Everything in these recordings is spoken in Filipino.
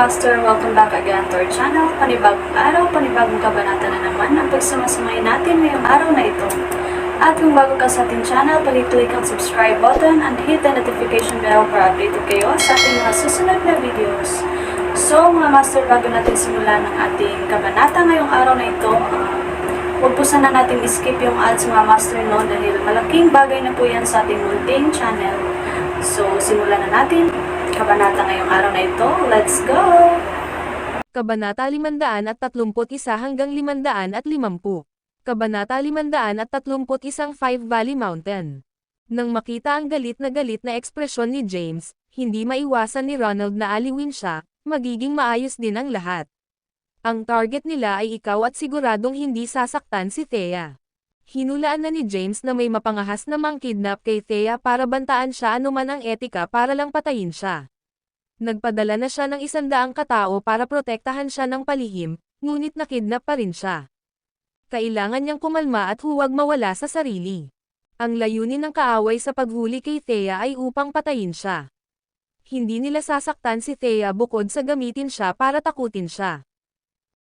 Master, welcome back again to our channel. Panibagong araw, panibagong kabanata na naman ang pagsamasamahin natin ngayong araw na ito. At kung bago ka sa ating channel, pag-click ang subscribe button and hit the notification bell para updated kayo sa ating mga susunod na videos. So mga Master, bago natin simulan ang ating kabanata ngayong araw na ito, huwag po sana natin skip yung ads mga Master, no, dahil malaking bagay na po yan sa ating munting channel. So simulan na natin kabanata ngayong araw na ito. Let's go! Kabanata 531 hanggang 550. Kabanata 531 Five Valley Mountain. Nang makita ang galit na ekspresyon ni James, hindi maiwasan ni Ronald na aliwin siya, magiging maayos din ang lahat. Ang target nila ay ikaw at siguradong hindi sasaktan si Thea. Hinulaan na ni James na may mapangahas na mang-kidnap kay Thea para bantaan siya anuman ang etika para lang patayin siya. Nagpadala na siya ng 100 katao para protektahan siya ng palihim, ngunit nakidnap pa rin siya. Kailangan niyang kumalma at huwag mawala sa sarili. Ang layunin ng kaaway sa paghuli kay Thea ay upang patayin siya. Hindi nila sasaktan si Thea bukod sa gamitin siya para takutin siya.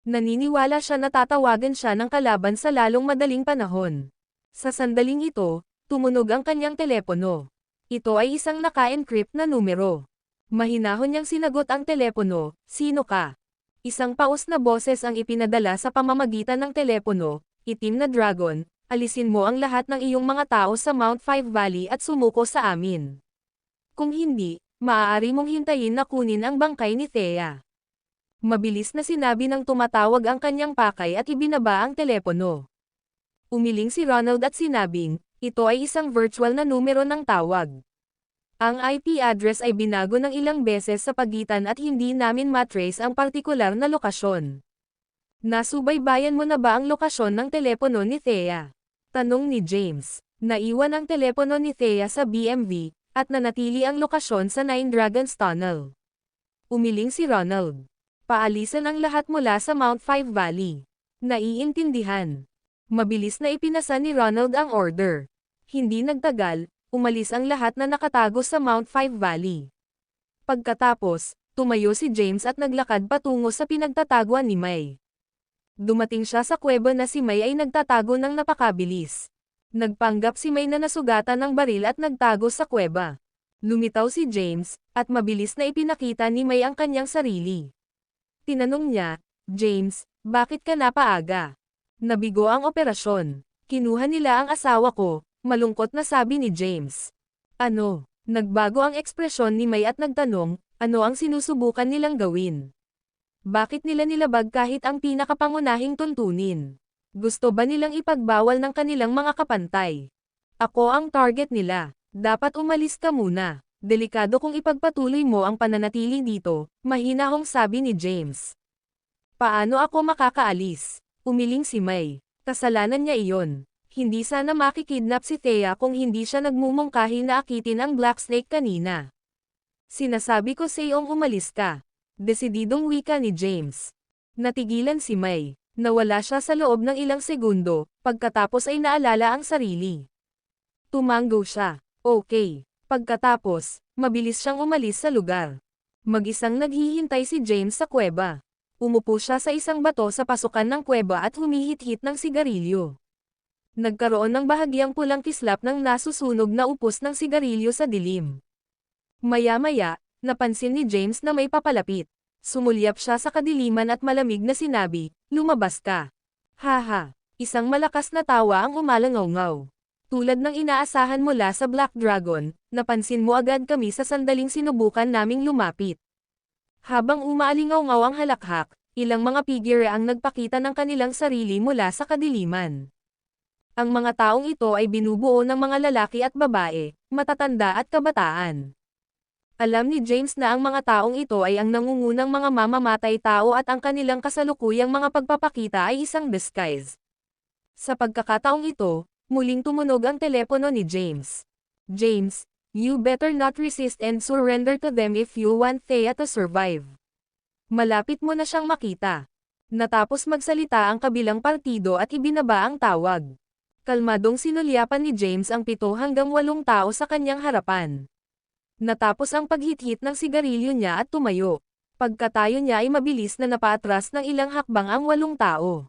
Naniniwala siya na tatawagan siya ng kalaban sa lalong madaling panahon. Sa sandaling ito, tumunog ang kanyang telepono. Ito ay isang naka-encrypt na numero. Mahinahon niyang sinagot ang telepono, "Sino ka?" Isang paus na boses ang ipinadala sa pamamagitan ng telepono, "Itim na dragon, alisin mo ang lahat ng iyong mga tao sa Mount Five Valley at sumuko sa amin. Kung hindi, maaari mong hintayin na kunin ang bangkay ni Thea." Mabilis na sinabi ng tumatawag ang kanyang pakay at ibinaba ang telepono. Umiling si Ronald at sinabing, "Ito ay isang virtual na numero ng tawag. Ang IP address ay binago ng ilang beses sa pagitan at hindi namin matrace ang partikular na lokasyon. Nasubaybayan mo na ba ang lokasyon ng telepono ni Thea?" Tanong ni James. Naiwan ang telepono ni Thea sa BMV, at nanatili ang lokasyon sa Nine Dragons Tunnel. Umiling si Ronald. "Paalisan ang lahat mula sa Mount Five Valley." Naiintindihan. Mabilis na ipinasa ni Ronald ang order. Hindi nagtagal, umalis ang lahat na nakatago sa Mount Five Valley. Pagkatapos, tumayo si James at naglakad patungo sa pinagtataguan ni May. Dumating siya sa kuweba na si May ay nagtatago ng napakabilis. Nagpanggap si May na nasugatan ng baril at nagtago sa kuweba. Lumitaw si James, at mabilis na ipinakita ni May ang kanyang sarili. Tinanong niya, "James, bakit ka napaaga?" "Nabigo ang operasyon. Kinuha nila ang asawa ko," malungkot na sabi ni James. "Ano?" Nagbago ang ekspresyon ni May at nagtanong, "Ano ang sinusubukan nilang gawin? Bakit nila nilabag kahit ang pinakapangunahing tuntunin? Gusto ba nilang ipagbawal ng kanilang mga kapantay? Ako ang target nila. Dapat umalis ka muna. Delikado kung ipagpatuloy mo ang pananatili dito," mahinahong sabi ni James. "Paano ako makakaalis?" Umiling si May. Kasalanan niya iyon. Hindi sana makikidnap si Thea kung hindi siya nagmumungkahi na akitin ang Black Snake kanina. "Sinasabi ko sa iyong umalis ka." Desididong wika ni James. Natigilan si May. Nawala siya sa loob ng ilang segundo, pagkatapos ay naalala ang sarili. Tumango siya. "Okay." Pagkatapos, mabilis siyang umalis sa lugar. Mag-isang naghihintay si James sa kuweba. Umupo siya sa isang bato sa pasukan ng kuweba at humihit-hit ng sigarilyo. Nagkaroon ng bahagyang pulang kislap ng nasusunog na upos ng sigarilyo sa dilim. Maya-maya, napansin ni James na may papalapit. Sumulyap siya sa kadiliman at malamig na sinabi, "Lumabas ka." "Haha." Isang malakas na tawa ang umalangaw-ngaw. "Tulad ng inaasahan mula sa Black Dragon, napansin mo agad kami sa sandaling sinubukan naming lumapit." Habang umaalingaw-ngaw ang halakhak, ilang mga figure ang nagpakita ng kanilang sarili mula sa kadiliman. Ang mga taong ito ay binubuo ng mga lalaki at babae, matatanda at kabataan. Alam ni James na ang mga taong ito ay ang nangungunang mga mamamatay tao at ang kanilang kasalukuyang mga pagpapakita ay isang disguise. Sa pagkakataong ito, muling tumunog ang telepono ni James. "James, you better not resist and surrender to them if you want Thea to survive." Malapit mo na siyang makita. Natapos magsalita ang kabilang partido at ibinaba ang tawag. Kalmadong sinulyapan ni James ang 7 hanggang 8 tao sa kanyang harapan. Natapos ang paghit-hit ng sigarilyo niya at tumayo. Pagkatayo niya ay mabilis na napaatras ng ilang hakbang ang 8 tao.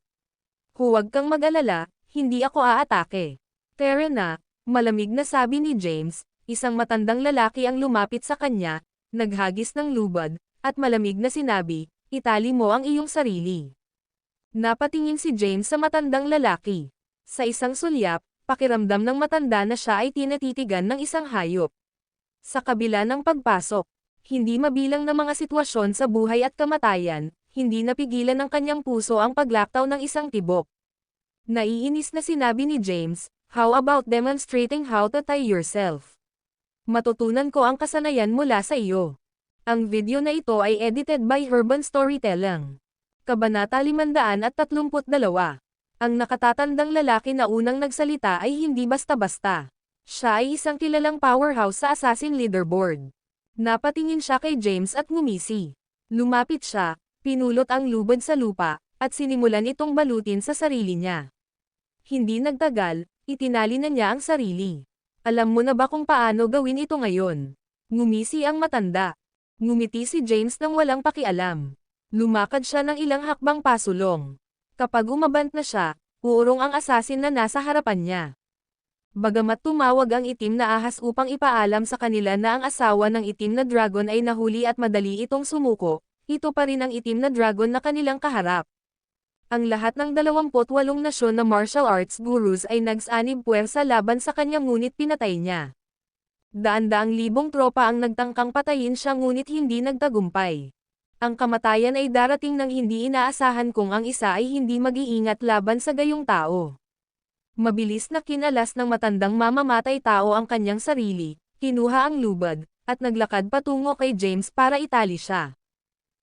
Huwag kang mag-alala, hindi ako aatake. Tara na, malamig na sabi ni James, isang matandang lalaki ang lumapit sa kanya, naghagis ng lubad, at malamig na sinabi, itali mo ang iyong sarili. Napatingin si James sa matandang lalaki. Sa isang sulyap, pakiramdam ng matanda na siya ay tinatitigan ng isang hayop. Sa kabila ng pagpasok, hindi mabilang na mga sitwasyon sa buhay at kamatayan, hindi napigilan ng kanyang puso ang paglaktaw ng isang tibok. Naiinis na sinabi ni James, how about demonstrating how to tie yourself? Matutunan ko ang kasanayan mula sa iyo. Ang video na ito ay edited by Urban Storytelling. Kabanata 532. Ang nakatatandang lalaki na unang nagsalita ay hindi basta-basta. Siya ay isang kilalang powerhouse sa Assassin Leaderboard. Napatingin siya kay James at ngumisi. Lumapit siya, pinulot ang lubad sa lupa, at sinimulan itong balutin sa sarili niya. Hindi nagtagal, itinali na niya ang sarili. Alam mo na ba kung paano gawin ito ngayon? Ngumisi ang matanda. Ngumiti si James nang walang pakialam. Lumakad siya ng ilang hakbang pasulong. Kapag umabant na siya, uurong ang assassin na nasa harapan niya. Bagamat tumawag ang itim na ahas upang ipaalam sa kanila na ang asawa ng itim na dragon ay nahuli at madali itong sumuko, ito pa rin ang itim na dragon na kanilang kaharap. Ang lahat ng 28 nasyon na martial arts gurus ay nagsanib puwersa laban sa kanya ngunit pinatay niya. Daan-daang libong tropa ang nagtangkang patayin siya ngunit hindi nagtagumpay. Ang kamatayan ay darating nang hindi inaasahan kung ang isa ay hindi mag-iingat laban sa gayong tao. Mabilis na kinalas ng matandang mamamatay tao ang kanyang sarili, kinuha ang lubad, at naglakad patungo kay James para itali siya.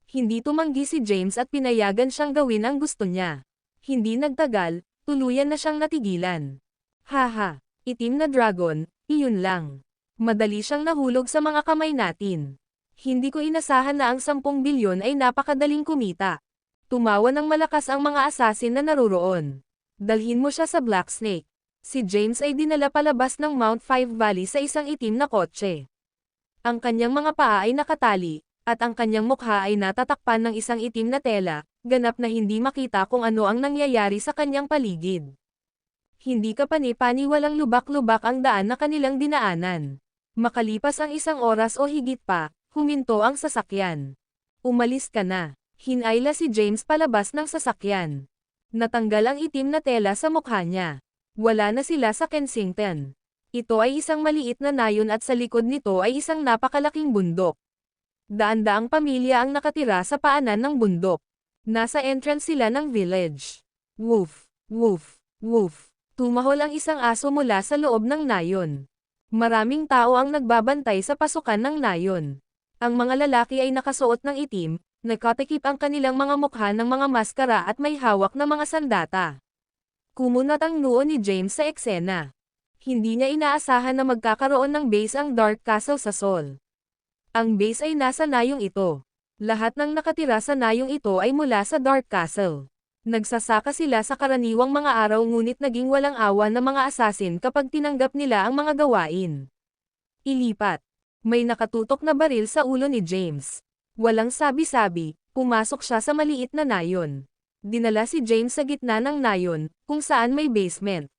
Hindi tumanggi si James at pinayagan siyang gawin ang gusto niya. Hindi nagtagal, tuluyan na siyang natigilan. Haha, itim na dragon, iyon lang. Madali siyang nahulog sa mga kamay natin. Hindi ko inasahan na ang 10 bilyon ay napakadaling kumita. Tumawa ng malakas ang mga assassin na naroroon. Dalhin mo siya sa Black Snake. Si James ay dinala palabas ng Mount 5 Valley sa isang itim na kotse. Ang kanyang mga paa ay nakatali, at ang kanyang mukha ay natatakpan ng isang itim na tela, ganap na hindi makita kung ano ang nangyayari sa kanyang paligid. Hindi ka pani-pani walang lubak-lubak ang daan na kanilang dinaanan. Makalipas ang 1 oras o higit pa, huminto ang sasakyan. Umalis ka na. Hinayla si James palabas ng sasakyan. Natanggal ang itim na tela sa mukha niya. Wala na sila sa Kensington. Ito ay isang maliit na nayon at sa likod nito ay isang napakalaking bundok. Daan-daang pamilya ang nakatira sa paanan ng bundok. Nasa entrance sila ng village. Woof, woof, woof. Tumahol ang isang aso mula sa loob ng nayon. Maraming tao ang nagbabantay sa pasukan ng nayon. Ang mga lalaki ay nakasuot ng itim, nakatikip ang kanilang mga mukha ng mga maskara at may hawak na mga sandata. Kumunat ang noo ni James sa eksena. Hindi niya inaasahan na magkakaroon ng base ang Dark Castle sa Seoul. Ang base ay nasa nayong ito. Lahat ng nakatira sa nayong ito ay mula sa Dark Castle. Nagsasaka sila sa karaniwang mga araw ngunit naging walang awa ng mga assassin kapag tinanggap nila ang mga gawain. Ilipat. May nakatutok na baril sa ulo ni James. Walang sabi-sabi, pumasok siya sa maliit na nayon. Dinala si James sa gitna ng nayon, kung saan may basement.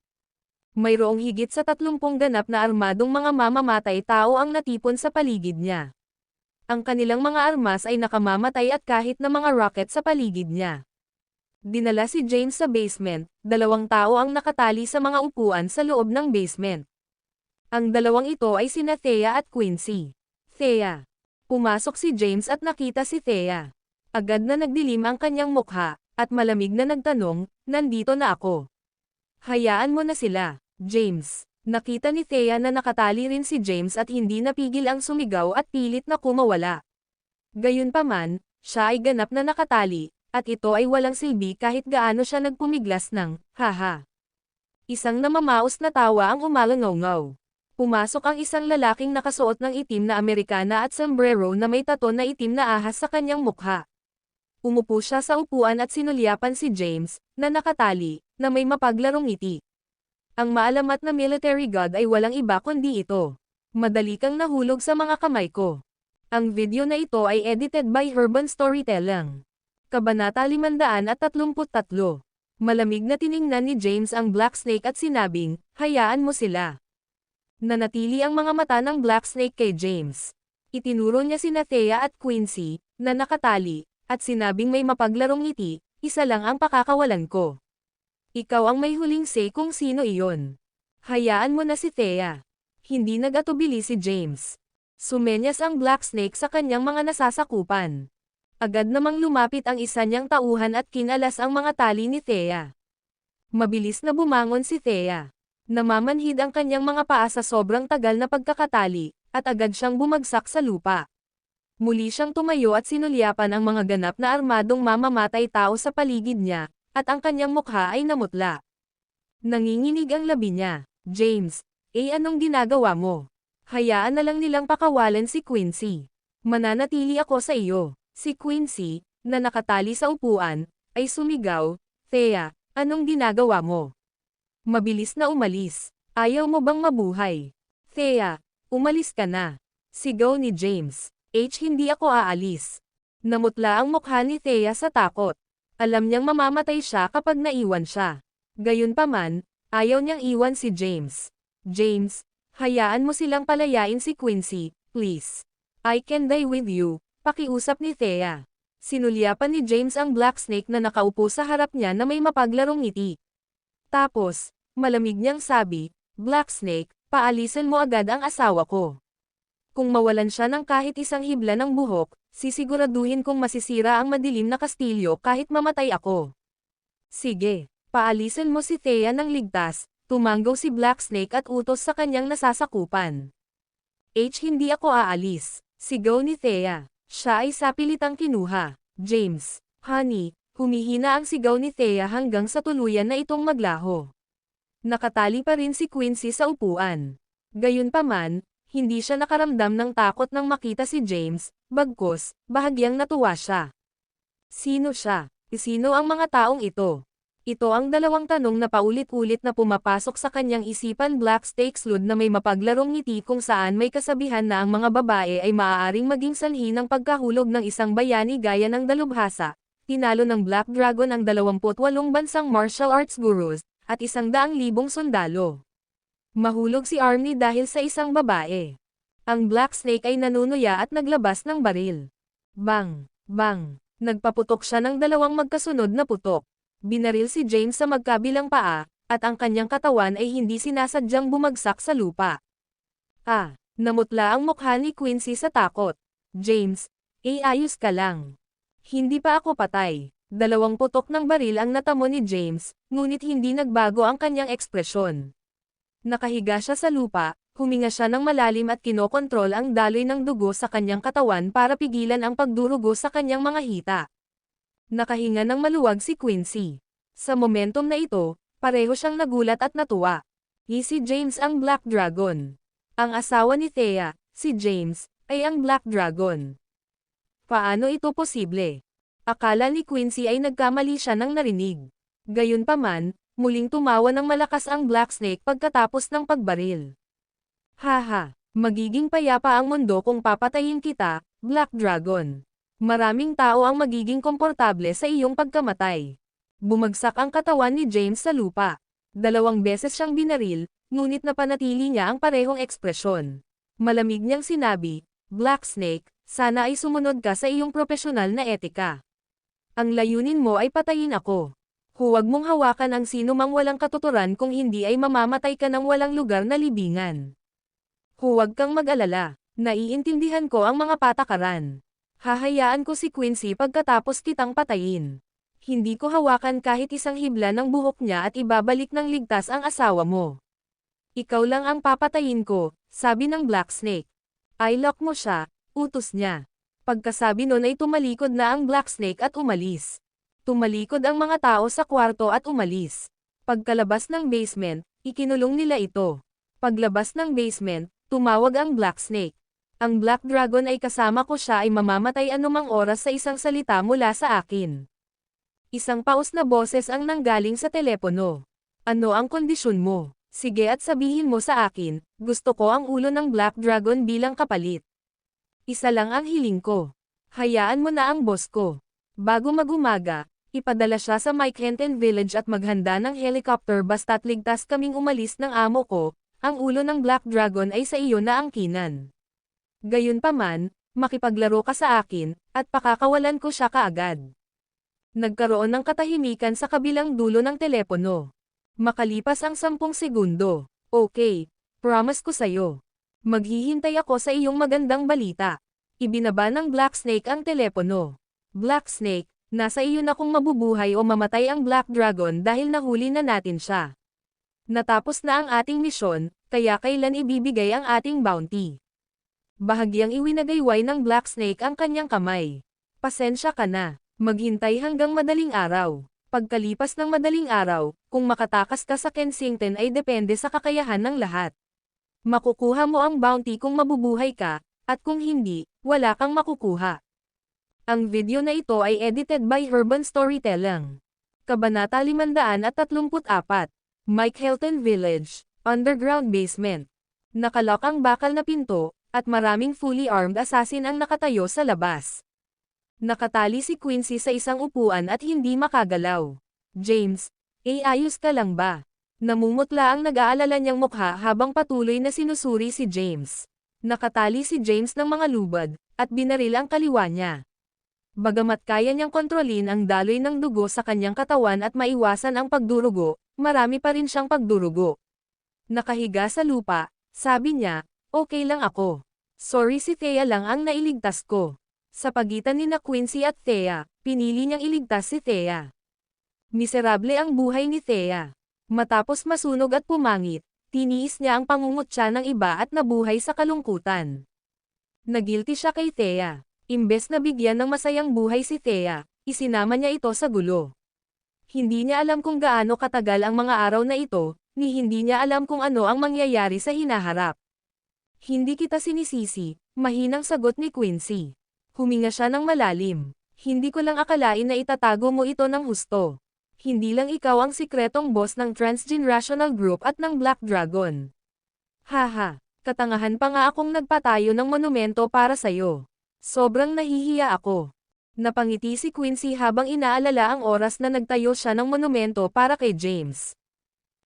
Mayroong higit sa 30 ganap na armadong mga mamamatay tao ang natipon sa paligid niya. Ang kanilang mga armas ay nakamamatay at kahit na mga rocket sa paligid niya. Dinala si James sa basement, 2 tao ang nakatali sa mga upuan sa loob ng basement. Ang 2 ito ay sina Thea at Quincy. Thea. Pumasok si James at nakita si Thea. Agad na nagdilim ang kanyang mukha, at malamig na nagtanong, nandito na ako. Hayaan mo na sila, James. Nakita ni Thea na nakatali rin si James at hindi napigil ang sumigaw at pilit na kumawala. Gayunpaman, siya ay ganap na nakatali, at ito ay walang silbi kahit gaano siya nagpumiglas ng, haha. Isang namamaos na tawa ang umalangaw-ngaw. Pumasok ang isang lalaking nakasuot ng itim na Amerikana at sombrero na may tato na itim na ahas sa kanyang mukha. Umupo siya sa upuan at sinulyapan si James, na nakatali, na may mapaglarong ngiti. Ang maalamat na military god ay walang iba kundi ito. Madali kang nahulog sa mga kamay ko. Ang video na ito ay edited by Urban Storytelling. Kabanata 533. Malamig na tiningnan ni James ang Black Snake at sinabing, hayaan mo sila. Nanatili ang mga mata ng Black Snake kay James. Itinuro niya sina Thea at Quincy, na nakatali, at sinabing may mapaglarong ngiti, isa lang ang pakakawalan ko. Ikaw ang may huling say kung sino iyon. Hayaan mo na si Thea. Hindi nag-atubili si James. Sumenyas ang Black Snake sa kanyang mga nasasakupan. Agad namang lumapit ang isa niyang tauhan at kinalas ang mga tali ni Thea. Mabilis na bumangon si Thea. Namamanhid ang kanyang mga paa sa sobrang tagal na pagkakatali, at agad siyang bumagsak sa lupa. Muli siyang tumayo at sinulyapan ang mga ganap na armadong mamamatay tao sa paligid niya, at ang kanyang mukha ay namutla. Nanginginig ang labi niya. James, anong ginagawa mo? Hayaan na lang nilang pakawalan si Quincy. Mananatili ako sa iyo. Si Quincy, na nakatali sa upuan, ay sumigaw, Thea, anong ginagawa mo? Mabilis na umalis. Ayaw mo bang mabuhay? Thea, umalis ka na. Sigaw ni James. Hindi ako aalis. Namutla ang mukha ni Thea sa takot. Alam niyang mamamatay siya kapag naiwan siya. Gayunpaman, ayaw niyang iwan si James. James, hayaan mo silang palayain si Quincy, please. I can die with you, pakiusap ni Thea. Sinulyapan ni James ang Black Snake na nakaupo sa harap niya na may mapaglarong ngiti. Tapos, malamig niyang sabi, Black Snake, paalisin mo agad ang asawa ko. Kung mawalan siya ng kahit isang hibla ng buhok, sisiguraduhin kong masisira ang madilim na kastilyo kahit mamatay ako. Sige, paalisin mo si Thea ng ligtas, tumanggaw si Black Snake at utos sa kanyang nasasakupan. Hindi ako aalis, sigaw ni Thea. Siya ay sapilitang kinuha. James, honey, humihina ang sigaw ni Thea hanggang sa tuluyan na itong maglaho. Nakatali pa rin si Quincy sa upuan. Gayunpaman, hindi siya nakaramdam ng takot nang makita si James, bagkus, bahagyang natuwa siya. Sino siya? Sino ang mga taong ito? Ito ang dalawang tanong na paulit-ulit na pumapasok sa kanyang isipan. Black Snake slud na may mapaglarong ngiti kung saan may kasabihan na ang mga babae ay maaaring maging sanhi ng pagkahulog ng isang bayani gaya ng dalubhasa. Tinalo ng Black Dragon ang 28 bansang martial arts gurus, at 100,000 sundalo. Mahulog si Army dahil sa isang babae. Ang Black Snake ay nanunuya at naglabas ng baril. Bang! Bang! Nagpaputok siya ng dalawang magkasunod na putok. Binaril si James sa magkabilang paa, at ang kanyang katawan ay hindi sinasadyang bumagsak sa lupa. Namutla ang mukha ni Quincy sa takot. James, ayos ka lang. Hindi pa ako patay. 2 putok ng baril ang natamo ni James, ngunit hindi nagbago ang kanyang ekspresyon. Nakahiga siya sa lupa, huminga siya ng malalim at kinokontrol ang daloy ng dugo sa kanyang katawan para pigilan ang pagdurugo sa kanyang mga hita. Nakahinga ng maluwag si Quincy. Sa momentum na ito, pareho siyang nagulat at natuwa. Si James ang Black Dragon. Ang asawa ni Thea, si James, ay ang Black Dragon. Paano ito posible? Akala ni Quincy ay nagkamali siya ng narinig. Gayunpaman, muling tumawa ng malakas ang Black Snake pagkatapos ng pagbaril. Haha, magiging payapa ang mundo kung papatayin kita, Black Dragon. Maraming tao ang magiging komportable sa iyong pagkamatay. Bumagsak ang katawan ni James sa lupa. 2 beses siyang binaril, ngunit napanatili niya ang parehong ekspresyon. Malamig niyang sinabi, Black Snake, sana ay sumunod ka sa iyong propesyonal na etika. Ang layunin mo ay patayin ako. Huwag mong hawakan ang sino mang walang katuturan kung hindi ay mamamatay ka ng walang lugar na libingan. Huwag kang mag-alala, naiintindihan ko ang mga patakaran. Hahayaan ko si Quincy pagkatapos kitang patayin. Hindi ko hawakan kahit isang hibla ng buhok niya at ibabalik ng ligtas ang asawa mo. Ikaw lang ang papatayin ko, sabi ng Black Snake. I-lock mo siya, utos niya. Pagkasabi nun ay tumalikod na ang Black Snake at umalis. Tumalikod ang mga tao sa kwarto at umalis. Pagkalabas ng basement, ikinulong nila ito. Paglabas ng basement, tumawag ang Black Snake. Ang Black Dragon ay kasama ko, siya ay mamamatay anumang oras sa isang salita mula sa akin. Isang paus na boses ang nanggaling sa telepono. Ano ang kondisyon mo? Sige at sabihin mo sa akin, gusto ko ang ulo ng Black Dragon bilang kapalit. Isa lang ang hiling ko. Hayaan mo na ang boss ko. Bago magumaga, ipadala siya sa Mike Henton Village at maghanda ng helicopter basta't ligtas kaming umalis ng amo ko, ang ulo ng Black Dragon ay sa iyo na angkinan. Gayunpaman, makipaglaro ka sa akin, at pakakawalan ko siya kaagad. Nagkaroon ng katahimikan sa kabilang dulo ng telepono. Makalipas ang 10 segundo. Okay, promise ko sa'yo. Maghihintay ako sa iyong magandang balita. Ibinaba ng Black Snake ang telepono. Black Snake, nasa iyo na kung mabubuhay o mamatay ang Black Dragon dahil nahuli na natin siya. Natapos na ang ating misyon, kaya kailan ibibigay ang ating bounty? Bahagyang iwinagayway ng Black Snake ang kanyang kamay. Pasensya ka na, maghintay hanggang madaling araw. Pagkalipas ng madaling araw, kung makatakas ka sa Kensington ay depende sa kakayahan ng lahat. Makukuha mo ang bounty kung mabubuhay ka, at kung hindi, wala kang makukuha. Ang video na ito ay edited by Urban Storytelling. Kabanata 534, Mike Henton Village, Underground Basement. Nakalock ang bakal na pinto, at maraming fully armed assassin ang nakatayo sa labas. Nakatali si Quincy sa isang upuan at hindi makagalaw. James, ayos ka lang ba? Namumutla ang nag-aalala niyang mukha habang patuloy na sinusuri si James. Nakatali si James ng mga lubad, at binaril ang kaliwa niya. Bagamat kaya niyang kontrolin ang daloy ng dugo sa kanyang katawan at maiwasan ang pagdurugo, marami pa rin siyang pagdurugo. Nakahiga sa lupa, sabi niya, okay lang ako. Sorry si Thea lang ang nailigtas ko. Sa pagitan ni Quincy at Thea, pinili niyang iligtas si Thea. Miserable ang buhay ni Thea. Matapos masunog at pumangit, tiniis niya ang pangungutya ng iba at nabuhay sa kalungkutan. Nagilty siya kay Thea. Imbes na bigyan ng masayang buhay si Thea, isinama niya ito sa gulo. Hindi niya alam kung gaano katagal ang mga araw na ito, ni hindi niya alam kung ano ang mangyayari sa hinaharap. Hindi kita sinisisi, mahinang sagot ni Quincy. Huminga siya ng malalim. Hindi ko lang akalain na itatago mo ito ng husto. Hindi lang ikaw ang sikretong boss ng Transgenerational Group at ng Black Dragon. Haha, katangahan pa nga akong nagpatayo ng monumento para sa'yo. Sobrang nahihiya ako. Napangiti si Quincy habang inaalala ang oras na nagtayo siya ng monumento para kay James.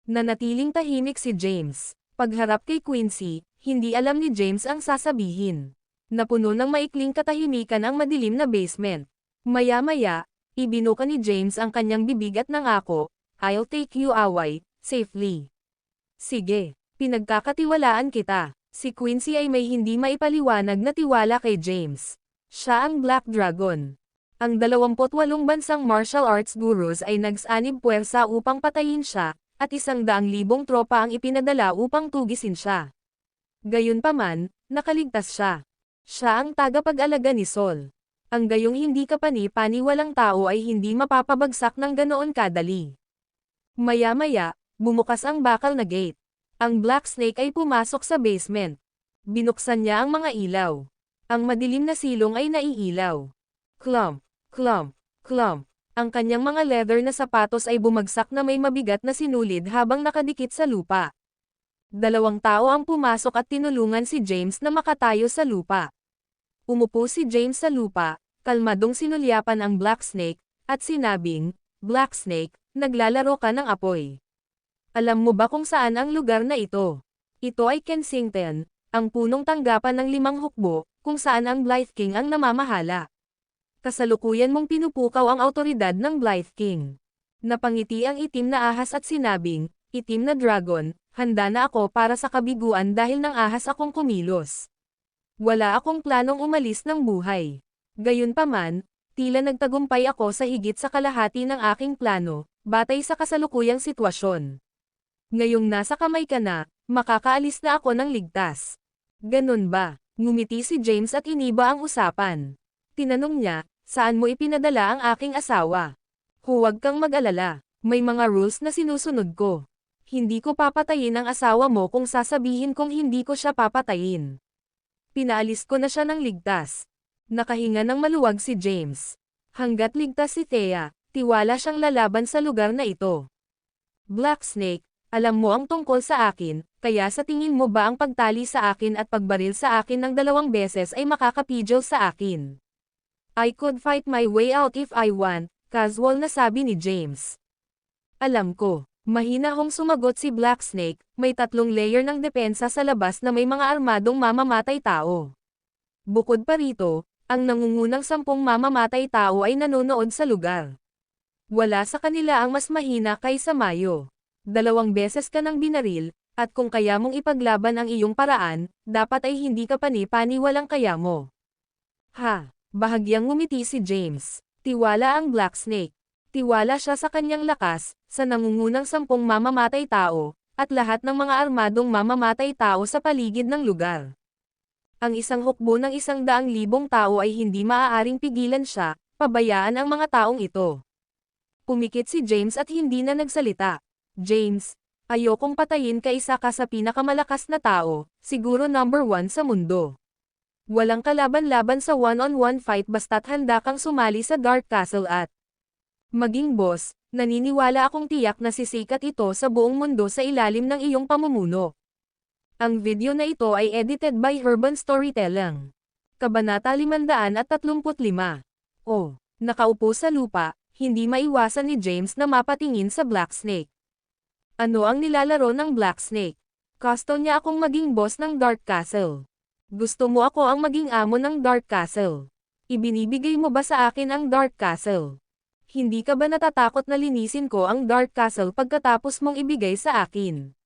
Nanatiling tahimik si James. Pagharap kay Quincy, hindi alam ni James ang sasabihin. Napuno ng maikling katahimikan ang madilim na basement. Maya-maya, ibinuka ni James ang kanyang bibig at nangako, I'll take you away, safely. Sige, pinagkakatiwalaan kita. Si Quincy ay may hindi maipaliwanag na tiwala kay James. Siya ang Black Dragon. Ang 28 bansang martial arts gurus ay nagsanib puwersa upang patayin siya, at 100,000 tropa ang ipinadala upang tugisin siya. Gayunpaman, nakaligtas siya. Siya ang tagapag-alaga ni Sol. Ang gayong hindi kapani-paniwalang tao ay hindi mapapabagsak ng ganoon kadali. Maya-maya, bumukas ang bakal na gate. Ang Black Snake ay pumasok sa basement. Binuksan niya ang mga ilaw. Ang madilim na silong ay naiilaw. Clump, clump, clump. Ang kanyang mga leather na sapatos ay bumagsak na may mabigat na sinulid habang nakadikit sa lupa. 2 tao ang pumasok at tinulungan si James na makatayo sa lupa. Umupo si James sa lupa, kalmadong sinulyapan ang Black Snake, at sinabing, Black Snake, naglalaro ka ng apoy. Alam mo ba kung saan ang lugar na ito? Ito ay Kensington, ang punong tanggapan ng 5 hukbo, kung saan ang Blythe King ang namamahala. Kasalukuyan mong pinupukaw ang autoridad ng Blythe King. Napangiti ang itim na ahas at sinabing, itim na dragon, handa na ako para sa kabiguan dahil nang ahas akong kumilos. Wala akong planong umalis ng buhay. Gayunpaman, tila nagtagumpay ako sa higit sa kalahati ng aking plano, batay sa kasalukuyang sitwasyon. Ngayong nasa kamay ka na, makakaalis na ako ng ligtas. Ganun ba? Ngumiti si James at iniba ang usapan. Tinanong niya, saan mo ipinadala ang aking asawa? Huwag kang mag-alala, may mga rules na sinusunod ko. Hindi ko papatayin ang asawa mo kung sasabihin kong hindi ko siya papatayin. Pinaalis ko na siya ng ligtas. Nakahinga ng maluwag si James. Hanggat ligtas si Thea, tiwala siyang lalaban sa lugar na ito. Black Snake, Alam mo ang tungkol sa akin, kaya sa tingin mo ba ang pagtali sa akin at pagbaril sa akin ng 2 beses ay makakapigil sa akin? I could fight my way out if I want, casual na sabi ni James. Alam ko. Mahina hong sumagot si Black Snake, may 3 layer ng depensa sa labas na may mga armadong mamamatay tao. Bukod pa rito, ang nangungunang 10 mamamatay tao ay nanonood sa lugar. Wala sa kanila ang mas mahina kaysa Mayo. 2 beses ka nang binaril, at kung kaya mong ipaglaban ang iyong paraan, dapat ay hindi ka pani-paniwalang kaya mo. Ha, bahagyang ngumiti si James. Tiwala ang Black Snake. Tiwala siya sa kanyang lakas, sa nangungunang 10 mamamatay tao, at lahat ng mga armadong mamamatay tao sa paligid ng lugar. Ang isang hukbo ng 100,000 tao ay hindi maaaring pigilan siya, pabayaan ang mga taong ito. Pumikit si James at hindi na nagsalita. James, ayokong patayin ka, isa ka sa pinakamalakas na tao, siguro number 1 sa mundo. Walang kalaban-laban sa one-on-one fight basta't handa kang sumali sa Dark Castle at maging boss, naniniwala akong tiyak na sisikat ito sa buong mundo sa ilalim ng iyong pamumuno. Ang video na ito ay edited by Urban Storytelling. Kabanata 535. O, nakaupo sa lupa, hindi maiwasan ni James na mapatingin sa Black Snake. Ano ang nilalaro ng Black Snake? Gusto niya akong maging boss ng Dark Castle. Gusto mo ako ang maging amo ng Dark Castle. Ibinibigay mo ba sa akin ang Dark Castle? Hindi ka ba natatakot na linisin ko ang Dark Castle pagkatapos mong ibigay sa akin?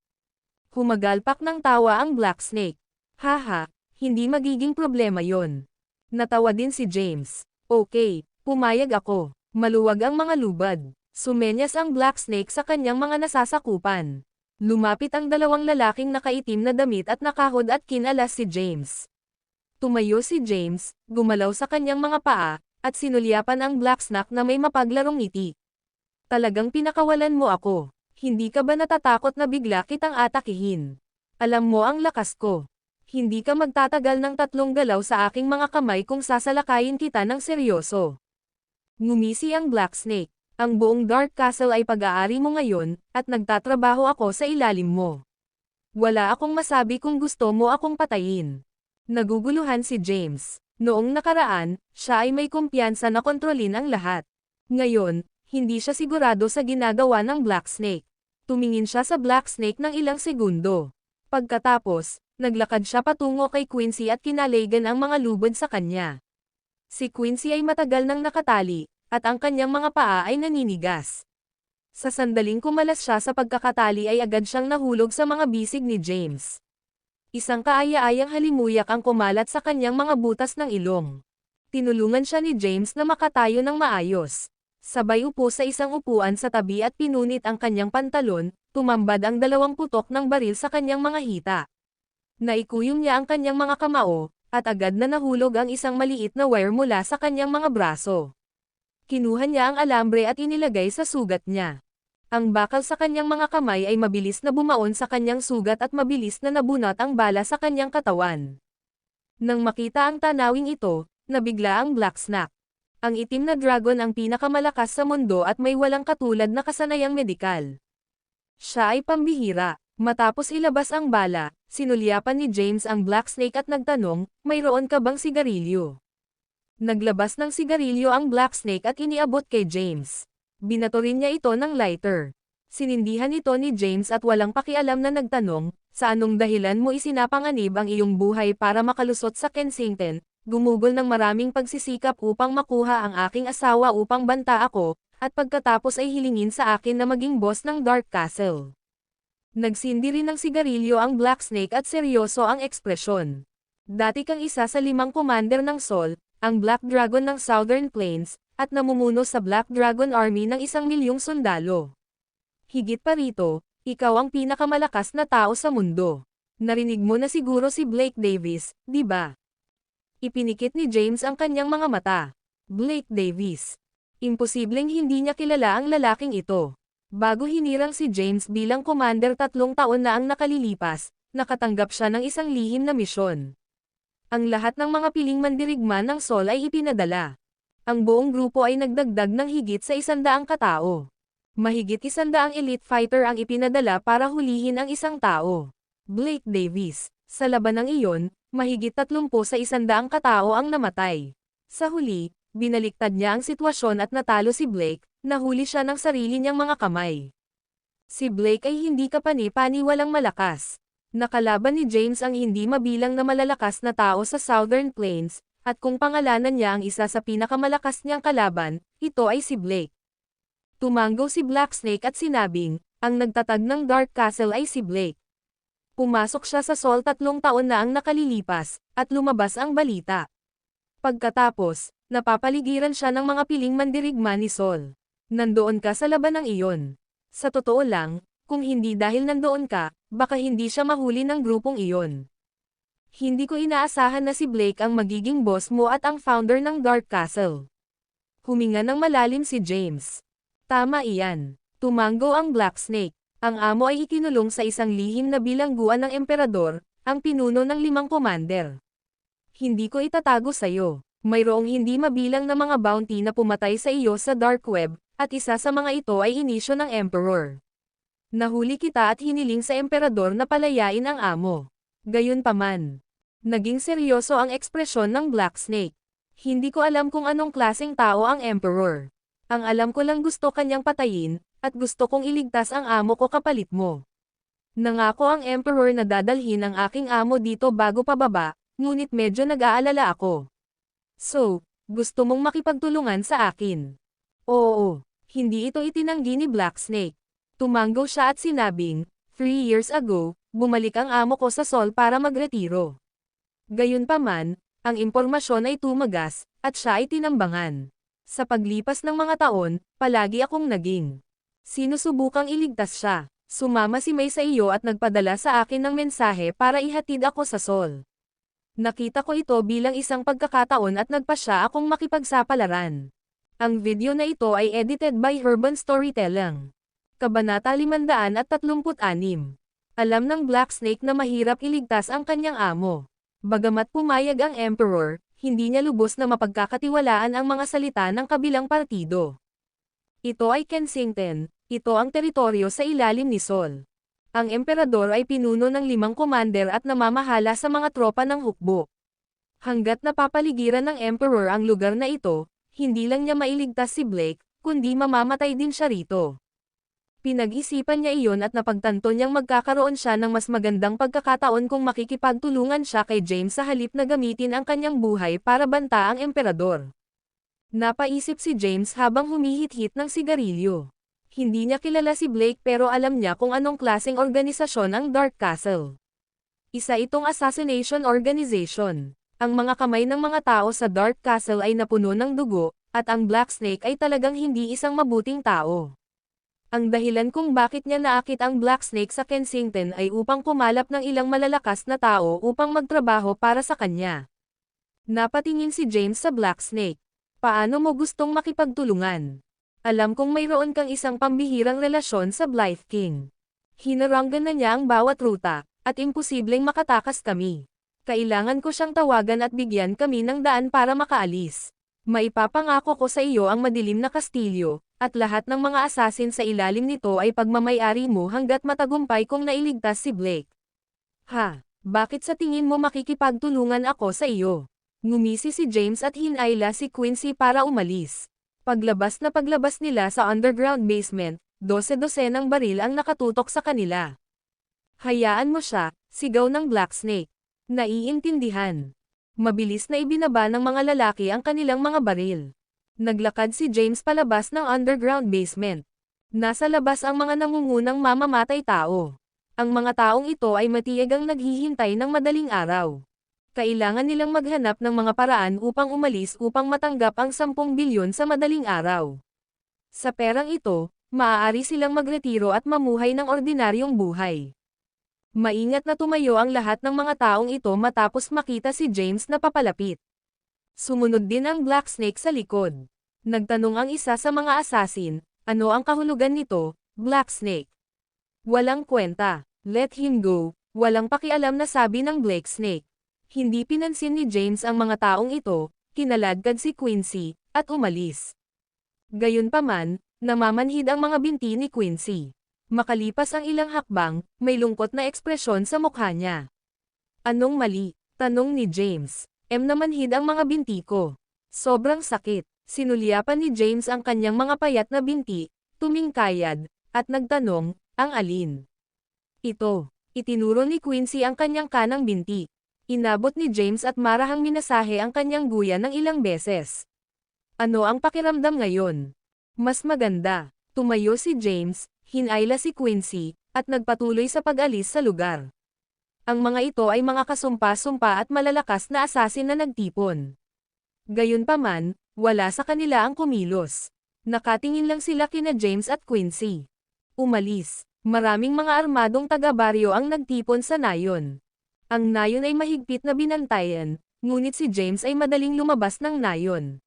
Humagalpak ng tawa ang Black Snake. Haha, hindi magiging problema yon. Natawa din si James. Okay, pumayag ako. Maluwag ang mga lubad. Sumenyas ang Black Snake sa kanyang mga nasasakupan. Lumapit ang 2 lalaking nakaitim na damit at nakahod at kinalas si James. Tumayo si James, gumalaw sa kanyang mga paa, at sinulyapan ang Black Snake na may mapaglarong ngiti. Talagang pinakawalan mo ako. Hindi ka ba natatakot na bigla kitang atakihin? Alam mo ang lakas ko. Hindi ka magtatagal ng 3 galaw sa aking mga kamay kung sasalakayin kita ng seryoso. Ngumisi ang Black Snake. Ang buong Dark Castle ay pag-aari mo ngayon, at nagtatrabaho ako sa ilalim mo. Wala akong masabi kung gusto mo akong patayin. Naguguluhan si James. Noong nakaraan, siya ay may kumpiyansa na kontrolin ang lahat. Ngayon, hindi siya sigurado sa ginagawa ng Black Snake. Tumingin siya sa Black Snake ng ilang segundo. Pagkatapos, naglakad siya patungo kay Quincy at kinalagan ang mga lubid sa kanya. Si Quincy ay matagal nang nakatali, at ang kanyang mga paa ay naninigas. Sa sandaling kumalas siya sa pagkakatali ay agad siyang nahulog sa mga bisig ni James. Isang kaaya-ayang halimuyak ang kumalat sa kanyang mga butas ng ilong. Tinulungan siya ni James na makatayo ng maayos. Sabay upo sa isang upuan sa tabi at pinunit ang kanyang pantalon, tumambad ang 2 putok ng baril sa kanyang mga hita. Naikuyom niya ang kanyang mga kamao, at agad na nahulog ang isang maliit na wire mula sa kanyang mga braso. Kinuha niya ang alambre at inilagay sa sugat niya. Ang bakal sa kanyang mga kamay ay mabilis na bumaon sa kanyang sugat at mabilis na nabunot ang bala sa kanyang katawan. Nang makita ang tanawing ito, nabigla ang Black Snake. Ang itim na dragon ang pinakamalakas sa mundo at may walang katulad na kasanayang medikal. Siya ay pambihira. Matapos ilabas ang bala, sinulyapan ni James ang Black Snake at nagtanong, mayroon ka bang sigarilyo? Naglabas ng sigarilyo ang Black Snake at iniabot kay James. Binato rin niya ito ng lighter. Sinindihan ito ni James at walang pakialam na nagtanong, sa anong dahilan mo isinapanganib ang iyong buhay para makalusot sa Kensington, gumugol ng maraming pagsisikap upang makuha ang aking asawa upang banta ako, at pagkatapos ay hilingin sa akin na maging boss ng Dark Castle. Nagsindi rin ng sigarilyo ang Black Snake at seryoso ang ekspresyon. Dati kang isa sa 5 commander ng Sol, ang Black Dragon ng Southern Plains, at namumuno sa Black Dragon Army ng 1,000,000 sundalo. Higit pa rito, ikaw ang pinakamalakas na tao sa mundo. Narinig mo na siguro si Blake Davis, di ba? Ipinikit ni James ang kanyang mga mata. Blake Davis. Imposibleng hindi niya kilala ang lalaking ito. Bago hinirang si James bilang commander 3 taon na ang nakalilipas, nakatanggap siya ng isang lihim na misyon. Ang lahat ng mga piling mandirigma ng Sol ay ipinadala. Ang buong grupo ay nagdagdag ng higit sa 100 katao. Mahigit 100 elite fighter ang ipinadala para hulihin ang isang tao. Blake Davis. Sa labanang iyon, mahigit 30 sa 100 katao ang namatay. Sa huli, binaliktad niya ang sitwasyon at natalo si Blake, nahuli siya ng sarili niyang mga kamay. Si Blake ay hindi kapani-paniwalang malakas. Nakalaban ni James ang hindi mabilang na malalakas na tao sa Southern Plains, at kung pangalanan niya ang isa sa pinakamalakas niyang kalaban, ito ay si Blake. Tumanggo si Blacksnake at sinabing, ang nagtatag ng Dark Castle ay si Blake. Pumasok siya sa Sol 3 taon na ang nakalilipas, at lumabas ang balita. Pagkatapos, napapaligiran siya ng mga piling mandirigma ni Sol. Nandoon ka sa labanang iyon. Sa totoo lang, kung hindi dahil nandoon ka, baka hindi siya mahuli ng grupong iyon. Hindi ko inaasahan na si Blake ang magiging boss mo at ang founder ng Dark Castle. Huminga ng malalim si James. Tama iyan. Tumanggo ang Blacksnake. Ang amo ay ikinulong sa isang lihim na bilangguan ng emperador, ang pinuno ng 5 commander. Hindi ko itatago sa iyo. Mayroong hindi mabilang na mga bounty na pumatay sa iyo sa dark web, at isa sa mga ito ay inisyo ng emperor. Nahuli kita at hiniling sa emperador na palayain ang amo. Gayunpaman, naging seryoso ang ekspresyon ng Blacksnake. Hindi ko alam kung anong klaseng tao ang emperor. Ang alam ko lang gusto kanyang patayin, at gusto kong iligtas ang amo ko kapalit mo. Nangako ang emperor na dadalhin ang aking amo dito bago pababa, ngunit medyo nag-aalala ako. So, gusto mong makipagtulungan sa akin? Oo, hindi ito itinanggi ni Blacksnake. Tumanggo siya at sinabing, 3 years ago, bumalik ang amo ko sa Sol para magretiro. Gayunpaman, ang impormasyon ay tumagas, at siya ay tinambangan. Sa paglipas ng mga taon, palagi akong naging sinusubukang iligtas siya. Sumama si May sa iyo at nagpadala sa akin ng mensahe para ihatid ako sa Sol. Nakita ko ito bilang isang pagkakataon at nagpa siya akong makipagsapalaran. Ang video na ito ay edited by Urban Storytelling. Kabanata 536. Alam ng Blacksnake na mahirap iligtas ang kanyang amo. Bagamat pumayag ang Emperor, hindi niya lubos na mapagkakatiwalaan ang mga salita ng kabilang partido. Ito ay Kensington, ito ang teritoryo sa ilalim ni Sol. Ang emperador ay pinuno ng 5 commander at namamahala sa mga tropa ng hukbo. Hanggat napapaligiran ng emperor ang lugar na ito, hindi lang niya mailigtas si Blake, kundi mamamatay din siya rito. Pinag-isipan niya iyon at napagtanto niyang magkakaroon siya ng mas magandang pagkakataon kung makikipagtulungan siya kay James sa halip na gamitin ang kanyang buhay para banta ang emperador. Napaisip si James habang humihit-hit ng sigarilyo. Hindi niya kilala si Blake pero alam niya kung anong klaseng organisasyon ang Dark Castle. Isa itong assassination organization. Ang mga kamay ng mga tao sa Dark Castle ay napuno ng dugo, at ang Blacksnake ay talagang hindi isang mabuting tao. Ang dahilan kung bakit niya naakit ang Blacksnake sa Kensington ay upang kumalap ng ilang malalakas na tao upang magtrabaho para sa kanya. Napatingin si James sa Blacksnake. Paano mo gustong makipagtulungan? Alam kong mayroon kang isang pambihirang relasyon sa Blythe King. Hinaranggan na niya ang bawat ruta, at imposibleng makatakas kami. Kailangan ko siyang tawagan at bigyan kami ng daan para makaalis. Maipapangako ko sa iyo ang madilim na kastilyo, at lahat ng mga assassin sa ilalim nito ay pagmamayari mo hanggat matagumpay kong nailigtas si Blake. Ha, bakit sa tingin mo makikipagtulungan ako sa iyo? Ngumisi si James at hinayla si Quincy para umalis. Paglabas nila sa underground basement, 12 ng baril ang nakatutok sa kanila. Hayaan mo siya, sigaw ng Blacksnake. Naiintindihan. Mabilis na ibinaba ng mga lalaki ang kanilang mga baril. Naglakad si James palabas ng underground basement. Nasa labas ang mga nangungunang mamamatay tao. Ang mga taong ito ay matiyagang naghihintay ng madaling araw. Kailangan nilang maghanap ng mga paraan upang umalis upang matanggap ang 10 bilyon sa madaling araw. Sa perang ito, maaari silang magretiro at mamuhay ng ordinaryong buhay. Maingat na tumayo ang lahat ng mga taong ito matapos makita si James na papalapit. Sumunod din ang Blacksnake sa likod. Nagtanong ang isa sa mga assassin, ano ang kahulugan nito, Blacksnake? Walang kwenta, let him go, walang pakialam na sabi ng Blacksnake. Hindi pinansin ni James ang mga taong ito, kinaladkad si Quincy, at umalis. Gayunpaman, Namamanhid ang mga binti ni Quincy. Makalipas ang ilang hakbang, may lungkot na ekspresyon sa mukha niya. Anong mali? Tanong ni James. Namanhid ang mga binti ko. Sobrang sakit. Sinulyapan ni James ang kanyang mga payat na binti, tumingkayad, at nagtanong, ang alin? Ito. Itinuro ni Quincy ang kanyang kanang binti. Inabot ni James at marahang minasahe ang kanyang guya ng ilang beses. Ano ang pakiramdam ngayon? Mas maganda. Tumayo si James, hinayla si Quincy, at nagpatuloy sa pag-alis sa lugar. Ang mga ito ay mga kasumpa-sumpa at malalakas na asasin na nagtipon. Gayunpaman, wala sa kanila ang kumilos. Nakatingin lang sila kina James at Quincy. Umalis. Maraming mga armadong taga-baryo ang nagtipon sa nayon. Ang nayon ay mahigpit na binantayan, ngunit si James ay madaling lumabas ng nayon.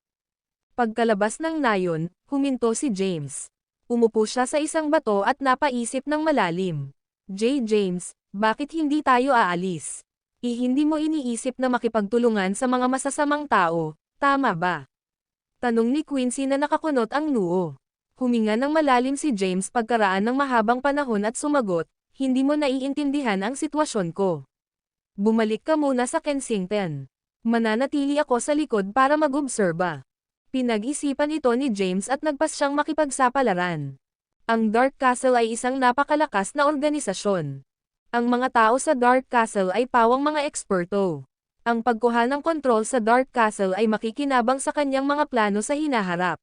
Pagkalabas ng nayon, huminto si James. Umupo siya sa isang bato at napaisip ng malalim. James, bakit hindi tayo aalis? Hindi mo iniisip na makipagtulungan sa mga masasamang tao, tama ba? Tanong ni Quincy na nakakunot ang noo. Huminga ng malalim si James pagkaraan ng mahabang panahon at sumagot, hindi mo naiintindihan ang sitwasyon ko. Bumalik ka muna sa Kensington. Mananatili ako sa likod para mag-obserba. Pinag-isipan ito ni James at nagpas siyang makipagsapalaran. Ang Dark Castle ay isang napakalakas na organisasyon. Ang mga tao sa Dark Castle ay pawang mga eksperto. Ang pagkuha ng kontrol sa Dark Castle ay makikinabang sa kanyang mga plano sa hinaharap.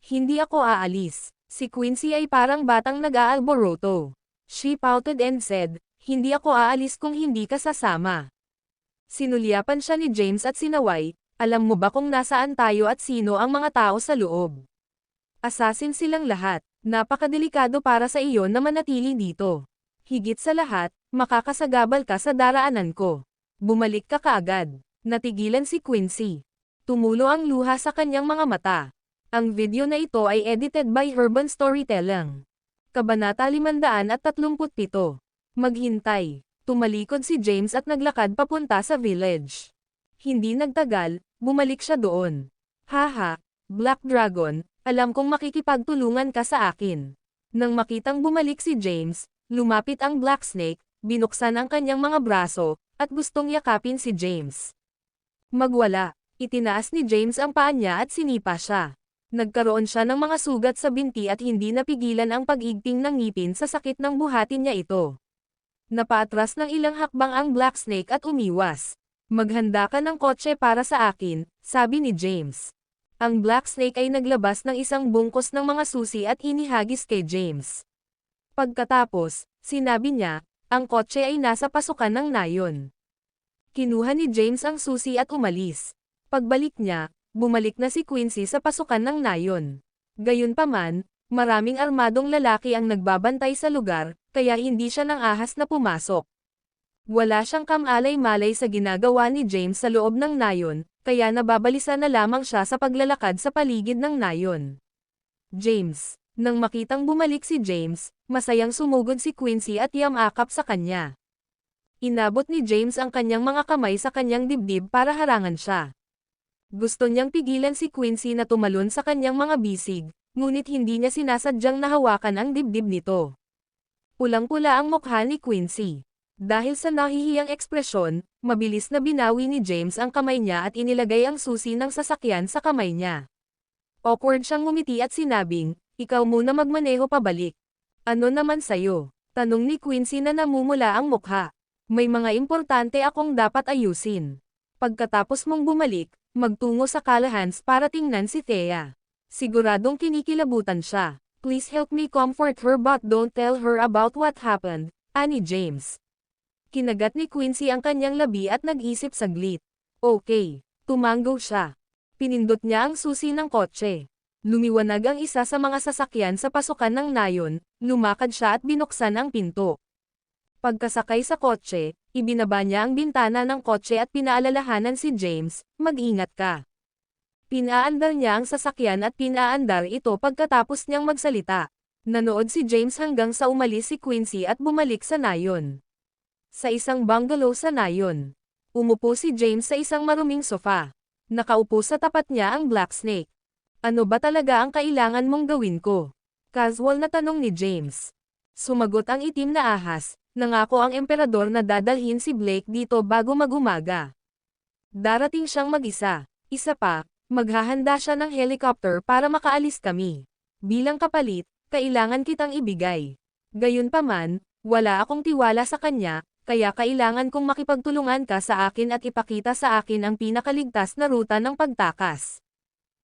Hindi ako aalis. Si Quincy ay parang batang nag-aalboroto. She pouted and said, hindi ako aalis kung hindi ka sasama. Sinulyapan siya ni James at sinaway, alam mo ba kung nasaan tayo at sino ang mga tao sa loob? Assassin silang lahat, napakadelikado para sa iyo na manatili dito. Higit sa lahat, makakasagabal ka sa daraanan ko. Bumalik ka kaagad. Natigilan si Quincy. Tumulo ang luha sa kanyang mga mata. Ang video na ito ay edited by Urban Storytelling. Kabanata 537. Maghintay. Tumalikod si James at naglakad papunta sa village. Hindi nagtagal, bumalik siya doon. Haha, Black Dragon, alam kong makikipagtulungan ka sa akin. Nang makitang bumalik si James, lumapit ang Black Snake, binuksan ang kanyang mga braso, at gustong yakapin si James. Magwala, itinaas ni James ang paa niya at sinipa siya. Nagkaroon siya ng mga sugat sa binti at hindi napigilan ang pag-igting ng ngipin sa sakit ng buhatin niya ito. Napaatras ng ilang hakbang ang Black Snake at umiwas. Maghanda ka ng kotse para sa akin, sabi ni James. Ang Black Snake ay naglabas ng isang bungkos ng mga susi at inihagis kay James. Pagkatapos, sinabi niya, ang kotse ay nasa pasukan ng nayon. Kinuha ni James ang susi at umalis. Pagbalik niya, bumalik na si Quincy sa pasukan ng nayon. Gayunpaman, maraming armadong lalaki ang nagbabantay sa lugar, kaya hindi siya nang ahas na pumasok. Wala siyang kamalay-malay sa ginagawa ni James sa loob ng nayon, kaya nababalisa na lamang siya sa paglalakad sa paligid ng nayon. James. Nang makitang bumalik si James, masayang sumugod si Quincy at yamakap sa kanya. Inabot ni James ang kanyang mga kamay sa kanyang dibdib para harangan siya. Gusto niyang pigilan si Quincy na tumalon sa kanyang mga bisig, ngunit hindi niya sinasadyang nahawakan ang dibdib nito. Pulang-pula ang mukha ni Quincy. Dahil sa nahihiyang ekspresyon, mabilis na binawi ni James ang kamay niya at inilagay ang susi ng sasakyan sa kamay niya. Awkward siyang ngumiti at sinabing, ikaw muna magmaneho pabalik. Ano naman sayo? Tanong ni Quincy na namumula ang mukha. May mga importante akong dapat ayusin. Pagkatapos mong bumalik, magtungo sa Callahan's para tingnan si Thea. Siguradong kinikilabutan siya. Please help me comfort her but don't tell her about what happened, ani James. Kinagat ni Quincy ang kanyang labi at nag-isip saglit. Okay. Tumanggo siya. Pinindot niya ang susi ng kotse. Lumiwanag ang isa sa mga sasakyan sa pasukan ng nayon, lumakad siya at binuksan ang pinto. Pagkasakay sa kotse, ibinaba niya ang bintana ng kotse at pinaalalahanan si James, mag-ingat ka. Pinaandar niya ang sasakyan at pinaandar ito pagkatapos niyang magsalita. Nanood si James hanggang sa umalis si Quincy at bumalik sa nayon. Sa isang bungalow sa nayon, umupo si James sa isang maruming sofa. Nakaupo sa tapat niya ang Black Snake. Ano ba talaga ang kailangan mong gawin ko? Casual na tanong ni James. Sumagot ang itim na ahas, nangako ang emperador na dadalhin si Blake dito bago mag-umaga. Darating siyang mag-isa. Isa pa, maghahanda siya ng helicopter para makaalis kami. Bilang kapalit, kailangan kitang ibigay. Gayunpaman, wala akong tiwala sa kanya, kaya kailangan kong makipagtulungan ka sa akin at ipakita sa akin ang pinakaligtas na ruta ng pagtakas.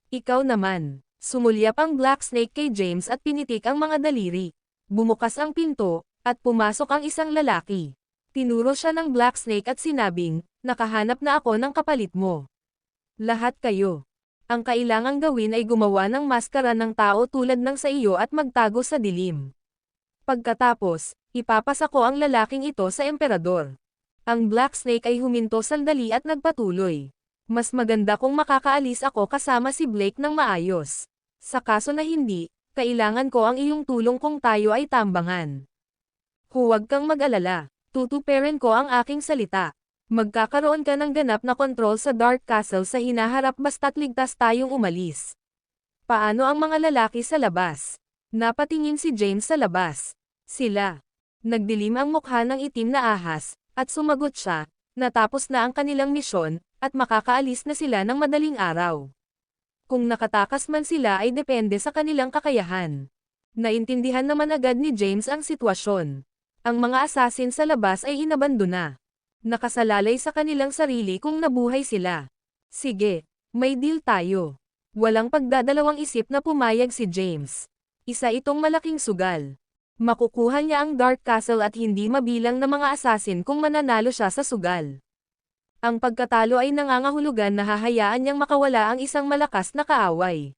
Ikaw naman. Sumulyap ang Black Snake kay James at pinitik ang mga daliri. Bumukas ang pinto, at pumasok ang isang lalaki. Tinuro siya ng Black Snake at sinabing, nakahanap na ako ng kapalit mo. Lahat kayo. Ang kailangang gawin ay gumawa ng maskara ng tao tulad ng sa iyo at magtago sa dilim. Pagkatapos, ipapasa ko ang lalaking ito sa emperador. Ang Black Snake ay huminto sandali at nagpatuloy. Mas maganda kung makakaalis ako kasama si Blake ng maayos. Sa kaso na hindi, kailangan ko ang iyong tulong kung tayo ay tambangan. Huwag kang mag-alala, tutuperin ko ang aking salita. Magkakaroon ka ng ganap na kontrol sa Dark Castle sa hinaharap basta't ligtas tayong umalis. Paano ang mga lalaki sa labas? Napatingin si James sa labas. Sila. Nagdilim ang mukha ng itim na ahas, at sumagot siya, natapos na ang kanilang misyon, at makakaalis na sila ng madaling araw. Kung nakatakas man sila ay depende sa kanilang kakayahan. Naintindihan naman agad ni James ang sitwasyon. Ang mga assassin sa labas ay inabandona. Nakasalalay sa kanilang sarili kung nabuhay sila. Sige, may deal tayo. Walang pagdadalawang isip na pumayag si James. Isa itong malaking sugal. Makukuha niya ang Dark Castle at hindi mabilang na mga assassin kung mananalo siya sa sugal. Ang pagkatalo ay nangangahulugan na hahayaan niyang makawala ang isang malakas na kaaway.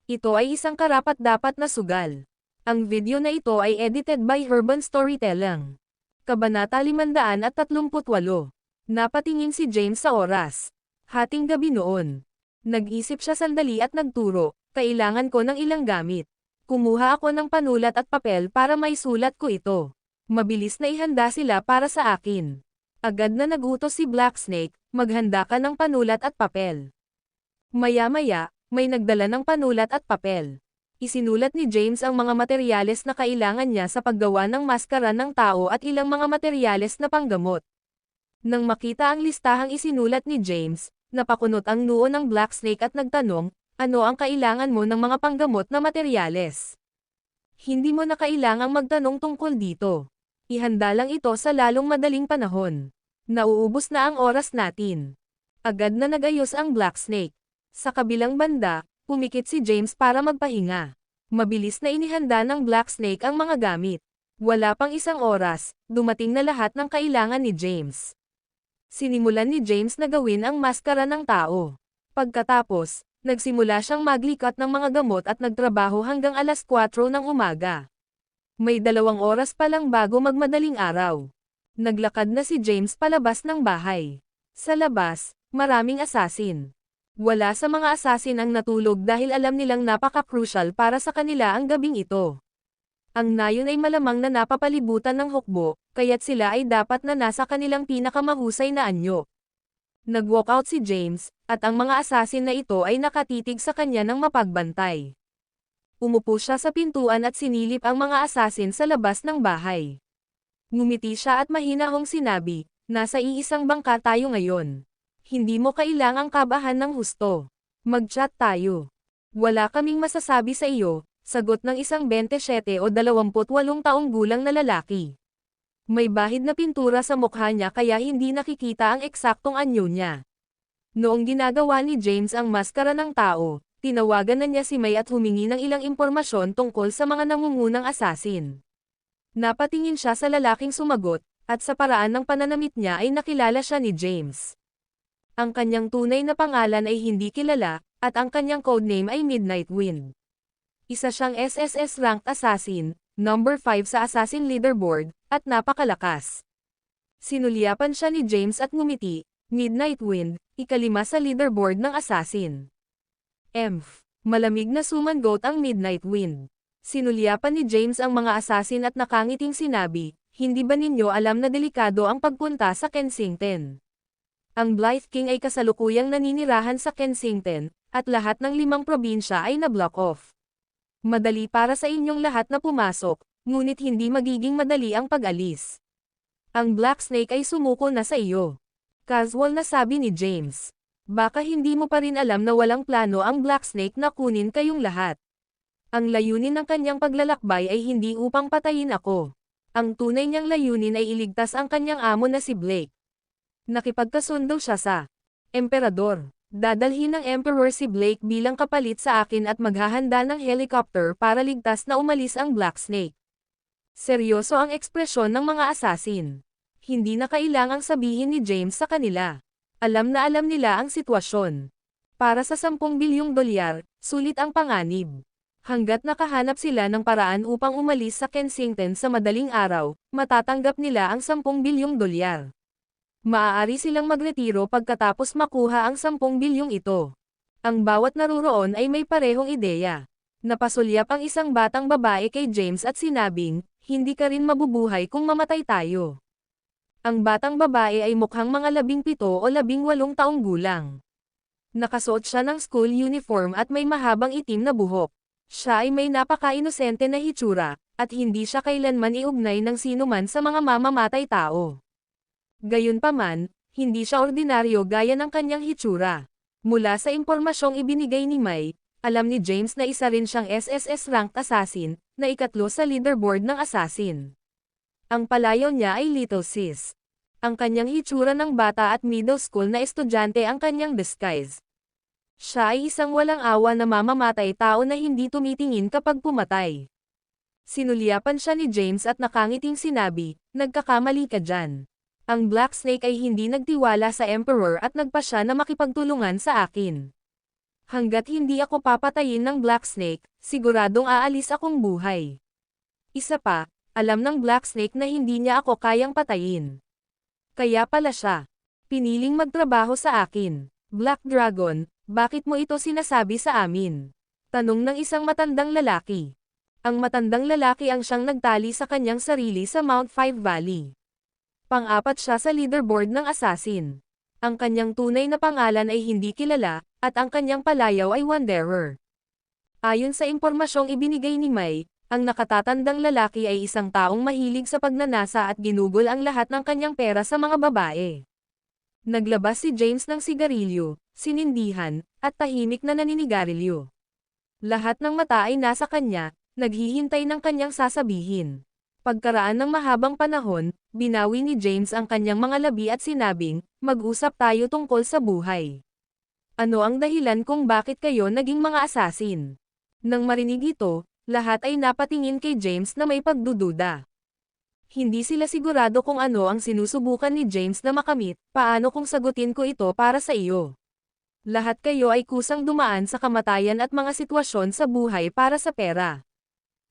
Ito ay isang karapat-dapat na sugal. Ang video na ito ay edited by Urban Storytelling. Kabanata 538. Napatingin si James sa oras. Hating gabi noon. Nag-isip siya sandali at nagturo, kailangan ko ng ilang gamit. Kumuha ako ng panulat at papel para maisulat ko ito. Mabilis na ihanda sila para sa akin. Agad na nagutos si Black Snake, maghanda ka ng panulat at papel. Maya-maya, may nagdala ng panulat at papel. Isinulat ni James ang mga materyales na kailangan niya sa paggawa ng maskara ng tao at ilang mga materyales na panggamot. Nang makita ang listahang isinulat ni James, napakunot ang noo ng Black Snake at nagtanong, ano ang kailangan mo ng mga panggamot na materyales? Hindi mo na kailangang magtanong tungkol dito. Ihanda lang ito sa lalong madaling panahon. Nauubos na ang oras natin. Agad na nagayos ang Black Snake. Sa kabilang banda, pumikit si James para magpahinga. Mabilis na inihanda ng Black Snake ang mga gamit. Wala pang isang oras, dumating na lahat ng kailangan ni James. Sinimulan ni James na gawin ang maskara ng tao. Pagkatapos, nagsimula siyang maglikat ng mga gamot at nagtrabaho hanggang alas 4 ng umaga. May 2 oras pa lang bago magmadaling araw. Naglakad na si James palabas ng bahay. Sa labas, maraming assassin. Wala sa mga assassin ang natulog dahil alam nilang napaka-crucial para sa kanila ang gabing ito. Ang nayon ay malamang na napapalibutan ng hukbo, kaya't sila ay dapat na nasa kanilang pinakamahusay na anyo. Nag-walkout si James, at ang mga assassin na ito ay nakatitig sa kanya ng mapagbantay. Umupo siya sa pintuan at sinilip ang mga assassin sa labas ng bahay. Ngumiti siya at mahinahong sinabi, nasa iisang bangka tayo ngayon. Hindi mo kailangang kabahan ng husto. Mag-chat tayo. Wala kaming masasabi sa iyo, sagot ng isang 27 o 28 taong gulang na lalaki. May bahid na pintura sa mukha niya kaya hindi nakikita ang eksaktong anyo niya. Noong ginagawa ni James ang maskara ng tao, tinawagan na niya si May at humingi ng ilang impormasyon tungkol sa mga nangungunang assassin. Napatingin siya sa lalaking sumagot, at sa paraan ng pananamit niya ay nakilala siya ni James. Ang kanyang tunay na pangalan ay hindi kilala, at ang kanyang codename ay Midnight Wind. Isa siyang SSS ranked assassin, number 5 sa assassin leaderboard, at napakalakas. Sinulyapan siya ni James at ngumiti, Midnight Wind, ika-5 sa leaderboard ng assassin. Malamig na sumangot ang Midnight Wind. Sinulyapan ni James ang mga assassin at nakangiting sinabi, hindi ba ninyo alam na delikado ang pagpunta sa Kensington? Ang Blythe King ay kasalukuyang naninirahan sa Kensington, at lahat ng 5 probinsya ay na-block off. Madali para sa inyong lahat na pumasok, ngunit hindi magiging madali ang pag-alis. Ang Black Snake ay sumuko na sa iyo. Casual na sabi ni James. Baka hindi mo pa rin alam na walang plano ang Black Snake na kunin kayong lahat. Ang layunin ng kanyang paglalakbay ay hindi upang patayin ako. Ang tunay niyang layunin ay iligtas ang kanyang amo na si Blake. Nakipagkasundo siya sa Emperador. Dadalhin ng Emperor si Blake bilang kapalit sa akin at maghahanda ng helicopter para ligtas na umalis ang Black Snake. Seryoso ang ekspresyon ng mga assassin. Hindi na kailangang sabihin ni James sa kanila. Alam na alam nila ang sitwasyon. Para sa 10 bilyong dolyar, sulit ang panganib. Hanggat nakahanap sila ng paraan upang umalis sa Kensington sa madaling araw, matatanggap nila ang 10 bilyong dolyar. Maaari silang magretiro pagkatapos makuha ang 10 bilyong ito. Ang bawat naruroon ay may parehong ideya. Napasulyap ang isang batang babae kay James at sinabing, hindi ka rin mabubuhay kung mamatay tayo. Ang batang babae ay mukhang mga 17 o 18 taong gulang. Nakasuot siya ng school uniform at may mahabang itim na buhok. Siya ay may napaka-inosente na hitsura, at hindi siya kailanman iugnay ng sinuman sa mga mamamatay tao. Gayunpaman, hindi siya ordinaryo gaya ng kanyang hitsura. Mula sa impormasyong ibinigay ni May, alam ni James na isa rin siyang SSS-ranked assassin, na ikatlo sa leaderboard ng assassin. Ang palayaw niya ay Little Sis. Ang kanyang hitsura ng bata at middle school na estudyante ang kanyang disguise. Siya ay isang walang awa na mamamatay tao na hindi tumitingin kapag pumatay. Sinulyapan siya ni James at nakangiting sinabi, nagkakamali ka dyan. Ang Black Snake ay hindi nagtiwala sa Emperor at nagpa siya na makipagtulungan sa akin. Hanggat hindi ako papatayin ng Black Snake, siguradong aalis akong buhay. Isa pa, alam ng Black Snake na hindi niya ako kayang patayin. Kaya pala siya piniling magtrabaho sa akin. Black Dragon, bakit mo ito sinasabi sa amin? Tanong ng isang matandang lalaki. Ang matandang lalaki ang siyang nagtali sa kanyang sarili sa Mount 5 Valley. Pang-apat siya sa leaderboard ng assassin. Ang kanyang tunay na pangalan ay hindi kilala, at ang kanyang palayaw ay Wanderer. Ayon sa impormasyong ibinigay ni May, ang nakatatandang lalaki ay isang taong mahilig sa pagnanasa at ginugol ang lahat ng kanyang pera sa mga babae. Naglabas si James ng sigarilyo, sinindihan, at tahimik na naninigarilyo. Lahat ng mata ay nasa kanya, naghihintay ng kanyang sasabihin. Pagkaraan ng mahabang panahon, binawi ni James ang kanyang mga labi at sinabing, mag-usap tayo tungkol sa buhay. Ano ang dahilan kung bakit kayo naging mga assassin? Nang marinig ito, lahat ay napatingin kay James na may pagdududa. Hindi sila sigurado kung ano ang sinusubukan ni James na makamit, paano kung sagutin ko ito para sa iyo. Lahat kayo ay kusang dumaan sa kamatayan at mga sitwasyon sa buhay para sa pera.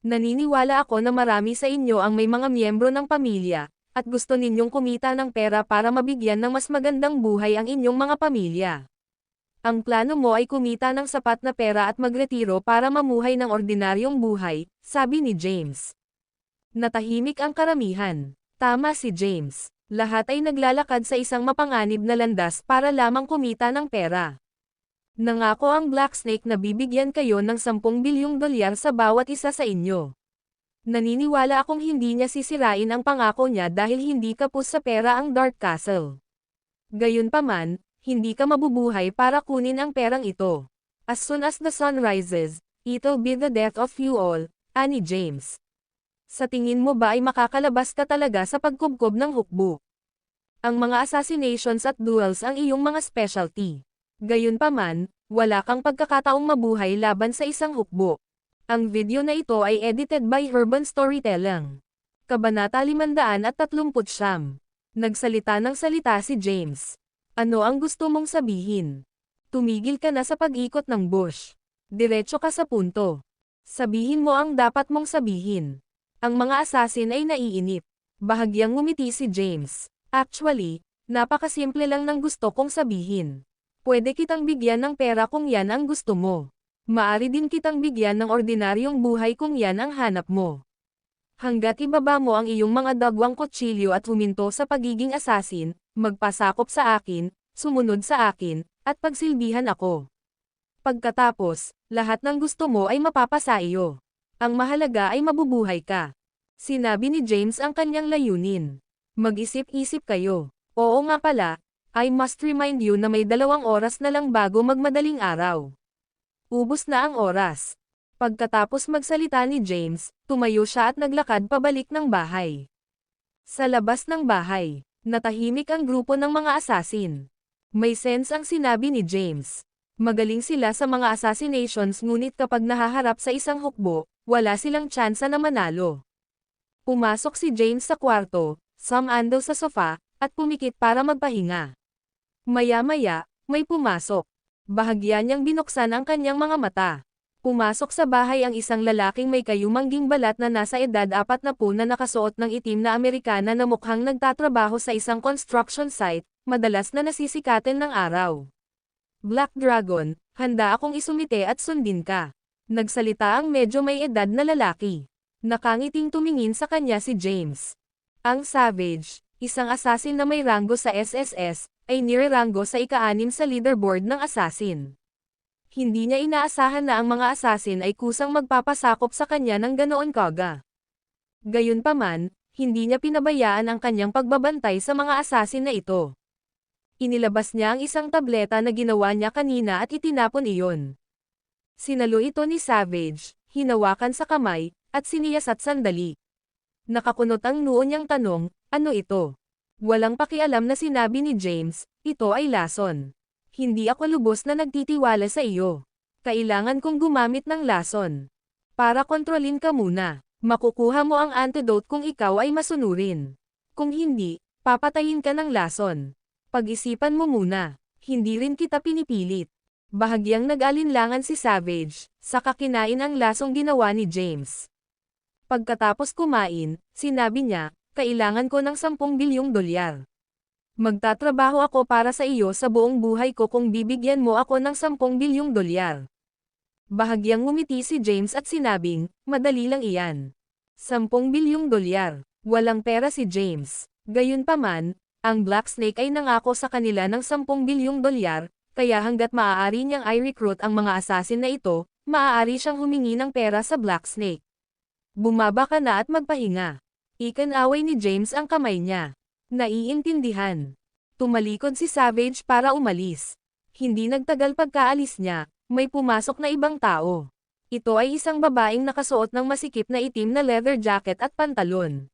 Naniniwala ako na marami sa inyo ang may mga miyembro ng pamilya, at gusto ninyong kumita ng pera para mabigyan ng mas magandang buhay ang inyong mga pamilya. Ang plano mo ay kumita ng sapat na pera at magretiro para mamuhay ng ordinaryong buhay, sabi ni James. Natahimik ang karamihan. Tama si James. Lahat ay naglalakad sa isang mapanganib na landas para lamang kumita ng pera. Nangako ang Black Snake na bibigyan kayo ng 10 bilyong dolyar sa bawat isa sa inyo. Naniniwala akong hindi niya sisirain ang pangako niya dahil hindi kapos sa pera ang Dark Castle. Gayunpaman, hindi ka mabubuhay para kunin ang perang ito. As soon as the sun rises, it'll be the death of you all, ani James. Sa tingin mo ba ay makakalabas ka talaga sa pagkubkob ng hukbo? Ang mga assassinations at duels ang iyong mga specialty. Gayunpaman, wala kang pagkakataong mabuhay laban sa isang hukbo. Ang video na ito ay edited by Urban Storytelling. Kabanata 539. Nagsalita ng salita si James. Ano ang gusto mong sabihin? Tumigil ka na sa pag-ikot ng bush. Diretso ka sa punto. Sabihin mo ang dapat mong sabihin. Ang mga assassin ay naiinip. Bahagyang ngumiti si James. Actually, napakasimple lang ng gusto kong sabihin. Pwede kitang bigyan ng pera kung yan ang gusto mo. Maari din kitang bigyan ng ordinaryong buhay kung yan ang hanap mo. Hanggat ibaba mo ang iyong mga dagwang kutsilyo at huminto sa pagiging assassin, magpasakop sa akin, sumunod sa akin, at pagsilbihan ako. Pagkatapos, lahat ng gusto mo ay mapapasa iyo. Ang mahalaga ay mabubuhay ka. Sinabi ni James ang kanyang layunin. Mag-isip-isip kayo. Oo nga pala, I must remind you na may 2 oras na lang bago magmadaling araw. Ubos na ang oras. Pagkatapos magsalita ni James, tumayo siya at naglakad pabalik ng bahay. Sa labas ng bahay, natahimik ang grupo ng mga assassin. May sense ang sinabi ni James. Magaling sila sa mga assassinations ngunit kapag nahaharap sa isang hukbo, wala silang tsansa na manalo. Pumasok si James sa kwarto, sumando sa sofa, at pumikit para magpahinga. Maya-maya, may pumasok. Bahagya niyang binuksan ang kanyang mga mata. Pumasok sa bahay ang isang lalaking may kayumangging balat na nasa edad 40 na nakasuot ng itim na Amerikana na mukhang nagtatrabaho sa isang construction site, madalas na nasisikatin ng araw. Black Dragon, handa akong isumite at sundin ka. Nagsalita ang medyo may edad na lalaki. Nakangiting tumingin sa kanya si James. Ang Savage, isang assassin na may ranggo sa SSS, ay nireranggo sa ika-6 sa leaderboard ng assassin. Hindi niya inaasahan na ang mga assassin ay kusang magpapasakop sa kanya ng ganoon kaga. Gayunpaman, hindi niya pinabayaan ang kanyang pagbabantay sa mga assassin na ito. Inilabas niya ang isang tableta na ginawa niya kanina at itinapon iyon. Sinalo ito ni Savage, hinawakan sa kamay, at siniyasat sandali. Nakakunot ang noo niyang tanong, ano ito? Walang pakialam na sinabi ni James, ito ay lason. Hindi ako lubos na nagtitiwala sa iyo. Kailangan kong gumamit ng lason. Para kontrolin ka muna. Makukuha mo ang antidote kung ikaw ay masunurin. Kung hindi, papatayin ka ng lason. Pag-isipan mo muna. Hindi rin kita pinipilit. Bahagyang nag-alinlangan si Savage, saka kinain ang lasong ginawa ni James. Pagkatapos kumain, sinabi niya, kailangan ko ng 10 bilyong dolyar. Magtatrabaho ako para sa iyo sa buong buhay ko kung bibigyan mo ako ng 10 bilyong dolyar. Bahagyang ngumiti si James at sinabing, madali lang iyan. 10 bilyong dolyar. Walang pera si James. Gayunpaman, ang Black Snake ay nangako sa kanila ng 10 bilyong dolyar, kaya hanggat maaari niyang i-recruit ang mga assassin na ito, maaari siyang humingi ng pera sa Black Snake. Bumaba ka na at magpahinga. Ikinaway ni James ang kamay niya. Naiintindihan. Tumalikod si Savage para umalis. Hindi nagtagal pagkaalis niya, may pumasok na ibang tao. Ito ay isang babaeng nakasuot ng masikip na itim na leather jacket at pantalon.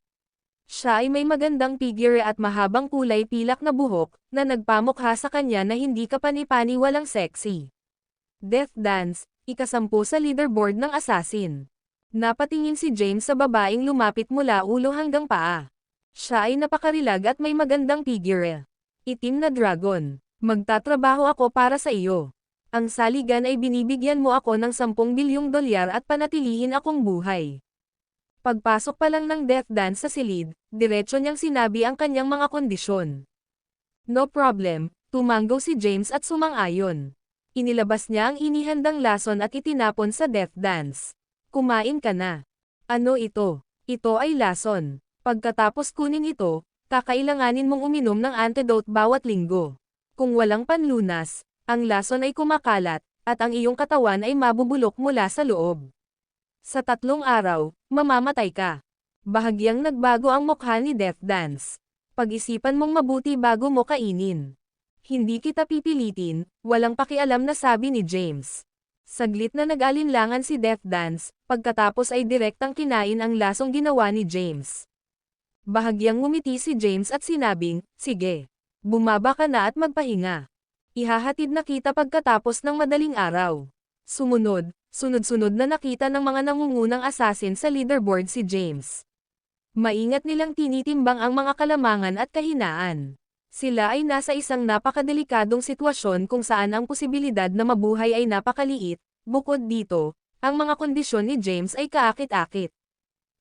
Siya ay may magandang figure at mahabang kulay pilak na buhok, na nagpamukha sa kanya na hindi kapani-pani walang sexy. Death Dance, ika-10 sa leaderboard ng assassin. Napatingin si James sa babaeng lumapit mula ulo hanggang paa. Siya ay napakarilag at may magandang figure. Itim na dragon. Magtatrabaho ako para sa iyo. Ang saligan ay binibigyan mo ako ng 10 bilyong dolyar at panatilihin akong buhay. Pagpasok pa lang ng Death Dance sa silid, diretso niyang sinabi ang kanyang mga kondisyon. No problem, tumanggo si James at sumang-ayon. Inilabas niya ang inihandang lason at itinapon sa Death Dance. Kumain ka na. Ano ito? Ito ay lason. Pagkatapos kunin ito, kakailanganin mong uminom ng antidote bawat linggo. Kung walang panlunas, ang lason ay kumakalat, at ang iyong katawan ay mabubulok mula sa loob. Sa 3 araw, mamamatay ka. Bahagyang nagbago ang mukha ni Death Dance. Pag-isipan mong mabuti bago mo kainin. Hindi kita pipilitin, walang pakialam na sabi ni James. Saglit na nag-alinlangan si Death Dance, pagkatapos ay direktang kinain ang lasong ginawa ni James. Bahagyang ngumiti si James at sinabing, sige. Bumaba ka na at magpahinga. Ihahatid na kita pagkatapos ng madaling araw. Sunod-sunod na nakita ng mga nangungunang assassin sa leaderboard si James. Maingat nilang tinitimbang ang mga kalamangan at kahinaan. Sila ay nasa isang napakadelikadong sitwasyon kung saan ang posibilidad na mabuhay ay napakaliit. Bukod dito, ang mga kondisyon ni James ay kaakit-akit.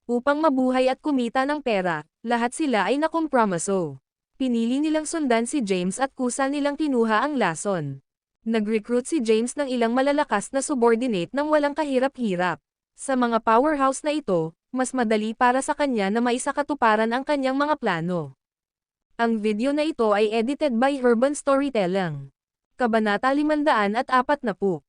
Upang mabuhay at kumita ng pera, lahat sila ay nakompromiso. Pinili nilang sundan si James at kusa nilang kinuha ang lason. Nag-recruit si James ng ilang malalakas na subordinate nang walang kahirap-hirap. Sa mga powerhouse na ito, mas madali para sa kanya na maisakatuparan ang kanyang mga plano. Ang video na ito ay edited by Urban Storytelling. Kabanata 540.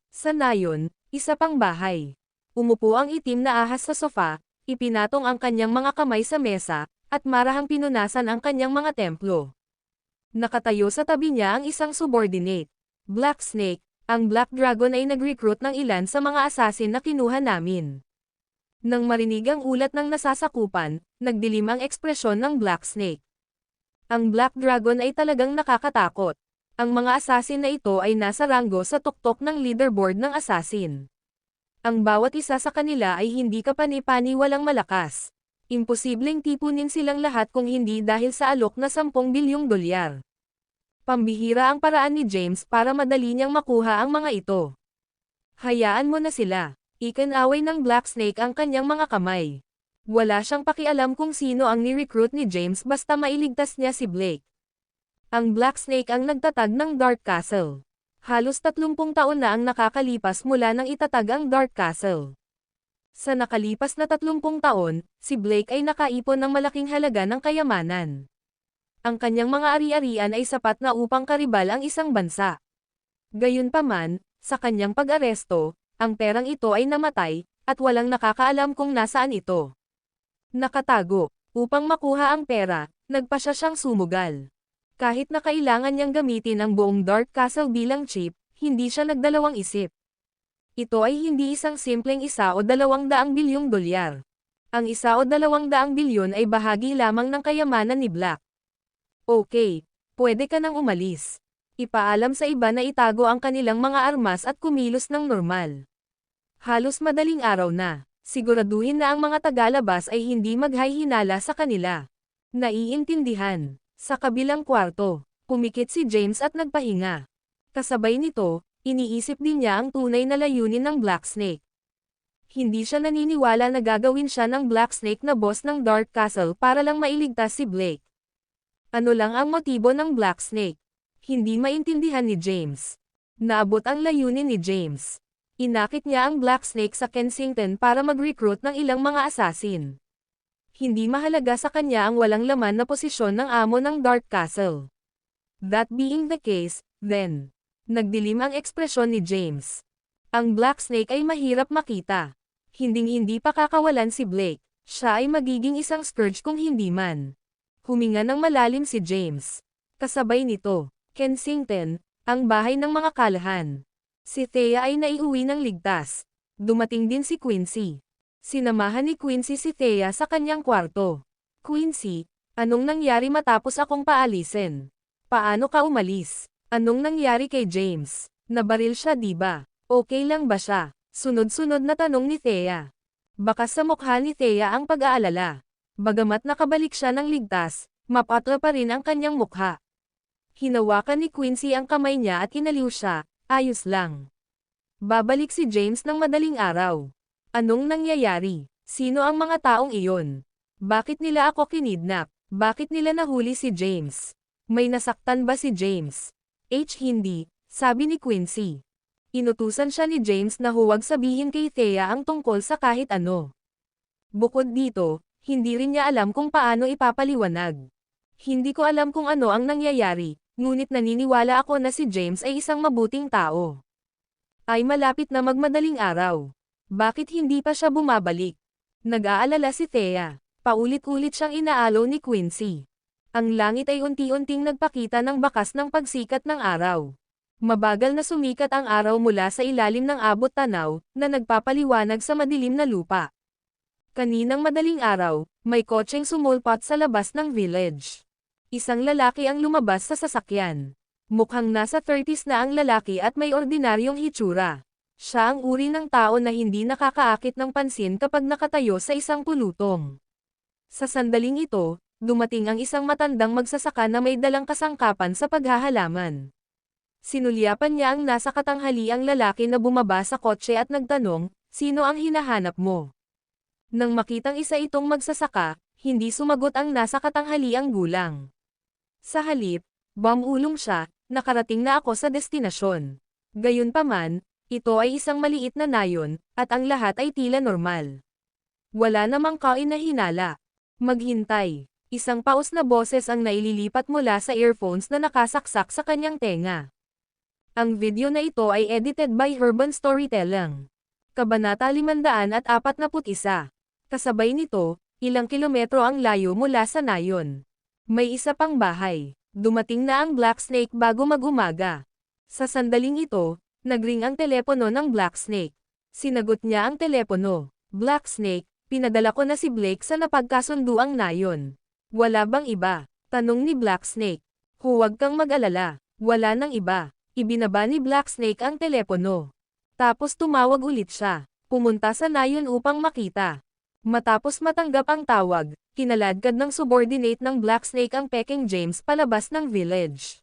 Sa nayon, isa pang bahay. Umupo ang itim na ahas sa sofa, ipinatong ang kanyang mga kamay sa mesa, at marahang pinunasan ang kanyang mga templo. Nakatayo sa tabi niya ang isang subordinate. Black Snake, ang Black Dragon ay nag-recruit ng ilan sa mga assassin na kinuha namin. Nang marinig ang ulat ng nasasakupan, nagdilim ang ekspresyon ng Black Snake. Ang Black Dragon ay talagang nakakatakot. Ang mga assassin na ito ay nasa ranggo sa tuktok ng leaderboard ng assassin. Ang bawat isa sa kanila ay hindi kapani-paniwalang malakas. Imposibleng tipunin silang lahat kung hindi dahil sa alok na 10 bilyong dolyar. Pambihira ang paraan ni James para madali niyang makuha ang mga ito. Hayaan mo na sila. Ikinaway ng Black Snake ang kanyang mga kamay. Wala siyang pakialam kung sino ang ni-recruit ni James basta mailigtas niya si Blake. Ang Black Snake ang nagtatag ng Dark Castle. Halos 30 taon na ang nakakalipas mula nang itatag ang Dark Castle. Sa nakalipas na 30 taon, si Blake ay nakaipon ng malaking halaga ng kayamanan. Ang kanyang mga ari-arian ay sapat na upang karibal ang isang bansa. Gayunpaman, sa kanyang pag-aresto, ang perang ito ay namatay, at walang nakakaalam kung nasaan ito. Nakatago. Upang makuha ang pera, nagpasya siyang sumugal. Kahit na kailangan niyang gamitin ang buong Dark Castle bilang chip, hindi siya nagdalawang isip. Ito ay hindi isang simpleng 1 o 200 bilyong dolyar. Ang 1 o 200 bilyon ay bahagi lamang ng kayamanan ni Black. Okay, pwede ka nang umalis. Ipaalam sa iba na itago ang kanilang mga armas at kumilos ng normal. Halos madaling araw na. Siguraduhin na ang mga tagalabas ay hindi maghay-hinala sa kanila. Naiintindihan. Sa kabilang kwarto, pumikit si James at nagpahinga. Kasabay nito, iniisip din niya ang tunay na layunin ng Black Snake. Hindi siya naniniwala na gagawin siya ng Black Snake na boss ng Dark Castle para lang mailigtas si Blake. Ano lang ang motibo ng Black Snake? Hindi maintindihan ni James. Naabot ang layunin ni James. Inakit niya ang Black Snake sa Kensington para mag-recruit ng ilang mga assassin. Hindi mahalaga sa kanya ang walang laman na posisyon ng amo ng Dark Castle. That being the case, then, nagdilim ang ekspresyon ni James. Ang Black Snake ay mahirap makita. Hinding-hindi pa kakawalan si Blake. Siya ay magiging isang scourge kung hindi man. Huminga ng malalim si James. Kasabay nito, Kensington, ang bahay ng mga kalahan. Si Thea ay naiuwi ng ligtas. Dumating din si Quincy. Sinamahan ni Quincy si Thea sa kanyang kwarto. Quincy, anong nangyari matapos akong paalisin? Paano ka umalis? Anong nangyari kay James? Nabaril siya diba? Okay lang ba siya? Sunod-sunod na tanong ni Thea. Baka sa mukha ni Thea ang pag-aalala. Bagamat nakabalik siya ng ligtas, mapatla pa rin ang kanyang mukha. Hinawakan ni Quincy ang kamay niya at inaliw siya. Ayos lang. Babalik si James ng madaling araw. Anong nangyayari? Sino ang mga taong iyon? Bakit nila ako kinidnap? Bakit nila nahuli si James? May nasaktan ba si James? Hindi, sabi ni Quincy. Inutusan siya ni James na huwag sabihin kay Thea ang tungkol sa kahit ano. Bukod dito, hindi rin niya alam kung paano ipapaliwanag. Hindi ko alam kung ano ang nangyayari. Ngunit naniniwala ako na si James ay isang mabuting tao. Ay malapit na magmadaling araw. Bakit hindi pa siya bumabalik? Nag-aalala si Thea. Paulit-ulit siyang inaalaw ni Quincy. Ang langit ay unti-unting nagpakita ng bakas ng pagsikat ng araw. Mabagal na sumikat ang araw mula sa ilalim ng abot tanaw, na nagpapaliwanag sa madilim na lupa. Kaninang madaling araw, may kotseng sumulpot sa labas ng village. Isang lalaki ang lumabas sa sasakyan. Mukhang nasa 30s na ang lalaki at may ordinaryong hitsura. Siya ang uri ng tao na hindi nakakaakit ng pansin kapag nakatayo sa isang pulutong. Sa sandaling ito, dumating ang isang matandang magsasaka na may dalang kasangkapan sa paghahalaman. Sinulyapan niya ang nasa katanghaliang lalaki na bumaba sa kotse at nagtanong, "Sino ang hinahanap mo?" Nang makitang isa itong magsasaka, hindi sumagot ang nasa katanghaliang gulang. Sa halip, bumulong siya, "Nakarating na ako sa destinasyon." Gayunpaman, ito ay isang maliit na nayon, at ang lahat ay tila normal. Wala namang kain na hinala. Maghintay. Isang paus na boses ang naililipat mula sa earphones na nakasaksak sa kanyang tenga. Ang video na ito ay edited by Urban Storytelling. Kabanata 541. Kasabay nito, ilang kilometro ang layo mula sa nayon. May isa pang bahay. Dumating na ang Black Snake bago mag-umaga. Sa sandaling ito, nagring ang telepono ng Black Snake. Sinagot niya ang telepono. Black Snake, pinadala ko na si Blake sa napagkasunduang nayon. Wala bang iba? Tanong ni Black Snake. Huwag kang mag-alala. Wala nang iba. Ibinaba ni Black Snake ang telepono. Tapos tumawag ulit siya. Pumunta sa nayon upang makita. Matapos matanggap ang tawag, kinaladkad ng subordinate ng Black Snake ang Peking James palabas ng village.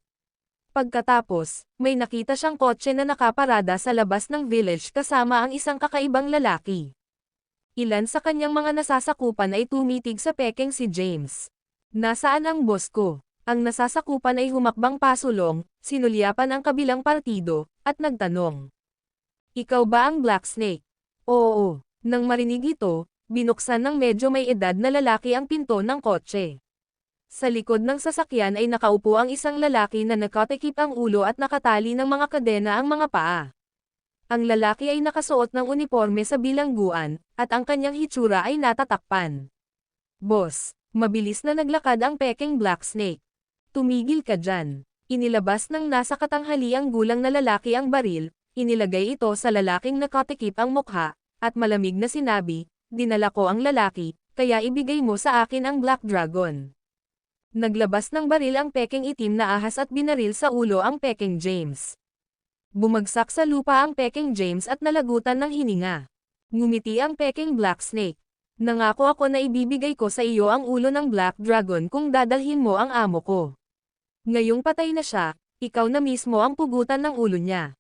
Pagkatapos, may nakita siyang kotse na nakaparada sa labas ng village kasama ang isang kakaibang lalaki. Ilan sa kanyang mga nasasakupan ay tumitig sa Peking si James. Nasaan ang boss ko? Ang nasasakupan ay humakbang pasulong, sinulyapan ang kabilang partido, at nagtanong. Ikaw ba ang Black Snake? Oo. Nang marinig ito, binuksan ng medyo may edad na lalaki ang pinto ng kotse. Sa likod ng sasakyan ay nakaupo ang isang lalaki na nakatikip ang ulo at nakatali ng mga kadena ang mga paa. Ang lalaki ay nakasuot ng uniforme sa bilangguan, at ang kanyang hitsura ay natatakpan. Boss, mabilis na naglakad ang Peking Black Snake. Tumigil ka dyan. Inilabas ng nasa katanghaliang gulang na lalaki ang baril, inilagay ito sa lalaking nakatikip ang mukha, at malamig na sinabi, dinala ko ang lalaki, kaya ibigay mo sa akin ang Black Dragon. Naglabas ng baril ang Peking itim na ahas at binaril sa ulo ang Peking James. Bumagsak sa lupa ang Peking James at nalagutan ng hininga. Ngumiti ang Peking Black Snake. Nangako ako na ibibigay ko sa iyo ang ulo ng Black Dragon kung dadalhin mo ang amo ko. Ngayong patay na siya, ikaw na mismo ang pugutan ng ulo niya.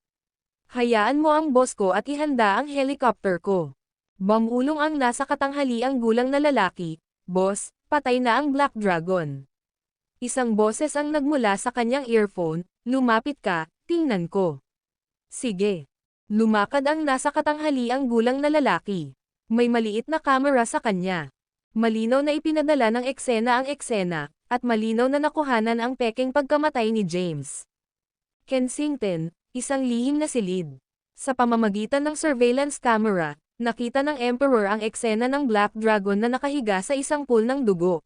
Hayaan mo ang boss ko at ihanda ang helicopter ko. Bamulong ang nasa katanghaliang gulang na lalaki, boss, patay na ang Black Dragon. Isang boses ang nagmula sa kanyang earphone, lumapit ka, tingnan ko. Sige. Lumakad ang nasa katanghaliang gulang na lalaki. May maliit na camera sa kanya. Malinaw na ipinadala ng eksena ang eksena, at malinaw na nakuhanan ang Peking pagkamatay ni James. Kensington, isang lihim na silid. Sa pamamagitan ng surveillance camera, nakita ng Emperor ang eksena ng Black Dragon na nakahiga sa isang pool ng dugo.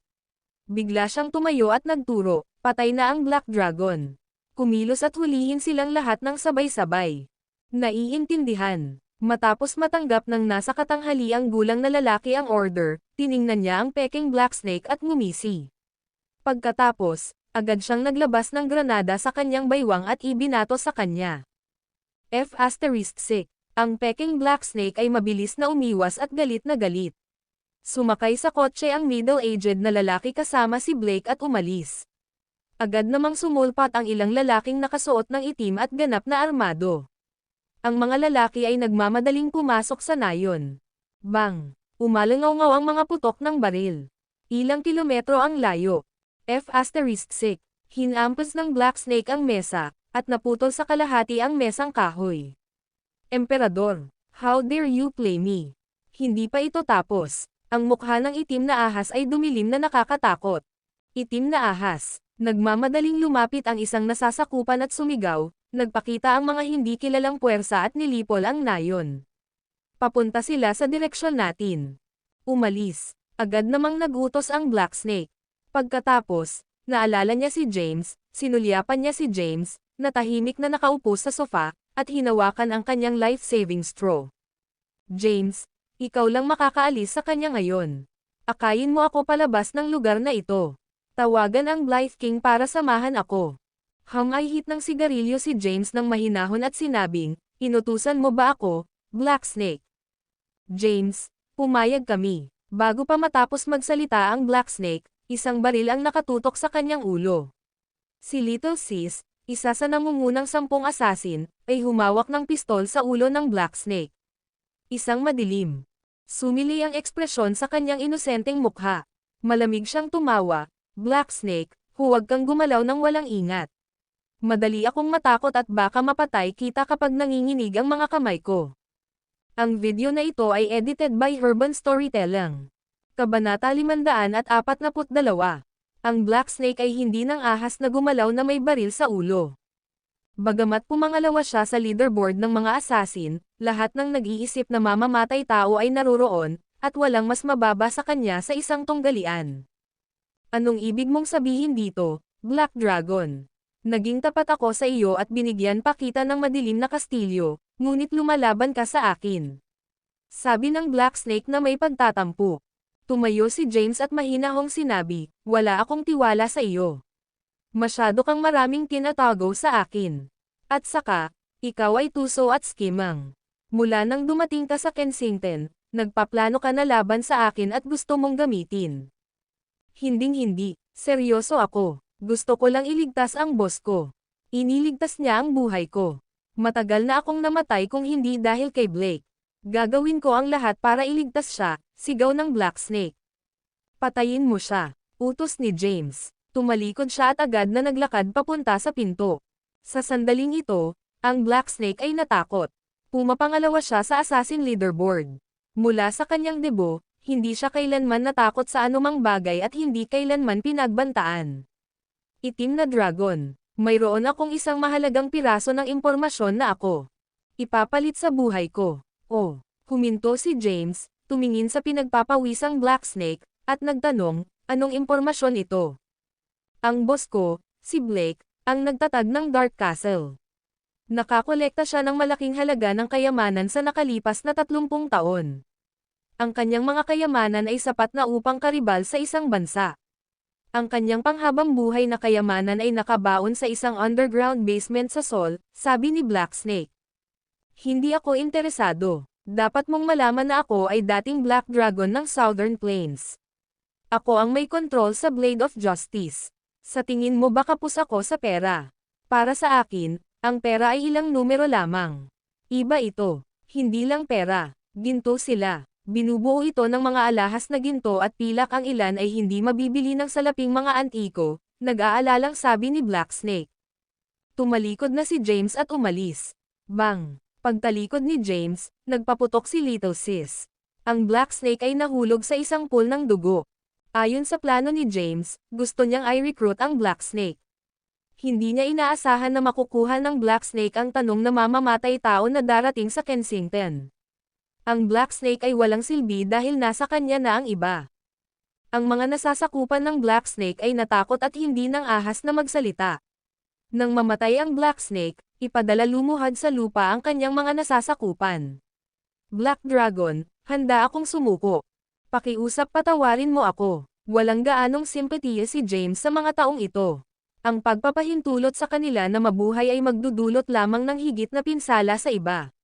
Bigla siyang tumayo at nagturo, patay na ang Black Dragon. Kumilos at hulihin silang lahat ng sabay-sabay. Naiintindihan. Matapos matanggap ng nasa katanghaliang gulang na lalaki ang order, tiningnan niya ang Peking Black Snake at ngumisi. Pagkatapos, agad siyang naglabas ng granada sa kanyang baywang at ibinato sa kanya. F*6. Ang Peking Black Snake ay mabilis na umiwas at galit na galit. Sumakay sa kotse ang middle-aged na lalaki kasama si Blake at umalis. Agad namang sumulpat ang ilang lalaking nakasuot ng itim at ganap na armado. Ang mga lalaki ay nagmamadaling pumasok sa nayon. Bang! Umalangaw-ngaw ang mga putok ng baril. Ilang kilometro ang layo. F*6. Hinampas ng Black Snake ang mesa, at naputol sa kalahati ang mesang kahoy. Emperador, how dare you play me? Hindi pa ito tapos. Ang mukha ng itim na ahas ay dumilim na nakakatakot. Itim na ahas. Nagmamadaling lumapit ang isang nasasakupan at sumigaw, nagpakita ang mga hindi kilalang puwersa at nilipol ang nayon. Papunta sila sa direksyon natin. Umalis. Agad namang nagutos ang Black Snake. Pagkatapos, naalala niya si James, sinulyapan niya si James, na tahimik na nakaupo sa sofa, at hinawakan ang kanyang life-saving straw. James, ikaw lang makakaalis sa kanya ngayon. Akayin mo ako palabas ng lugar na ito. Tawagan ang Blythe King para samahan ako. Hangay-hit ng sigarilyo si James ng mahinahon at sinabing, inutusan mo ba ako, Black Snake? James, pumayag kami. Bago pa matapos magsalita ang Black Snake, isang baril ang nakatutok sa kanyang ulo. Si Little Sis, isa sa nangungunang 10 asasin, ay humawak ng pistol sa ulo ng Black Snake. Isang madilim. Sumili ang ekspresyon sa kanyang inosenteng mukha. Malamig siyang tumawa, Black Snake, huwag kang gumalaw ng walang ingat. Madali akong matakot at baka mapatay kita kapag nanginginig ang mga kamay ko. Ang video na ito ay edited by Urban Storytelling. Kabanata 542. Ang Black Snake ay hindi ng ahas na gumalaw na may baril sa ulo. Bagamat pumangalawa siya sa leaderboard ng mga assassin, lahat ng nag-iisip na mamamatay tao ay naroroon, at walang mas mababa sa kanya sa isang tunggalian. Anong ibig mong sabihin dito, Black Dragon? Naging tapat ako sa iyo at binigyan pa kita ng madilim na kastilyo, ngunit lumalaban ka sa akin. Sabi ng Black Snake na may pagtatampo. Tumayo si James at mahinahong sinabi, wala akong tiwala sa iyo. Masyado kang maraming tinatago sa akin. At saka, ikaw ay tuso at skimang. Mula nang dumating ka sa Kensington, nagpaplano ka na laban sa akin at gusto mong gamitin. Hinding-hindi, seryoso ako. Gusto ko lang iligtas ang boss ko. Iniligtas niya ang buhay ko. Matagal na akong namatay kung hindi dahil kay Blake. Gagawin ko ang lahat para iligtas siya, sigaw ng Black Snake. Patayin mo siya, utos ni James. Tumalikod siya at agad na naglakad papunta sa pinto. Sa sandaling ito, ang Black Snake ay natakot. Pumapangalawa siya sa assassin leaderboard. Mula sa kanyang debut, hindi siya kailanman natakot sa anumang bagay at hindi kailanman pinagbantaan. Itim na dragon. Mayroon akong isang mahalagang piraso ng impormasyon na ako ipapalit sa buhay ko. Oh, huminto si James, tumingin sa pinagpapawisang Black Snake, at nagtanong, anong impormasyon ito? Ang boss ko, si Blake, ang nagtatag ng Dark Castle. Nakakolekta siya ng malaking halaga ng kayamanan sa nakalipas na 30 taon. Ang kanyang mga kayamanan ay sapat na upang karibal sa isang bansa. Ang kanyang panghabang buhay na kayamanan ay nakabaon sa isang underground basement sa Seoul, sabi ni Black Snake. Hindi ako interesado. Dapat mong malaman na ako ay dating Black Dragon ng Southern Plains. Ako ang may kontrol sa Blade of Justice. Sa tingin mo ba kapos ako sa pera? Para sa akin, ang pera ay ilang numero lamang. Iba ito. Hindi lang pera. Ginto sila. Binubuo ito ng mga alahas na ginto at pilak ang ilan ay hindi mabibili ng salaping mga antiko, nag-aalalang sabi ni Black Snake. Tumalikod na si James at umalis. Bang! Pagtalikod ni James, nagpaputok si Little Sis. Ang Black Snake ay nahulog sa isang pool ng dugo. Ayon sa plano ni James, gusto niyang i-recruit ang Black Snake. Hindi niya inaasahan na makukuha ng Black Snake ang tanong na mamamatay tao na darating sa Kensington. Ang Black Snake ay walang silbi dahil nasa kanya na ang iba. Ang mga nasasakupan ng Black Snake ay natakot at hindi nang ahas na magsalita. Nang mamatay ang Black Snake, ipadala lumuhad sa lupa ang kanyang mga nasasakupan. Black Dragon, handa akong sumuko. Pakiusap patawarin mo ako. Walang gaanong simpatiya si James sa mga taong ito. Ang pagpapahintulot sa kanila na mabuhay ay magdudulot lamang ng higit na pinsala sa iba.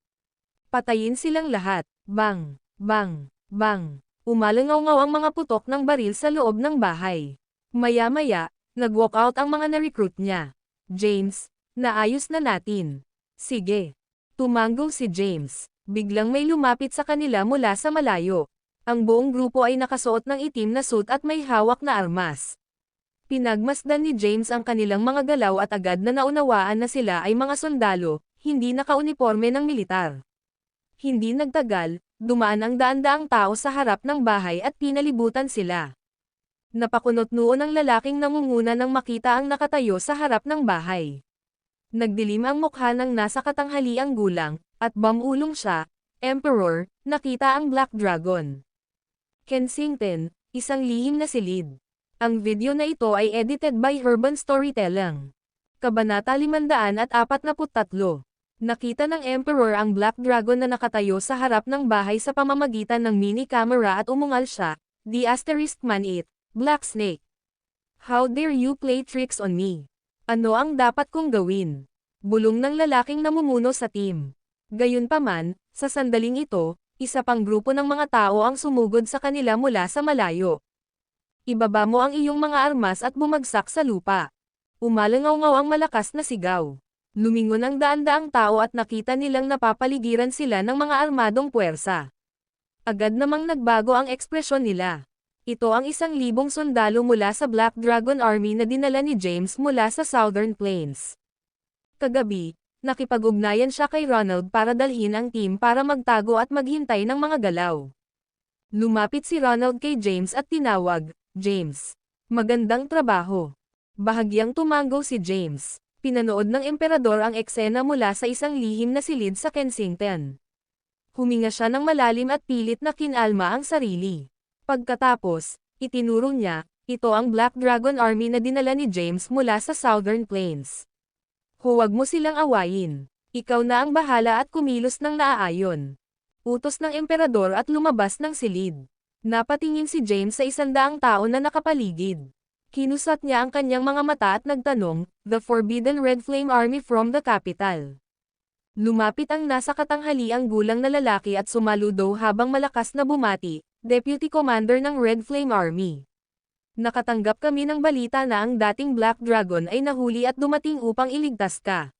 Patayin silang lahat. Bang! Bang! Bang! Umalangaw-ngaw ang mga putok ng baril sa loob ng bahay. Maya-maya, nag-walk out ang mga na-recruit niya. James, naayos na natin. Sige. Tumango si James. Biglang may lumapit sa kanila mula sa malayo. Ang buong grupo ay nakasuot ng itim na suit at may hawak na armas. Pinagmasdan ni James ang kanilang mga galaw at agad na naunawaan na sila ay mga sundalo, hindi nakauniporme ng militar. Hindi nagtagal, dumaan ang daan-daang tao sa harap ng bahay at pinalibutan sila. Napakunot noon ang lalaking nangunguna nang makita ang nakatayo sa harap ng bahay. Nagdilim ang mukha ng nasa katanghaliang gulang, at bamulong siya, Emperor, nakita ang Black Dragon. Kensington, isang lihim na silid. Ang video na ito ay edited by Urban Storytelling. Kabanata 543. Nakita ng Emperor ang Black Dragon na nakatayo sa harap ng bahay sa pamamagitan ng mini camera at umungal siya, "The asterisk man it, Black Snake. How dare you play tricks on me? Ano ang dapat kong gawin?" Bulong ng lalaking namumuno sa team. Gayunpaman, sa sandaling ito, isa pang grupo ng mga tao ang sumugod sa kanila mula sa malayo. "Ibaba mo ang iyong mga armas at bumagsak sa lupa." Umalangaw-ngaw ang malakas na sigaw. Lumingon ang daan-daang tao at nakita nilang napapaligiran sila ng mga armadong puwersa. Agad namang nagbago ang ekspresyon nila. Ito ang 1,000 sundalo mula sa Black Dragon Army na dinala ni James mula sa Southern Plains. Kagabi, nakipag-ugnayan siya kay Ronald para dalhin ang team para magtago at maghintay ng mga galaw. Lumapit si Ronald kay James at tinawag, "James. Magandang trabaho." Bahagyang tumango si James. Pinanood ng emperador ang eksena mula sa isang lihim na silid sa Kensington. Huminga siya ng malalim at pilit na kinalma ang sarili. Pagkatapos, itinuro niya, ito ang Black Dragon Army na dinala ni James mula sa Southern Plains. Huwag mo silang awayin. Ikaw na ang bahala at kumilos ng naaayon. Utos ng emperador at lumabas ng silid. Napatingin si James sa 100 tao na nakapaligid. Kinusat niya ang kanyang mga mata at nagtanong, "The Forbidden Red Flame Army from the capital." Lumapit ang nasa katanghaliang gulang na lalaki at sumaludo habang malakas na bumati, Deputy Commander ng Red Flame Army. Nakatanggap kami ng balita na ang dating Black Dragon ay nahuli at dumating upang iligtas ka.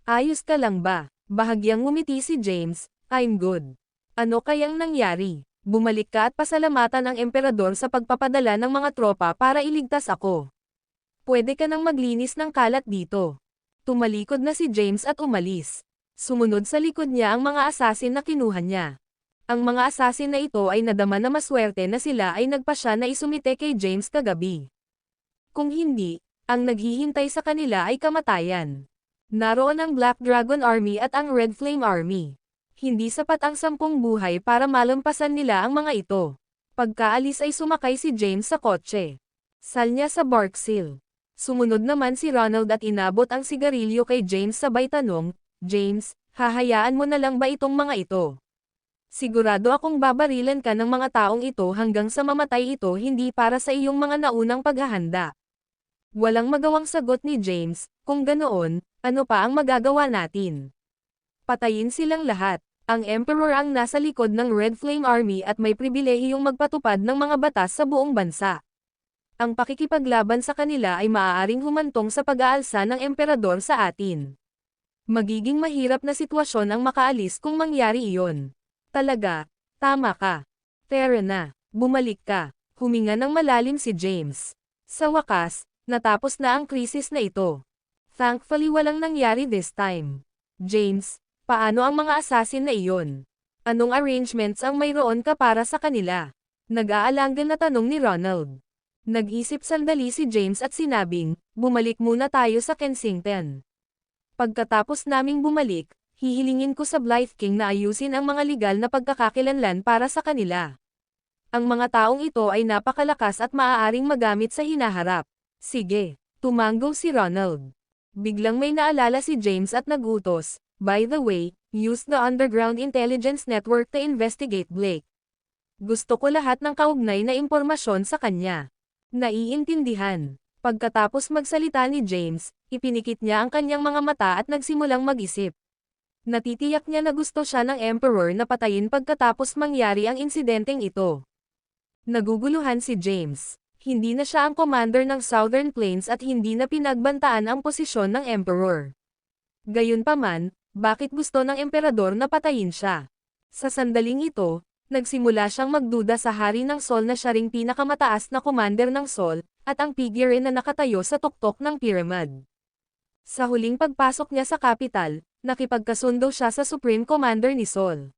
Ayos ka lang ba? Bahagyang ngumiti si James, I'm good. Ano kayang nangyari? Bumalik ka at pasalamatan ang emperador sa pagpapadala ng mga tropa para iligtas ako. Pwede ka nang maglinis ng kalat dito. Tumalikod na si James at umalis. Sumunod sa likod niya ang mga asasin na kinuha niya. Ang mga asasin na ito ay nadama na maswerte na sila ay nagpasya na isumite kay James kagabi. Kung hindi, ang naghihintay sa kanila ay kamatayan. Naroon ang Black Dragon Army at ang Red Flame Army. Hindi sapat ang 10 buhay para malampasan nila ang mga ito. Pagkaalis ay sumakay si James sa kotse. Sal niya sa Barksil. Sumunod naman si Ronald at inabot ang sigarilyo kay James sabay tanong, James, hahayaan mo na lang ba itong mga ito? Sigurado akong babarilan ka ng mga taong ito hanggang sa mamatay ito hindi para sa iyong mga naunang paghahanda. Walang magawang sagot ni James, kung ganoon, ano pa ang magagawa natin? Patayin silang lahat. Ang Emperor ang nasa likod ng Red Flame Army at may pribilehiyong magpatupad ng mga batas sa buong bansa. Ang pakikipaglaban sa kanila ay maaaring humantong sa pag-aalsa ng emperador sa atin. Magiging mahirap na sitwasyon ang makaalis kung mangyari iyon. Talaga, tama ka. Tara na, bumalik ka. Huminga ng malalim si James. Sa wakas, natapos na ang krisis na ito. Thankfully walang nangyari this time. James, paano ang mga assassin na iyon? Anong arrangements ang mayroon ka para sa kanila? Nag-aalangan na tanong ni Ronald. Nag-isip sandali si James at sinabing, bumalik muna tayo sa Kensington. Pagkatapos naming bumalik, hihilingin ko sa Blythe King na ayusin ang mga legal na pagkakakilanlan para sa kanila. Ang mga taong ito ay napakalakas at maaaring magamit sa hinaharap. Sige, tumango si Ronald. Biglang may naalala si James at nagutos, by the way, use the Underground Intelligence Network to investigate Blake. Gusto ko lahat ng kaugnay na impormasyon sa kanya. Naiintindihan. Pagkatapos magsalita ni James, ipinikit niya ang kanyang mga mata at nagsimulang mag-isip. Natitiyak niya na gusto siya ng Emperor na patayin pagkatapos mangyari ang insidenteng ito. Naguguluhan si James. Hindi na siya ang commander ng Southern Plains at hindi na pinagbantaan ang posisyon ng Emperor. Gayunpaman, bakit gusto ng Emperador na patayin siya? Sa sandaling ito, nagsimula siyang magduda sa Hari ng Sol na siya ring pinakamataas na commander ng Sol, at ang figure na nakatayo sa tuktok ng pyramid. Sa huling pagpasok niya sa capital, nakipagkasundo siya sa Supreme Commander ni Sol.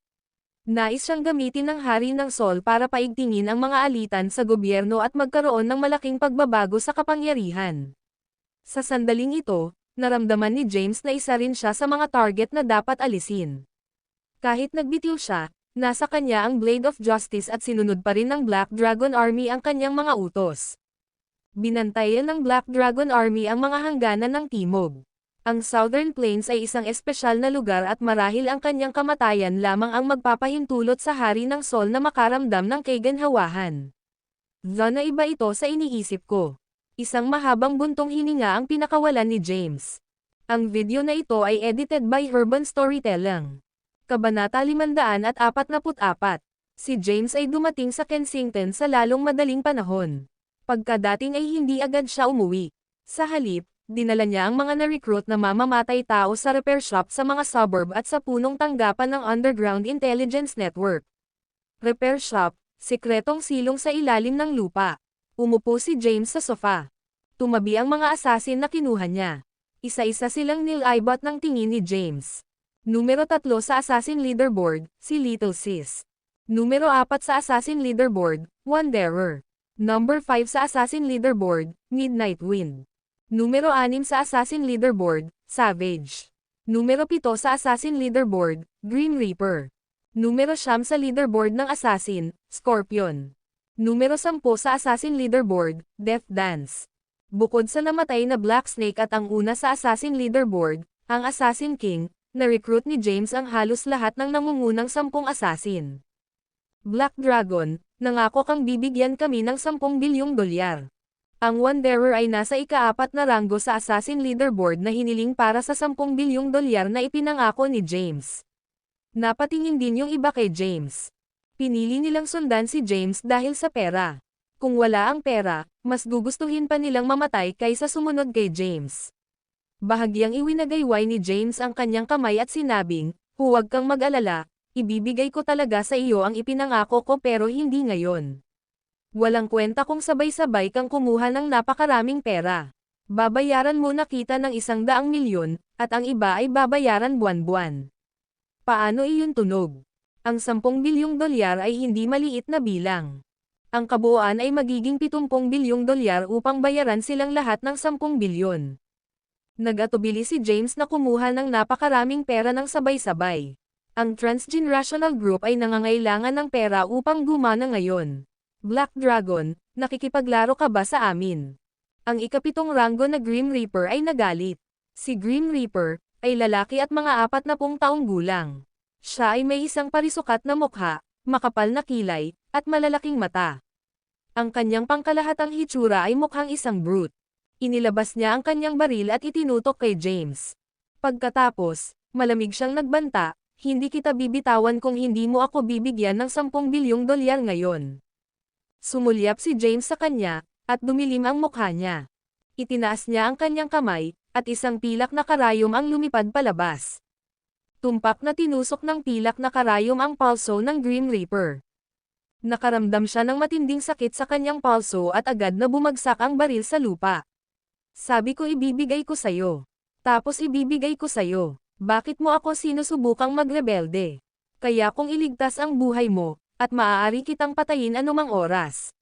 Nais siyang gamitin ng Hari ng Sol para paigtingin ang mga alitan sa gobyerno at magkaroon ng malaking pagbabago sa kapangyarihan. Sa sandaling ito, naramdaman ni James na isa rin siya sa mga target na dapat alisin. Kahit nagbitiw siya, nasa kanya ang Blade of Justice at sinunod pa rin ng Black Dragon Army ang kanyang mga utos. Binantayan ng Black Dragon Army ang mga hangganan ng Timog. Ang Southern Plains ay isang espesyal na lugar at marahil ang kanyang kamatayan lamang ang magpapahintulot sa Hari ng Sol na makaramdam ng kaganhawahan. Na iba ito sa iniisip ko. Isang mahabang buntong hininga ang pinakawalan ni James. Ang video na ito ay edited by Urban Storytelling. Kabanata 544. Si James ay dumating sa Kensington sa lalong madaling panahon. Pagkadating ay hindi agad siya umuwi. Sa halip, dinala niya ang mga na-recruit na mamamatay tao sa repair shop sa mga suburb at sa punong tanggapan ng Underground Intelligence Network. Repair shop, sikretong silong sa ilalim ng lupa. Umupo si James sa sofa. Tumabi ang mga assassin na kinuha niya. Isa-isa silang nilibot ng tingin ni James. Numero 3 sa assassin leaderboard, si Little Sis. Numero 4 sa Assassin Leaderboard, Wanderer. Number 5 sa Assassin Leaderboard, Midnight Wind. Numero 6 sa Assassin Leaderboard, Savage. Numero 7 sa Assassin Leaderboard, Green Reaper. Numero 9 sa leaderboard ng Assassin, Scorpion. Numero 10 sa Assassin Leaderboard, Death Dance. Bukod sa namatay na Black Snake at ang una sa Assassin Leaderboard, ang Assassin King, na-recruit ni James ang halos lahat ng nangungunang 10 assassin. Black Dragon, nangako kang bibigyan kami ng 10 bilyong dolyar. Ang Wanderer ay nasa ika-4 na ranggo sa Assassin Leaderboard na hiniling para sa 10 bilyong dolyar na ipinangako ni James. Napatingin din yung iba kay James. Pinili nilang sundan si James dahil sa pera. Kung wala ang pera, mas gugustuhin pa nilang mamatay kaysa sumunod kay James. Bahagyang iwinagayway ni James ang kanyang kamay at sinabing, "Huwag kang mag-alala, ibibigay ko talaga sa iyo ang ipinangako ko pero hindi ngayon. Walang kwenta kung sabay-sabay kang kumuha ng napakaraming pera. Babayaran mo na kita ng 100 milyon, at ang iba ay babayaran buwan-buwan." Paano iyon tunog? Ang 10 bilyong dolyar ay hindi maliit na bilang. Ang kabuuan ay magiging 70 bilyong dolyar upang bayaran silang lahat ng 10 bilyon. Nag-atubili si James na kumuha ng napakaraming pera ng sabay-sabay. Ang Transgenerational Group ay nangangailangan ng pera upang gumana ngayon. Black Dragon, nakikipaglaro ka ba sa amin? Ang ika-7 ranggo na Grim Reaper ay nagalit. Si Grim Reaper ay lalaki at mga 40 taong gulang. Siya ay may isang parisukat na mukha, makapal na kilay, at malalaking mata. Ang kanyang pangkalahatang hitsura ay mukhang isang brute. Inilabas niya ang kanyang baril at itinutok kay James. Pagkatapos, malamig siyang nagbanta, "Hindi kita bibitawan kung hindi mo ako bibigyan ng 10 bilyong dolyar ngayon." Sumulyap si James sa kanya, at dumilim ang mukha niya. Itinaas niya ang kanyang kamay, at isang pilak na karayom ang lumipad palabas. Tumpak na tinusok ng pilak na karayom ang palso ng Grim Reaper. Nakaramdam siya ng matinding sakit sa kanyang palso at agad na bumagsak ang baril sa lupa. "Sabi ko ibibigay ko sayo. Tapos ibibigay ko sayo. Bakit mo ako sinusubukang magrebelde? Kaya kung iligtas ang buhay mo, at maaari kitang patayin anumang oras."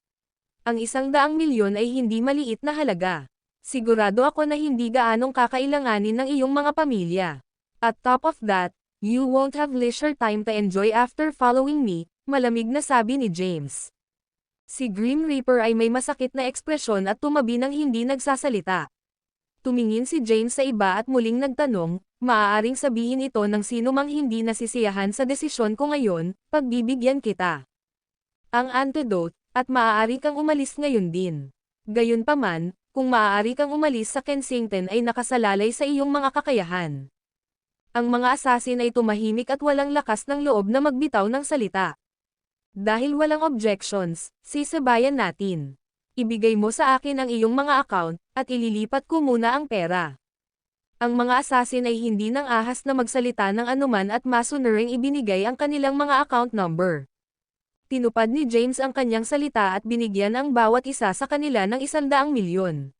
Ang 100 milyon ay hindi maliit na halaga. Sigurado ako na hindi gaanong kakailanganin ng iyong mga pamilya. At top of that, you won't have leisure time to enjoy after following me, malamig na sabi ni James. Si Grim Reaper ay may masakit na ekspresyon at tumabi ng hindi nagsasalita. Tumingin si James sa iba at muling nagtanong, "Maaaring sabihin ito ng sino mang hindi nasisiyahan sa desisyon ko ngayon, pagbibigyan kita. Ang antidote, at maaari kang umalis ngayon din. Gayunpaman, kung maaari kang umalis sa Kensington ay nakasalalay sa iyong mga kakayahan." Ang mga assassin ay tumahimik at walang lakas ng loob na magbitaw ng salita. Dahil walang objections, sisabayan natin. Ibigay mo sa akin ang iyong mga account, at ililipat ko muna ang pera. Ang mga assassin ay hindi nang ahas na magsalita ng anuman at masunuring ibinigay ang kanilang mga account number. Tinupad ni James ang kanyang salita at binigyan ang bawat isa sa kanila ng 100 milyon.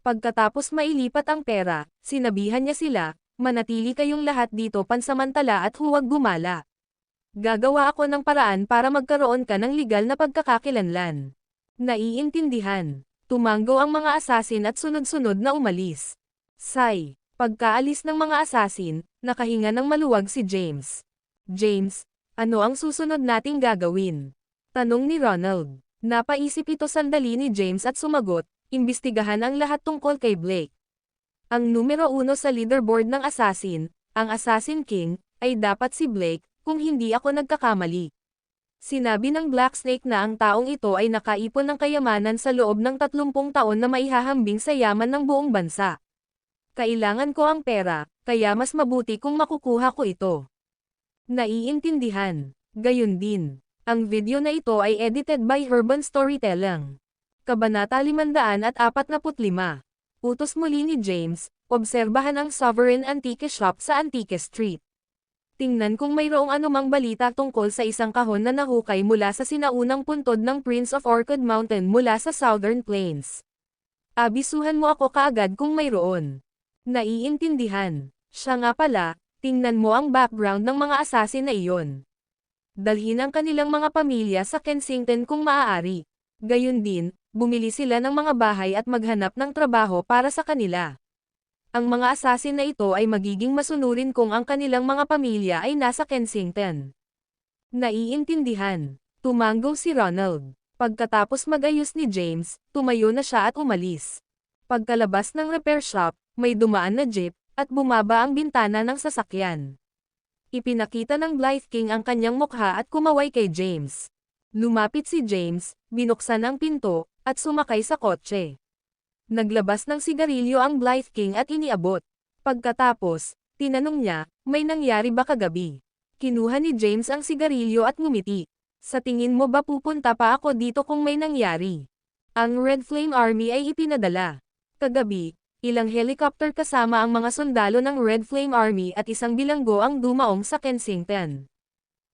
Pagkatapos mailipat ang pera, sinabihan niya sila, "Manatili kayong lahat dito pansamantala at huwag gumala. Gagawa ako ng paraan para magkaroon ka ng legal na pagkakakilanlan." Naiintindihan. Tumango ang mga assassin at sunod-sunod na umalis. Pagkaalis ng mga assassin, nakahinga ng maluwag si James. "James, ano ang susunod nating gagawin?" tanong ni Ronald. Napaisip ito sandali ni James at sumagot, "Imbestigahan ang lahat tungkol kay Blake. Ang numero 1 sa leaderboard ng assassin, ang Assassin King, ay dapat si Blake, kung hindi ako nagkakamali." Sinabi ng Black Snake na ang taong ito ay nakaipon ng kayamanan sa loob ng 30 taon na maihahambing sa yaman ng buong bansa. "Kailangan ko ang pera, kaya mas mabuti kung makukuha ko ito." Naiintindihan. Gayun din. Ang video na ito ay edited by Urban Storytelling. Kabanata 545. Utos muli ni James, obserbahan ang Sovereign Antique Shop sa Antique Street. Tingnan kung mayroong anumang balita tungkol sa isang kahon na nahukay mula sa sinaunang puntod ng Prince of Orchid Mountain mula sa Southern Plains. Abisuhan mo ako kaagad kung mayroon. Naiintindihan. Siya nga pala, tingnan mo ang background ng mga assassin na iyon. Dalhin ang kanilang mga pamilya sa Kensington kung maaari. Gayun din, bumili sila ng mga bahay at maghanap ng trabaho para sa kanila. Ang mga asasin na ito ay magiging masunurin kung ang kanilang mga pamilya ay nasa Kensington. Naiintindihan. Tumango si Ronald. Pagkatapos magayos ni James, tumayo na siya at umalis. Pagkalabas ng repair shop, may dumaan na jeep, at bumaba ang bintana ng sasakyan. Ipinakita ng Blythe King ang kanyang mukha at kumaway kay James. Lumapit si James, binuksan ang pinto, at sumakay sa kotse. Naglabas ng sigarilyo ang Blythe King at iniabot. Pagkatapos, tinanong niya, may nangyari ba kagabi? Kinuha ni James ang sigarilyo at ngumiti. Sa tingin mo ba pupunta pa ako dito kung may nangyari? Ang Red Flame Army ay ipinadala. Kagabi, ilang helicopter kasama ang mga sundalo ng Red Flame Army at isang bilanggo ang dumaong sa Kensington.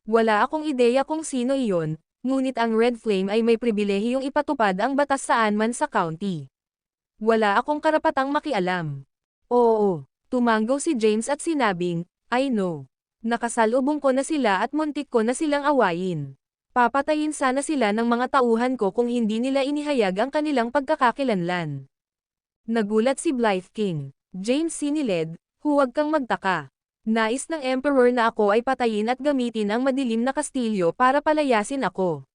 Wala akong ideya kung sino iyon, ngunit ang Red Flame ay may pribilehiyong ipatupad ang batas saan man sa county. Wala akong karapatang makialam. Oo, tumango si James at sinabing, I know. Nakasalubong ko na sila at muntik ko na silang awayin. Papatayin sana sila ng mga tauhan ko kung hindi nila inihayag ang kanilang pagkakakilanlan. Nagulat si Blythe King. James sinilid, huwag kang magtaka. Nais ng Emperor na ako ay patayin at gamitin ang madilim na kastilyo para palayasin ako.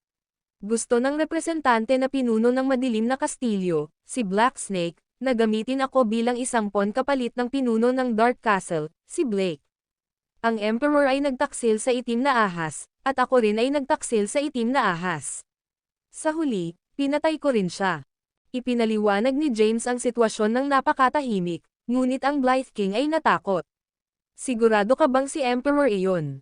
Gusto ng representante na pinuno ng madilim na kastilyo, si Black Snake, na gamitin ako bilang isang pawn kapalit ng pinuno ng Dark Castle, si Blake. Ang Emperor ay nagtaksil sa itim na ahas, at ako rin ay nagtaksil sa itim na ahas. Sa huli, pinatay ko rin siya. Ipinaliwanag ni James ang sitwasyon ng napakatahimik, ngunit ang Blythe King ay natakot. Sigurado ka bang si Emperor iyon?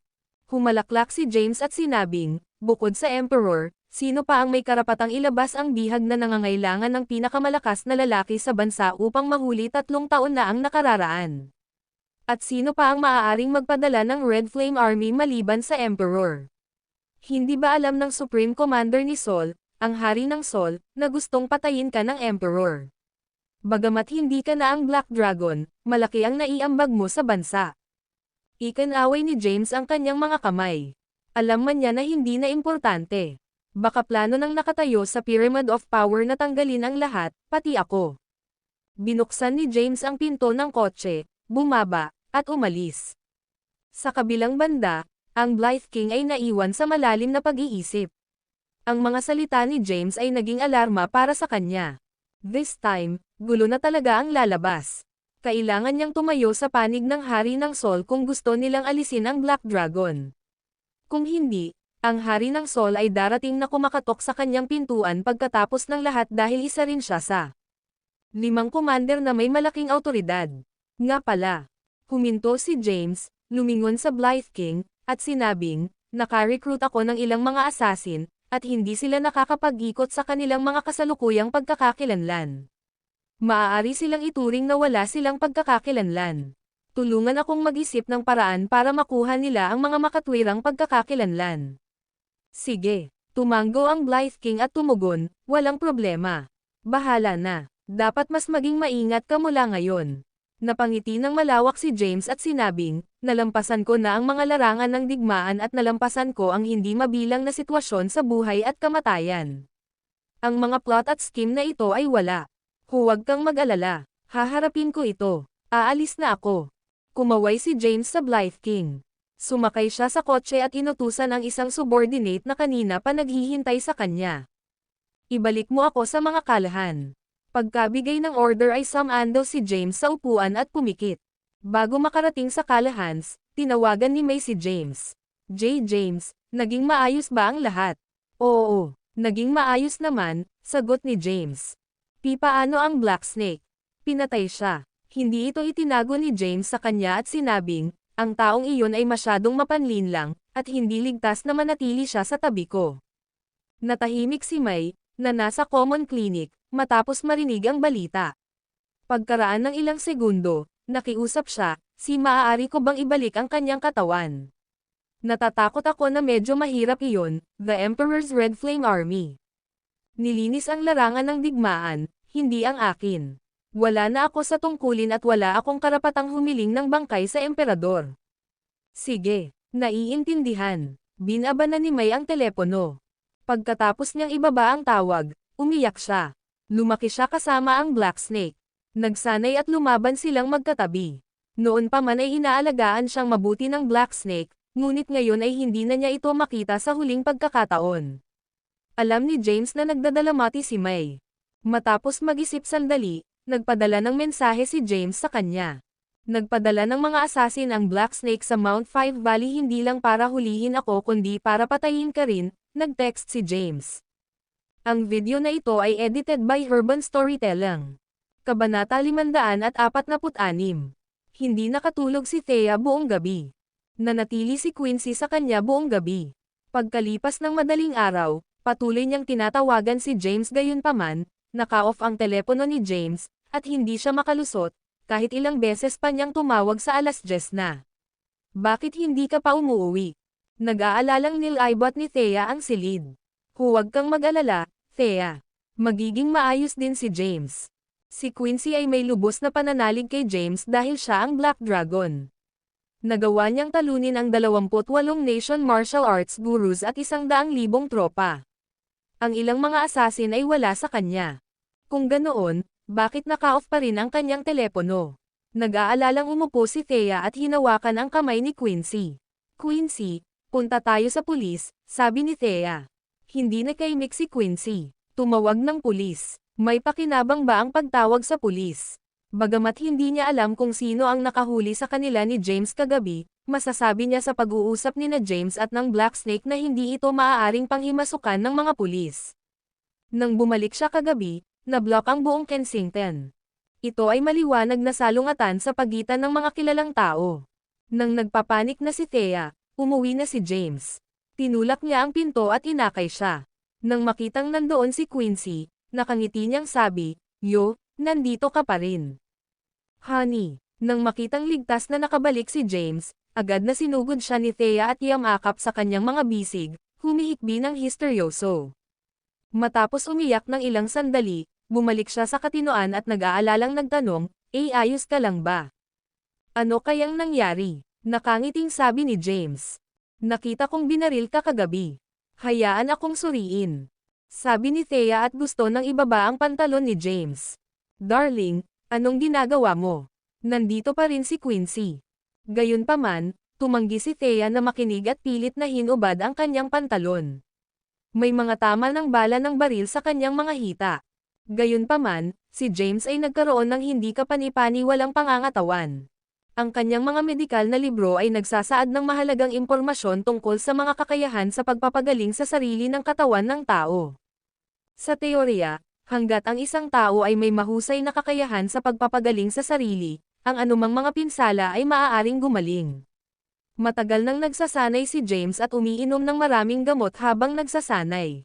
Humalaklak si James at sinabing, bukod sa Emperor, sino pa ang may karapatang ilabas ang bihag na nangangailangan ng pinakamalakas na lalaki sa bansa upang mahuli 3 taon na ang nakararaan? At sino pa ang maaaring magpadala ng Red Flame Army maliban sa Emperor? Hindi ba alam ng Supreme Commander ni Sol, ang Hari ng Sol, na gustong patayin ka ng Emperor? Bagamat hindi ka na ang Black Dragon, malaki ang naiambag mo sa bansa. Ikinaway ni James ang kanyang mga kamay. Alam man niya na hindi na importante. Baka plano ng nakatayo sa Pyramid of Power na tanggalin ang lahat, pati ako. Binuksan ni James ang pinto ng kotse, bumaba, at umalis. Sa kabilang banda, ang Blythe King ay naiwan sa malalim na pag-iisip. Ang mga salita ni James ay naging alarma para sa kanya. This time, gulo na talaga ang lalabas. Kailangan niyang tumayo sa panig ng Hari ng Sol kung gusto nilang alisin ang Black Dragon. Kung hindi, ang Hari ng Sol ay darating na kumakatok sa kanyang pintuan pagkatapos ng lahat dahil isa rin siya sa 5 commander na may malaking awtoridad. Nga pala. Huminto si James, lumingon sa Blythe King, at sinabing, naka-recruit ako ng ilang mga assassin, at hindi sila nakakapag-ikot sa kanilang mga kasalukuyang pagkakakilanlan. Maaari silang ituring na wala silang pagkakakilanlan. Tulungan akong mag-isip ng paraan para makuha nila ang mga makatwirang pagkakakilanlan. Sige, tumango ang Blythe King at tumugon, walang problema. Bahala na, dapat mas maging maingat ka mula ngayon. Napangiti ng malawak si James at sinabing, nalampasan ko na ang mga larangan ng digmaan at nalampasan ko ang hindi mabilang na sitwasyon sa buhay at kamatayan. Ang mga plot at scheme na ito ay wala. Huwag kang mag-alala, haharapin ko ito, aalis na ako. Kumaway si James sa Blythe King. Sumakay siya sa kotse at inutusan ang isang subordinate na kanina pa naghihintay sa kanya. Ibalik mo ako sa mga kalahan. Pagkabigay ng order ay sumando si James sa upuan at pumikit. Bago makarating sa kalahans, tinawagan ni May si James. James, naging maayos ba ang lahat? Oo, naging maayos naman, sagot ni James. Paano ang Black Snake? Pinatay siya. Hindi ito itinago ni James sa kanya at sinabing, ang taong iyon ay masyadong mapanlinlang, at hindi ligtas na manatili siya sa tabi ko. Natahimik si May, na nasa common clinic, matapos marinig ang balita. Pagkaraan ng ilang segundo, nakiusap siya, maaari ko bang ibalik ang kanyang katawan? Natatakot ako na medyo mahirap iyon, the Emperor's Red Flame Army. Nilinis ang larangan ng digmaan, hindi ang akin. Wala na ako sa tungkulin at wala akong karapatang humiling ng bangkay sa emperador. Sige, naiintindihan. Binaba na ni May ang telepono. Pagkatapos niyang ibaba ang tawag, umiyak siya. Lumaki siya kasama ang Black Snake. Nagsanay at lumaban silang magkatabi. Noon pa man ay inaalagaan siyang mabuti ng Black Snake, ngunit ngayon ay hindi na niya ito makita sa huling pagkakataon. Alam ni James na nagdadalamati si May. Matapos mag-isip sandali, nagpadala ng mensahe si James sa kanya. Nagpadala ng mga assassin ang Black Snake sa Mount 5 Valley hindi lang para hulihin ako kundi para patayin ka rin, nag-text si James. Ang video na ito ay edited by Urban Storytelling. Kabanata 546. Hindi nakatulog si Thea buong gabi. Nanatili si Quincy sa kanya buong gabi. Pagkalipas ng madaling araw, patuloy niyang tinatawagan si James gayunpaman, naka-off ang telepono ni James, at hindi siya makalusot, kahit ilang beses pa niyang tumawag sa 10:00 na. Bakit hindi ka pa umuwi? Nag-aalalang nilibot ni Thea ang silid. Huwag kang mag-alala, Thea. Magiging maayos din si James. Si Quincy ay may lubos na pananalig kay James dahil siya ang Black Dragon. Nagawa niyang talunin ang 28 Nation Martial Arts Gurus at 100,000 tropa. Ang ilang mga assassin ay wala sa kanya. Kung ganoon, bakit naka-off pa rin ang kanyang telepono? Nag-aalalang umupo si Thea at hinawakan ang kamay ni Quincy. Quincy, punta tayo sa pulis, sabi ni Thea. Hindi nakaimik si Quincy. Tumawag ng pulis. May pakinabang ba ang pagtawag sa pulis? Bagamat hindi niya alam kung sino ang nakahuli sa kanila ni James kagabi, masasabi niya sa pag-uusap ni na James at ng Black Snake na hindi ito maaaring panghimasukan ng mga pulis. Nang bumalik siya kagabi, na-block ang buong Kensington. Ito ay maliwanag na salungatan sa pagitan ng mga kilalang tao. Nang nagpapanik na si Thea, umuwi na si James. Tinulak niya ang pinto at inakay siya. Nang makitang nandoon si Quincy, nakangiti niyang sabi, "Yo, nandito ka pa rin." "Honey." Nang makitang ligtas na nakabalik si James, agad na sinugod siya ni Thea at yamakap sa kanyang mga bisig, humihikbi ng histeryoso. Matapos umiyak ng ilang sandali, bumalik siya sa katinoan at nag-aalalang nagtanong, ayos ka lang ba? Ano kayang nangyari? Nakangiting sabi ni James. Nakita kong binaril ka kagabi. Hayaan akong suriin. Sabi ni Thea at gusto nang ibaba ang pantalon ni James. Darling, anong ginagawa mo? Nandito pa rin si Quincy. Gayunpaman, tumanggi si Thea na makinig at pilit na hinubad ang kanyang pantalon. May mga tama ng bala ng baril sa kanyang mga hita. Gayunpaman, si James ay nagkaroon ng hindi kapani-paniwalang pangangatawan. Ang kanyang mga medikal na libro ay nagsasaad ng mahalagang impormasyon tungkol sa mga kakayahan sa pagpapagaling sa sarili ng katawan ng tao. Sa teorya, hanggat ang isang tao ay may mahusay na kakayahan sa pagpapagaling sa sarili, ang anumang mga pinsala ay maaaring gumaling. Matagal nang nagsasanay si James at umiinom ng maraming gamot habang nagsasanay.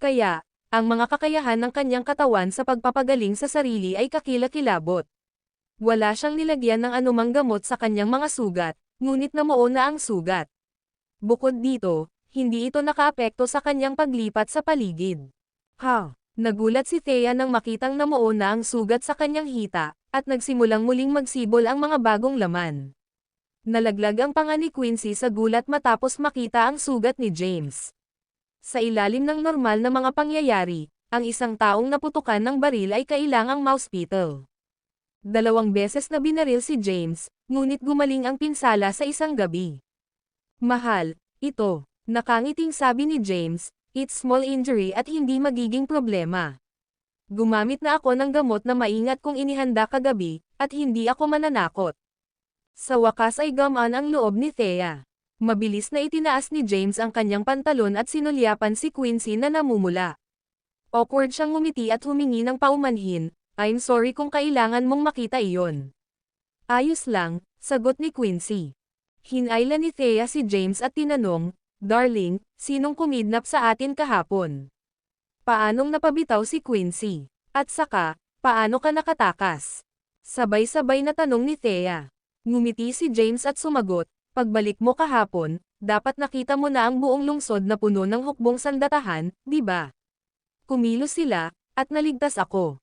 Kaya, ang mga kakayahan ng kanyang katawan sa pagpapagaling sa sarili ay kakilakilabot. Wala siyang nilagyan ng anumang gamot sa kanyang mga sugat, ngunit namuo na ang sugat. Bukod dito, hindi ito nakaapekto sa kanyang paglipat sa paligid. Nagulat si Thea nang makitang namuo na ang sugat sa kanyang hita, at nagsimulang muling magsibol ang mga bagong laman. Nalaglag ang panga ni Quincy sa gulat matapos makita ang sugat ni James. Sa ilalim ng normal na mga pangyayari, ang isang taong naputukan ng baril ay kailangang ma-hospital. 2 beses na binaril si James, ngunit gumaling ang pinsala sa isang gabi. Mahal, ito, nakangiting sabi ni James, it's small injury at hindi magiging problema. Gumamit na ako ng gamot na maingat kong inihanda kagabi, at hindi ako mananakot. Sa wakas ay gamaan ang loob ni Thea. Mabilis na itinaas ni James ang kanyang pantalon at sinulyapan si Quincy na namumula. Awkward siyang ngumiti at humingi ng paumanhin, I'm sorry kung kailangan mong makita iyon. Ayos lang, sagot ni Quincy. Hinayla ni Thea si James at tinanong, Darling, sinong kumidnap sa atin kahapon? Paanong napabitaw si Quincy? At saka, paano ka nakatakas? Sabay-sabay na tanong ni Thea. Ngumiti si James at sumagot, pagbalik mo kahapon, dapat nakita mo na ang buong lungsod na puno ng hukbong sandatahan, di ba? Kumilos sila, at naligtas ako.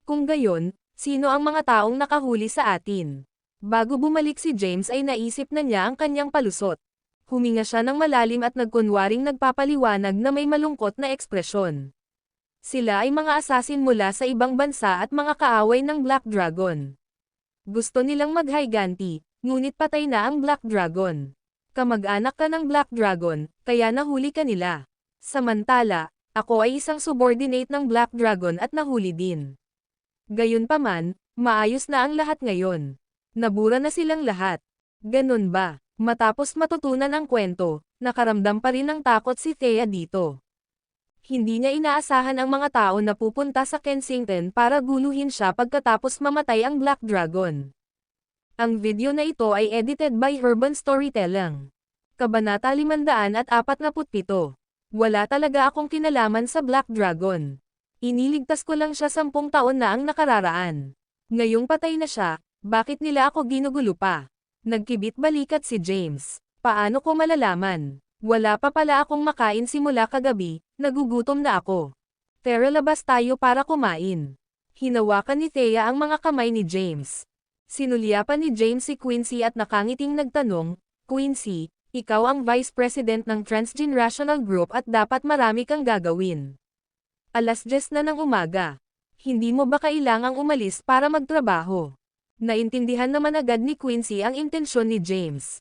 Kung gayon, sino ang mga taong nakahuli sa atin? Bago bumalik si James ay naisip na niya ang kanyang palusot. Huminga siya ng malalim at nagkunwaring nagpapaliwanag na may malungkot na ekspresyon. Sila ay mga assassin mula sa ibang bansa at mga kaaway ng Black Dragon. Gusto nilang maghiganti, ngunit patay na ang Black Dragon. Kamag-anak ka ng Black Dragon, kaya nahuli ka nila. Samantala, ako ay isang subordinate ng Black Dragon at nahuli din. Gayunpaman, maayos na ang lahat ngayon. Nabura na silang lahat. Ganun ba? Matapos matutunan ang kwento, nakaramdam pa rin ng takot si Thea dito. Hindi niya inaasahan ang mga tao na pupunta sa Kensington para guluhin siya pagkatapos mamatay ang Black Dragon. Ang video na ito ay edited by Urban Storytelling. Kabanata 547. Wala talaga akong kinalaman sa Black Dragon. Iniligtas ko lang siya 10 taon na ang nakararaan. Ngayong patay na siya, bakit nila ako ginugulo pa? Nagkibit balikat si James. Paano ko malalaman? Wala pa pala akong makain simula kagabi, nagugutom na ako. Tara labas tayo para kumain. Hinawakan ni Thea ang mga kamay ni James. Sinulyapan ni James si Quincy at nakangiting nagtanong, Quincy, ikaw ang Vice President ng Transgenerational Group at dapat marami kang gagawin. 10:00 na ng umaga. Hindi mo ba kailangang umalis para magtrabaho? Naintindihan naman agad ni Quincy ang intensyon ni James.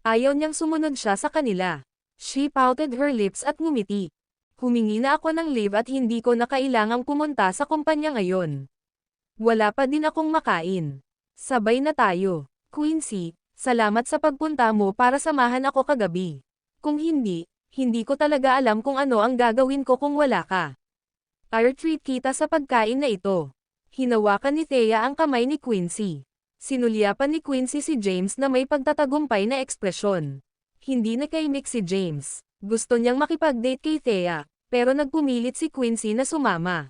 Ayaw niyang sumunod siya sa kanila. She pouted her lips at ngumiti. Humingi na ako ng leave at hindi ko na kailangang pumunta sa kumpanya ngayon. Wala pa din akong makain. Sabay na tayo. Quincy, salamat sa pagpunta mo para samahan ako kagabi. Kung hindi, hindi ko talaga alam kung ano ang gagawin ko kung wala ka. I'll treat kita sa pagkain na ito. Hinawakan ni Thea ang kamay ni Quincy. Sinulyapan ni Quincy si James na may pagtatagumpay na ekspresyon. Hindi nakaimik si James. Gusto niyang makipag-date kay Thea, pero nagpumilit si Quincy na sumama.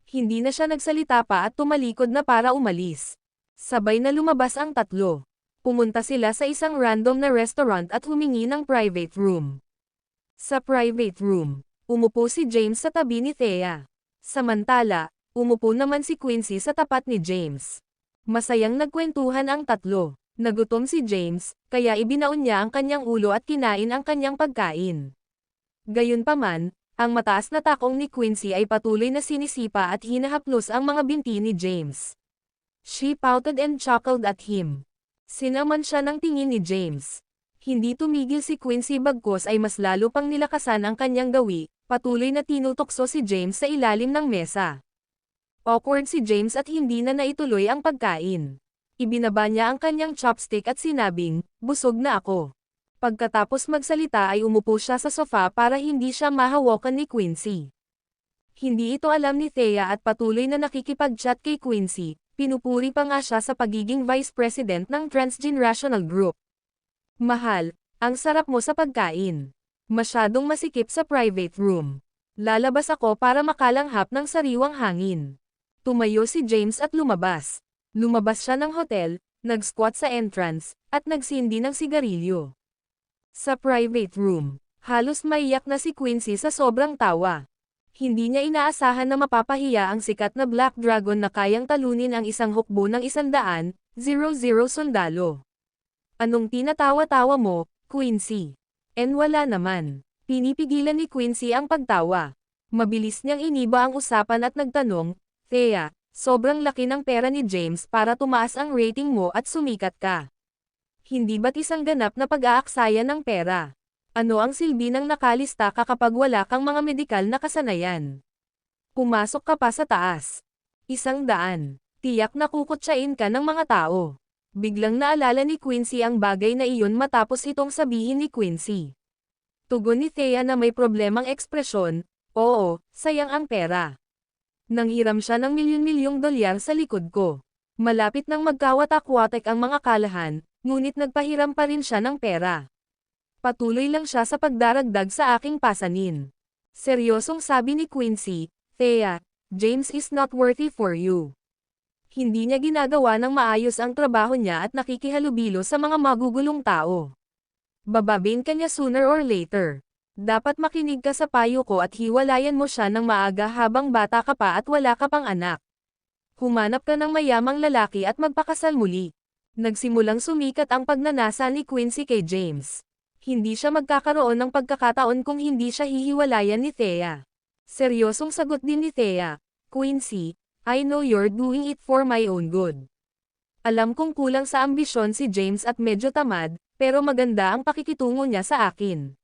Hindi na siya nagsalita pa at tumalikod na para umalis. Sabay na lumabas ang tatlo. Pumunta sila sa isang random na restaurant at humingi ng private room. Sa private room, umupo si James sa tabi ni Thea. Samantala, umupo naman si Quincy sa tapat ni James. Masayang nagkwentuhan ang tatlo. Nagutom si James, kaya ibinaon niya ang kanyang ulo at kinain ang kanyang pagkain. Gayunpaman, ang mataas na takong ni Quincy ay patuloy na sinisipa at hinahaplos ang mga binti ni James. She pouted and chuckled at him. Sinaman siya ng tingin ni James. Hindi tumigil si Quincy bagkus ay mas lalo pang nilakasan ang kanyang gawi, patuloy na tinutokso si James sa ilalim ng mesa. Awkward si James at hindi na naituloy ang pagkain. Ibinaba niya ang kanyang chopstick at sinabing, busog na ako. Pagkatapos magsalita ay umupo siya sa sofa para hindi siya mahawakan ni Quincy. Hindi ito alam ni Thea at patuloy na nakikipag-chat kay Quincy, pinupuri pa nga siya sa pagiging Vice President ng Transgenerational Group. Mahal, ang sarap mo sa pagkain. Masyadong masikip sa private room. Lalabas ako para makalanghap ng sariwang hangin. Tumayo si James at lumabas. Lumabas siya ng hotel, nag-squat sa entrance, at nagsindi ng sigarilyo. Sa private room, halos maiyak na si Quincy sa sobrang tawa. Hindi niya inaasahan na mapapahiya ang sikat na Black Dragon na kayang talunin ang isang hukbo ng 100, 00 sundalo. Anong tinatawa-tawa mo, Quincy? Wala naman. Pinipigilan ni Quincy ang pagtawa. Mabilis niyang iniba ang usapan at nagtanong, Thea, sobrang laki ng pera ni James para tumaas ang rating mo at sumikat ka. Hindi ba't isang ganap na pag-aaksaya ng pera? Ano ang silbi ng nakalista ka kapag wala kang mga medikal na kasanayan? Pumasok ka pa sa taas. 100. Tiyak na kukutsain ka ng mga tao. Biglang naalala ni Quincy ang bagay na iyon matapos itong sabihin ni Quincy. Tugon ni Thea na may problemang ekspresyon, oo, sayang ang pera. Nanghiram siya ng milyon-milyong dolyar sa likod ko. Malapit nang magkawatak-watak ang mga kalahan, ngunit nagpahiram pa rin siya ng pera. Patuloy lang siya sa pagdaragdag sa aking pasanin. Seryosong sabi ni Quincy, Thea, James is not worthy for you. Hindi niya ginagawa ng maayos ang trabaho niya at nakikihalubilo sa mga magugulong tao. Bababin ka niya sooner or later. Dapat makinig ka sa payo ko at hiwalayan mo siya ng maaga habang bata ka pa at wala ka pang anak. Humanap ka ng mayamang lalaki at magpakasal muli. Nagsimulang sumikat ang pagnanasa ni Quincy kay James. Hindi siya magkakaroon ng pagkakataon kung hindi siya hihiwalayan ni Thea. Seryosong sagot din ni Thea, Quincy, I know you're doing it for my own good. Alam kong kulang sa ambisyon si James at medyo tamad, pero maganda ang pakikitungo niya sa akin.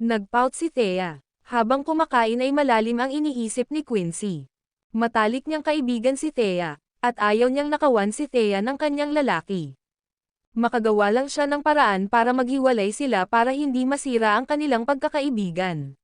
Nagpout si Thea. Habang kumakain ay malalim ang iniisip ni Quincy. Matalik niyang kaibigan si Thea, at ayaw niyang nakawan si Thea ng kanyang lalaki. Makagawa lang siya ng paraan para maghiwalay sila para hindi masira ang kanilang pagkakaibigan.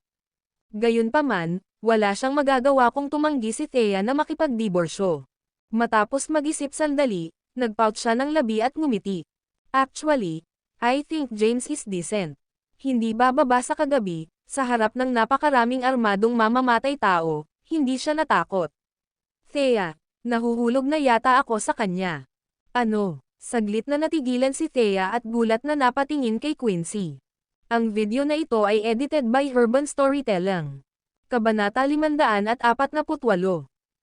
Gayunpaman, wala siyang magagawa kung tumanggi si Thea na makipagdiborsyo. Matapos mag-isip sandali, nagpout siya ng labi at ngumiti. Actually, I think James is decent. Hindi bababa sa kagabi, sa harap ng napakaraming armadong mamamatay tao, hindi siya natakot. Thea, nahuhulog na yata ako sa kanya. Ano? Saglit na natigilan si Thea at gulat na napatingin kay Quincy. Ang video na ito ay edited by Urban Storytelling. Kabanata 548.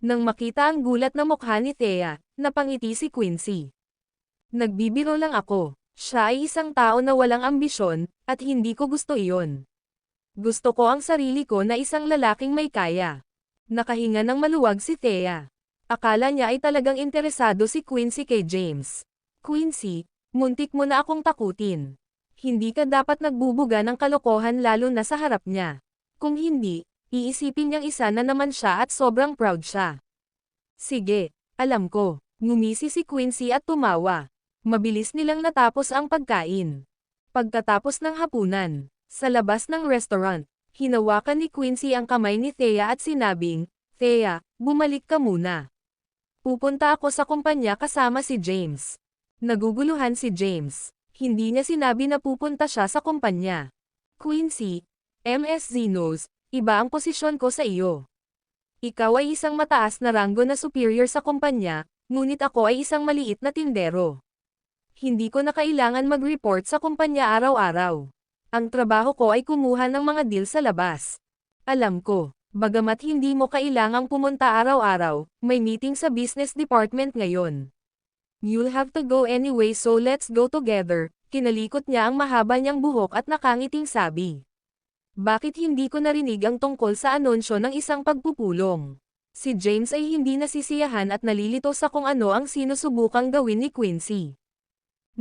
Nang makita ang gulat na mukha ni Thea, napangiti si Quincy. Nagbibiro lang ako. Siya ay isang tao na walang ambisyon, at hindi ko gusto iyon. Gusto ko ang sarili ko na isang lalaking may kaya. Nakahinga ng maluwag si Thea. Akala niya ay talagang interesado si Quincy kay James. Quincy, muntik mo na akong takutin. Hindi ka dapat nagbubuga ng kalokohan lalo na sa harap niya. Kung hindi, iisipin niyang isa na naman siya at sobrang proud siya. Sige, alam ko. Ngumisi si Quincy at tumawa. Mabilis nilang natapos ang pagkain. Pagkatapos ng hapunan, sa labas ng restaurant, hinawakan ni Quincy ang kamay ni Thea at sinabing, Thea, bumalik ka muna. Pupunta ako sa kumpanya kasama si James. Naguguluhan si James. Hindi niya sinabi na pupunta siya sa kumpanya. Quincy, MSZ knows, iba ang posisyon ko sa iyo. Ikaw ay isang mataas na ranggo na superior sa kumpanya, ngunit ako ay isang maliit na tindero. Hindi ko na kailangan mag-report sa kumpanya araw-araw. Ang trabaho ko ay kumuha ng mga deal sa labas. Alam ko, bagamat hindi mo kailangang pumunta araw-araw, may meeting sa business department ngayon. You'll have to go anyway so let's go together. Kinalikot niya ang mahaba niyang buhok at nakangiting sabi. Bakit hindi ko narinig ang tungkol sa anunsyo ng isang pagpupulong? Si James ay hindi nasisiyahan at nalilito sa kung ano ang sinusubukang gawin ni Quincy.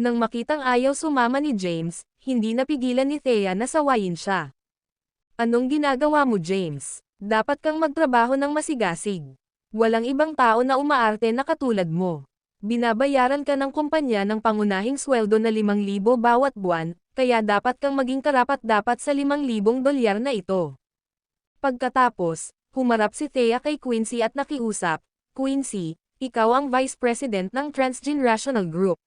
Nang makitang ayaw sumama ni James, hindi napigilan ni Thea na sawayin siya. Anong ginagawa mo James? Dapat kang magtrabaho ng masigasig. Walang ibang tao na umaarte na katulad mo. Binabayaran ka ng kumpanya ng pangunahing sweldo na 5,000 bawat buwan, kaya dapat kang maging karapat-dapat sa 5,000 dolyar na ito. Pagkatapos, humarap si Thea kay Quincy at nakiusap, Quincy, ikaw ang Vice President ng Transgenerational Group.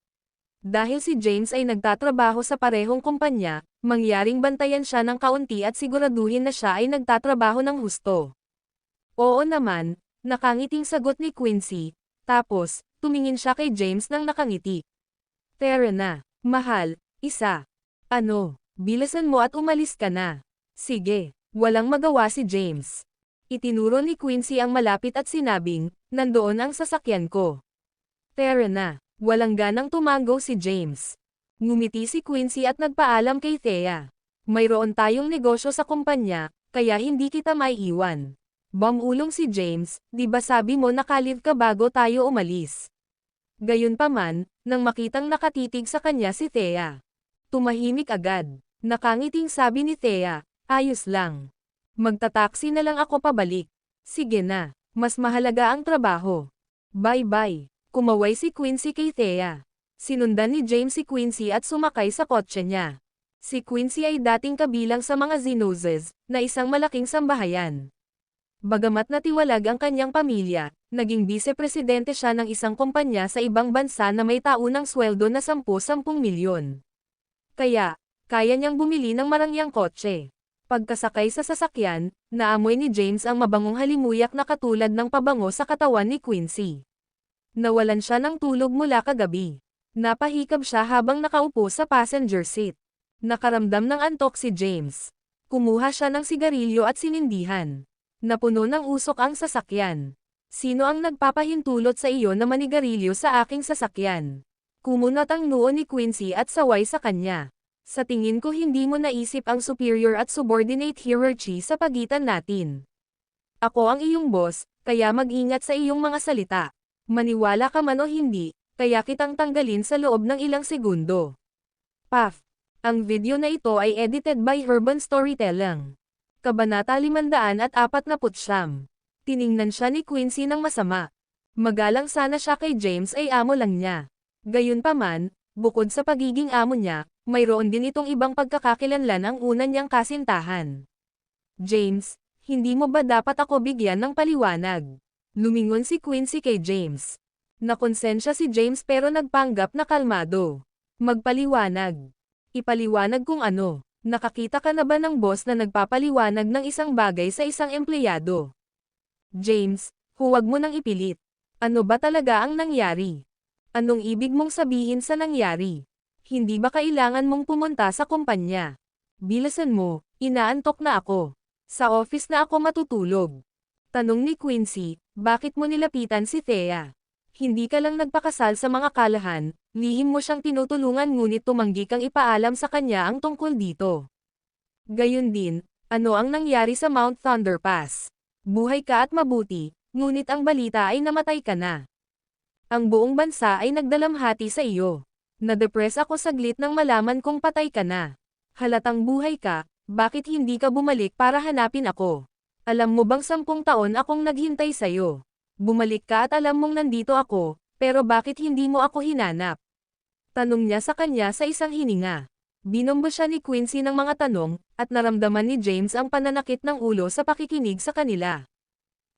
Dahil si James ay nagtatrabaho sa parehong kumpanya, mangyaring bantayan siya ng kaunti at siguraduhin na siya ay nagtatrabaho ng husto. Oo naman, nakangiting sagot ni Quincy, tapos, tumingin siya kay James nang nakangiti. Tara na, mahal, isa. Ano, bilisan mo at umalis ka na. Sige, walang magawa si James. Itinuro ni Quincy ang malapit at sinabing, nandoon ang sasakyan ko. Tara na, walang ganang tumango si James. Ngumiti si Quincy at nagpaalam kay Thea. Mayroon tayong negosyo sa kumpanya, kaya hindi kita maiiwan. Bamulong si James, di ba sabi mo nakalive ka bago tayo umalis? Gayunpaman, nang makitang nakatitig sa kanya si Thea. Tumahimik agad. Nakangiting sabi ni Thea, ayos lang. Magtataksi na lang ako pabalik. Sige na, mas mahalaga ang trabaho. Bye-bye. Kumaway si Quincy kay Thea. Sinundan ni James si Quincy at sumakay sa kotse niya. Si Quincy ay dating kabilang sa mga Zinoses, na isang malaking sambahayan. Bagamat natiwalag ang kanyang pamilya, naging vice-presidente siya ng isang kumpanya sa ibang bansa na may taunang sweldo na 10 milyon. Kaya, kaya niyang bumili ng marangyang kotse. Pagkasakay sa sasakyan, naamoy ni James ang mabangong halimuyak na katulad ng pabango sa katawan ni Quincy. Nawalan siya ng tulog mula kagabi. Napahikab siya habang nakaupo sa passenger seat. Nakaramdam ng antok si James. Kumuha siya ng sigarilyo at sinindihan. Napuno ng usok ang sasakyan. Sino ang nagpapahintulot sa iyo na manigarilyo sa aking sasakyan? Kumunat ang noo ni Quincy at saway sa kanya. Sa tingin ko hindi mo naisip ang superior at subordinate hierarchy sa pagitan natin. Ako ang iyong boss, kaya mag-ingat sa iyong mga salita. Maniwala ka man o hindi, kaya kitang tanggalin sa loob ng ilang segundo. Paf! Ang video na ito ay edited by Urban Storytelling. Kabanata 549. Tiningnan siya ni Quincy ng masama. Magalang sana siya kay James ay amo lang niya. Gayunpaman, bukod sa pagiging amo niya, mayroon din itong ibang pagkakakilanlan ang una niyang kasintahan. James, hindi mo ba dapat ako bigyan ng paliwanag? Lumingon si Quincy kay James. Nakonsensya si James pero nagpanggap na kalmado. Magpaliwanag. Ipaliwanag kung ano. Nakakita ka na ba ng boss na nagpapaliwanag ng isang bagay sa isang empleyado? James, huwag mo nang ipilit. Ano ba talaga ang nangyari? Anong ibig mong sabihin sa nangyari? Hindi ba kailangan mong pumunta sa kumpanya? Bilisan mo, inaantok na ako. Sa office na ako matutulog. Tanong ni Quincy, bakit mo nilapitan si Thea? Hindi ka lang nagpakasal sa mga kalahan, lihim mo siyang tinutulungan ngunit tumanggi kang ipaalam sa kanya ang tungkol dito. Gayun din, ano ang nangyari sa Mount Thunder Pass? Buhay ka at mabuti, ngunit ang balita ay namatay ka na. Ang buong bansa ay nagdalamhati sa iyo. Nadepress ako saglit nang malaman kong patay ka na. Halatang buhay ka, bakit hindi ka bumalik para hanapin ako? Alam mo bang 10 taon akong naghintay sa'yo? Bumalik ka at alam mong nandito ako, pero bakit hindi mo ako hinanap? Tanong niya sa kanya sa isang hininga. Binombo siya ni Quincy ng mga tanong, at naramdaman ni James ang pananakit ng ulo sa pakikinig sa kanila.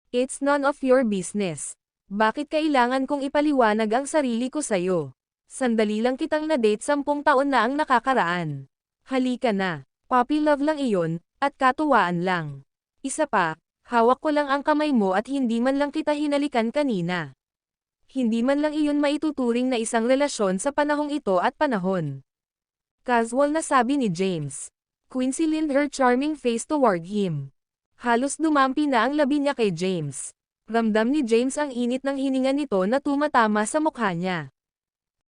It's none of your business. Bakit kailangan kong ipaliwanag ang sarili ko sa'yo? Sandali lang kitang na-date 10 taon na ang nakakaraan. Halika na, puppy love lang iyon, at katuwaan lang. Isa pa, hawak ko lang ang kamay mo at hindi man lang kita hinalikan kanina. Hindi man lang iyon maituturing na isang relasyon sa panahong ito at panahon. Casual na sabi ni James. Quincy leaned her charming face toward him. Halos dumampi na ang labi niya kay James. Ramdam ni James ang init ng hininga nito na tumatama sa mukha niya.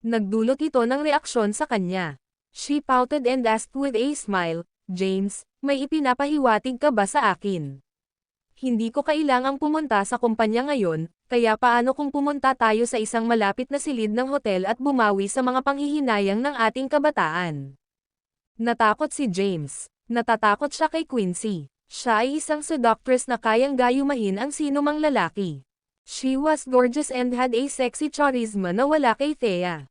Nagdulot ito ng reaksyon sa kanya. She pouted and asked with a smile, James, may ipinapahiwatig ka ba sa akin? Hindi ko kailangang pumunta sa kumpanya ngayon, kaya paano kung pumunta tayo sa isang malapit na silid ng hotel at bumawi sa mga panghihinayang ng ating kabataan? Natakot si James. Natatakot siya kay Quincy. Siya ay isang seductress na kayang gayumahin ang sinumang lalaki. She was gorgeous and had a sexy charisma na wala kay Thea.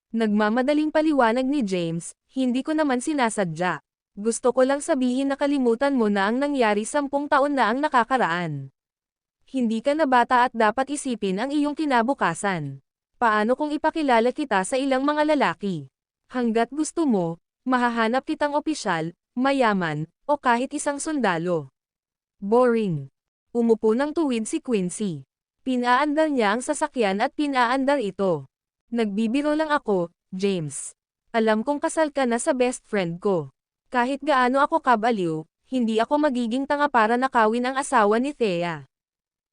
Nagmamadaling paliwanag ni James, hindi ko naman sinasadya. Gusto ko lang sabihin na kalimutan mo na ang nangyari 10 taon na ang nakakaraan. Hindi ka na bata at dapat isipin ang iyong kinabukasan. Paano kung ipakilala kita sa ilang mga lalaki? Hanggat gusto mo, mahahanap kitang opisyal, mayaman, o kahit isang sundalo. Boring. Umupo ng tuwid si Quincy. Pinaandar niya ang sasakyan at pinaandar ito. Nagbibiro lang ako, James. Alam kong kasal ka na sa best friend ko. Kahit gaano ako kabaliw, hindi ako magiging tanga para nakawin ang asawa ni Thea.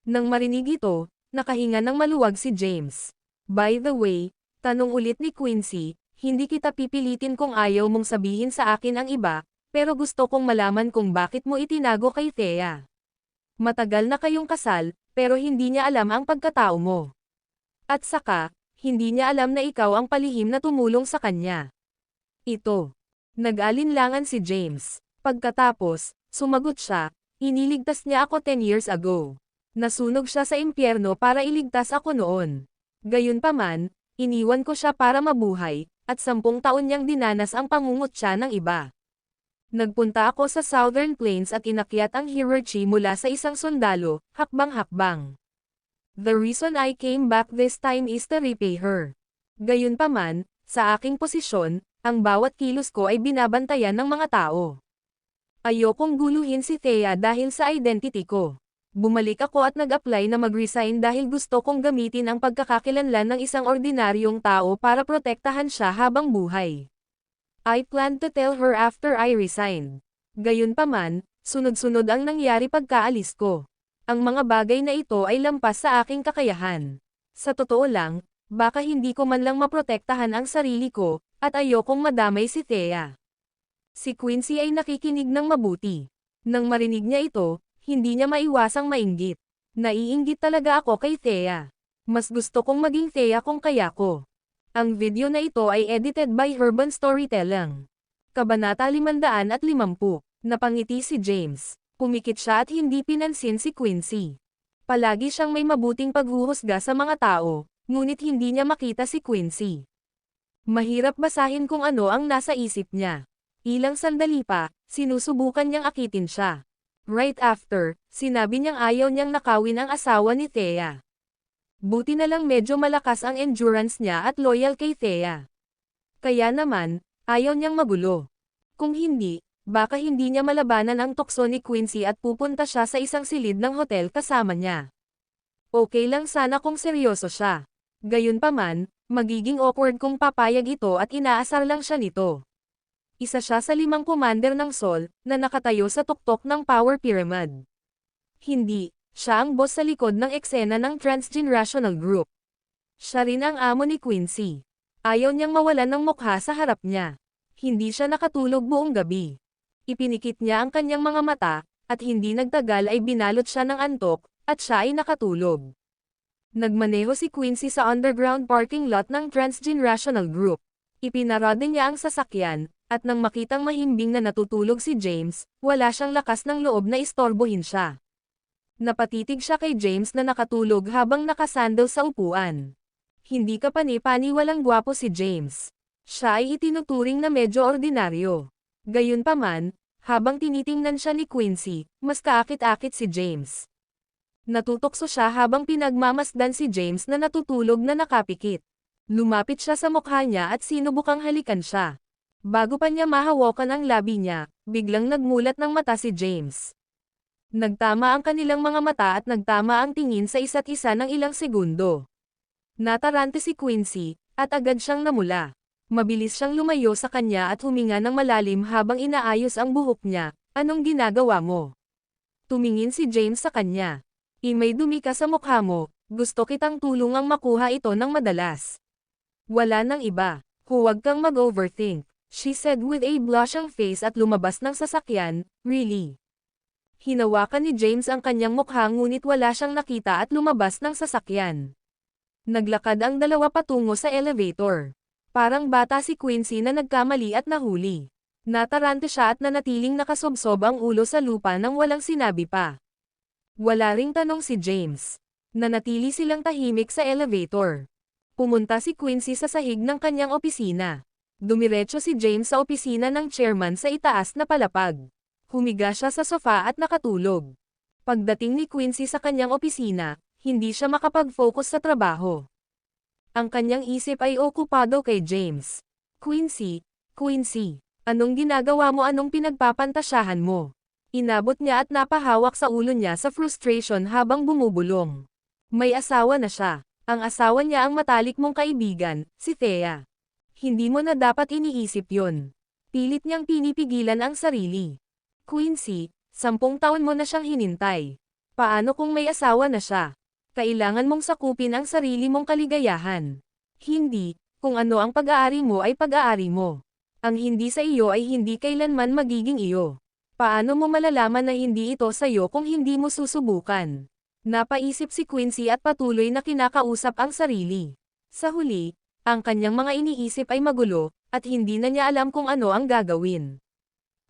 Nang marinig ito, nakahinga ng maluwag si James. By the way, tanong ulit ni Quincy, hindi kita pipilitin kung ayaw mong sabihin sa akin ang iba, pero gusto kong malaman kung bakit mo itinago kay Thea. Matagal na kayong kasal, pero hindi niya alam ang pagkatao mo. At saka, hindi niya alam na ikaw ang palihim na tumulong sa kanya. Ito. Nag-alinlangan si James. Pagkatapos, sumagot siya, iniligtas niya ako 10 years ago. Nasunog siya sa impyerno para iligtas ako noon. Gayunpaman, iniwan ko siya para mabuhay, at 10 taon niyang dinanas ang pangungutya ng iba. Nagpunta ako sa Southern Plains at inakyat ang hierarchy mula sa isang sundalo, hakbang-hakbang. The reason I came back this time is to repay her. Gayunpaman, sa aking posisyon, ang bawat kilos ko ay binabantayan ng mga tao. Ayokong guluhin si Thea dahil sa identity ko. Bumalik ako at nag-apply na mag-resign dahil gusto kong gamitin ang pagkakakilanlan ng isang ordinaryong tao para protektahan siya habang buhay. I planned to tell her after I resigned. Gayunpaman, sunod-sunod ang nangyari pagkaalis ko. Ang mga bagay na ito ay lampas sa aking kakayahan. Sa totoo lang, baka hindi ko man lang maprotektahan ang sarili ko, at ayokong madamay si Thea. Si Quincy ay nakikinig ng mabuti. Nang marinig niya ito, hindi niya maiwasang mainggit. Naiinggit talaga ako kay Thea. Mas gusto kong maging Thea kung kaya ko. Ang video na ito ay edited by Urban Storytelling. Kabanata 550. Napangiti si James. Pumikit siya at hindi pinansin si Quincy. Palagi siyang may mabuting paghuhusga sa mga tao, ngunit hindi niya makita si Quincy. Mahirap basahin kung ano ang nasa isip niya. Ilang sandali pa, sinusubukan niyang akitin siya. Right after, sinabi niyang ayaw niyang nakawin ang asawa ni Thea. Buti na lang medyo malakas ang endurance niya at loyal kay Thea. Kaya naman, ayaw niyang magulo. Kung hindi, baka hindi niya malabanan ang tukso ni Quincy at pupunta siya sa isang silid ng hotel kasama niya. Okay lang sana kung seryoso siya. Gayunpaman, magiging awkward kung papayag ito at inaasar lang siya nito. Isa siya sa 5 commander ng Sol, na nakatayo sa tuktok ng Power Pyramid. Hindi, siya ang boss sa likod ng eksena ng Transgenerational Group. Siya rin ang amo ni Quincy. Ayaw niyang mawalan ng mukha sa harap niya. Hindi siya nakatulog buong gabi. Ipinikit niya ang kanyang mga mata, at hindi nagtagal ay binalot siya ng antok, at siya ay nakatulog. Nagmaneho si Quincy sa underground parking lot ng Transgenerational Group. Ipinarada niya ang sasakyan, at nang makitang mahimbing na natutulog si James, wala siyang lakas ng loob na istorbohin siya. Napatitig siya kay James na nakatulog habang nakasandal sa upuan. Hindi ka pani-paniwalang gwapo si James. Siya ay itinuturing na medyo ordinaryo. Gayunpaman, habang tinitingnan siya ni Quincy, mas kaakit-akit si James. Natutokso siya habang pinagmamasdan si James na natutulog na nakapikit. Lumapit siya sa mukha niya at sinubukang halikan siya. Bago pa niya mahawakan ang labi niya, biglang nagmulat ng mata si James. Nagtama ang kanilang mga mata at nagtama ang tingin sa isa't isa ng ilang segundo. Natarante si Quincy, at agad siyang namula. Mabilis siyang lumayo sa kanya at huminga ng malalim habang inaayos ang buhok niya. Anong ginagawa mo? Tumingin si James sa kanya. May dumi ka sa mukha mo, gusto kitang tulungang makuha ito ng madalas. Wala nang iba. Huwag kang mag-overthink, she said with a blushing face at lumabas ng sasakyan. Really? Hinawakan ni James ang kanyang mukha ngunit wala siyang nakita at lumabas ng sasakyan. Naglakad ang dalawa patungo sa elevator. Parang bata si Quincy na nagkamali at nahuli. Natarante siya at nanatiling nakasobsob ang ulo sa lupa nang walang sinabi pa. Wala ring tanong si James. Nanatili silang tahimik sa elevator. Pumunta si Quincy sa sahig ng kanyang opisina. Dumiretso si James sa opisina ng chairman sa itaas na palapag. Humiga siya sa sofa at nakatulog. Pagdating ni Quincy sa kanyang opisina, hindi siya makapag-focus sa trabaho. Ang kanyang isip ay okupado kay James. Quincy, anong ginagawa mo, anong pinagpapantasyahan mo? Inabot niya at napahawak sa ulo niya sa frustration habang bumubulong. May asawa na siya. Ang asawa niya ang matalik mong kaibigan, si Thea. Hindi mo na dapat iniisip yon. Pilit niyang pinipigilan ang sarili. Quincy, 10 taon mo na siyang hinintay. Paano kung may asawa na siya? Kailangan mong sakupin ang sarili mong kaligayahan. Hindi, kung ano ang pag-aari mo ay pag-aari mo. Ang hindi sa iyo ay hindi kailanman magiging iyo. Paano mo malalaman na hindi ito sa iyo kung hindi mo susubukan? Napaisip si Quincy at patuloy na kinakausap ang sarili. Sa huli, ang kanyang mga iniisip ay magulo, at hindi na niya alam kung ano ang gagawin.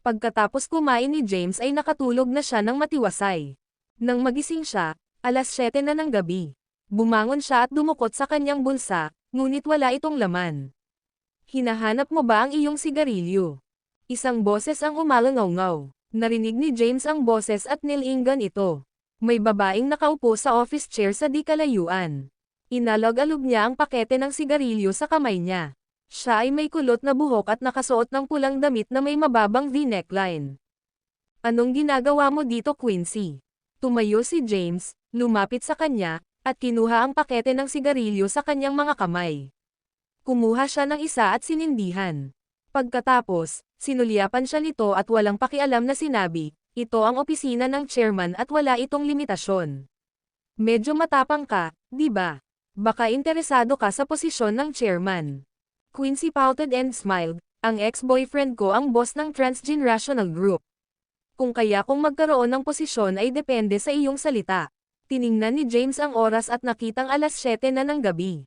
Pagkatapos kumain ni James ay nakatulog na siya ng matiwasay. Nang magising siya, 7:00 na ng gabi. Bumangon siya at dumukot sa kanyang bulsa, ngunit wala itong laman. Hinahanap mo ba ang iyong sigarilyo? Isang boses ang umalangaw-ngaw. Narinig ni James ang boses at nilinggan ito. May babaeng nakaupo sa office chair sa di kalayuan. Inalog-alog niya ang pakete ng sigarilyo sa kamay niya. Siya ay may kulot na buhok at nakasuot ng pulang damit na may mababang V-neckline. Anong ginagawa mo dito, Quincy? Tumayo si James, lumapit sa kanya, at kinuha ang pakete ng sigarilyo sa kanyang mga kamay. Kumuha siya ng isa at sinindihan. Pagkatapos, sinulyapan siya nito at walang pakialam na sinabi, ito ang opisina ng chairman at wala itong limitasyon. Medyo matapang ka, di ba? Baka interesado ka sa posisyon ng chairman. Quincy pouted and smiled, Ang ex-boyfriend ko ang boss ng transgenerational group. Kung kaya kung magkaroon ng posisyon ay depende sa iyong salita. Tiningnan ni James ang oras at nakitang alas 7 na ng gabi.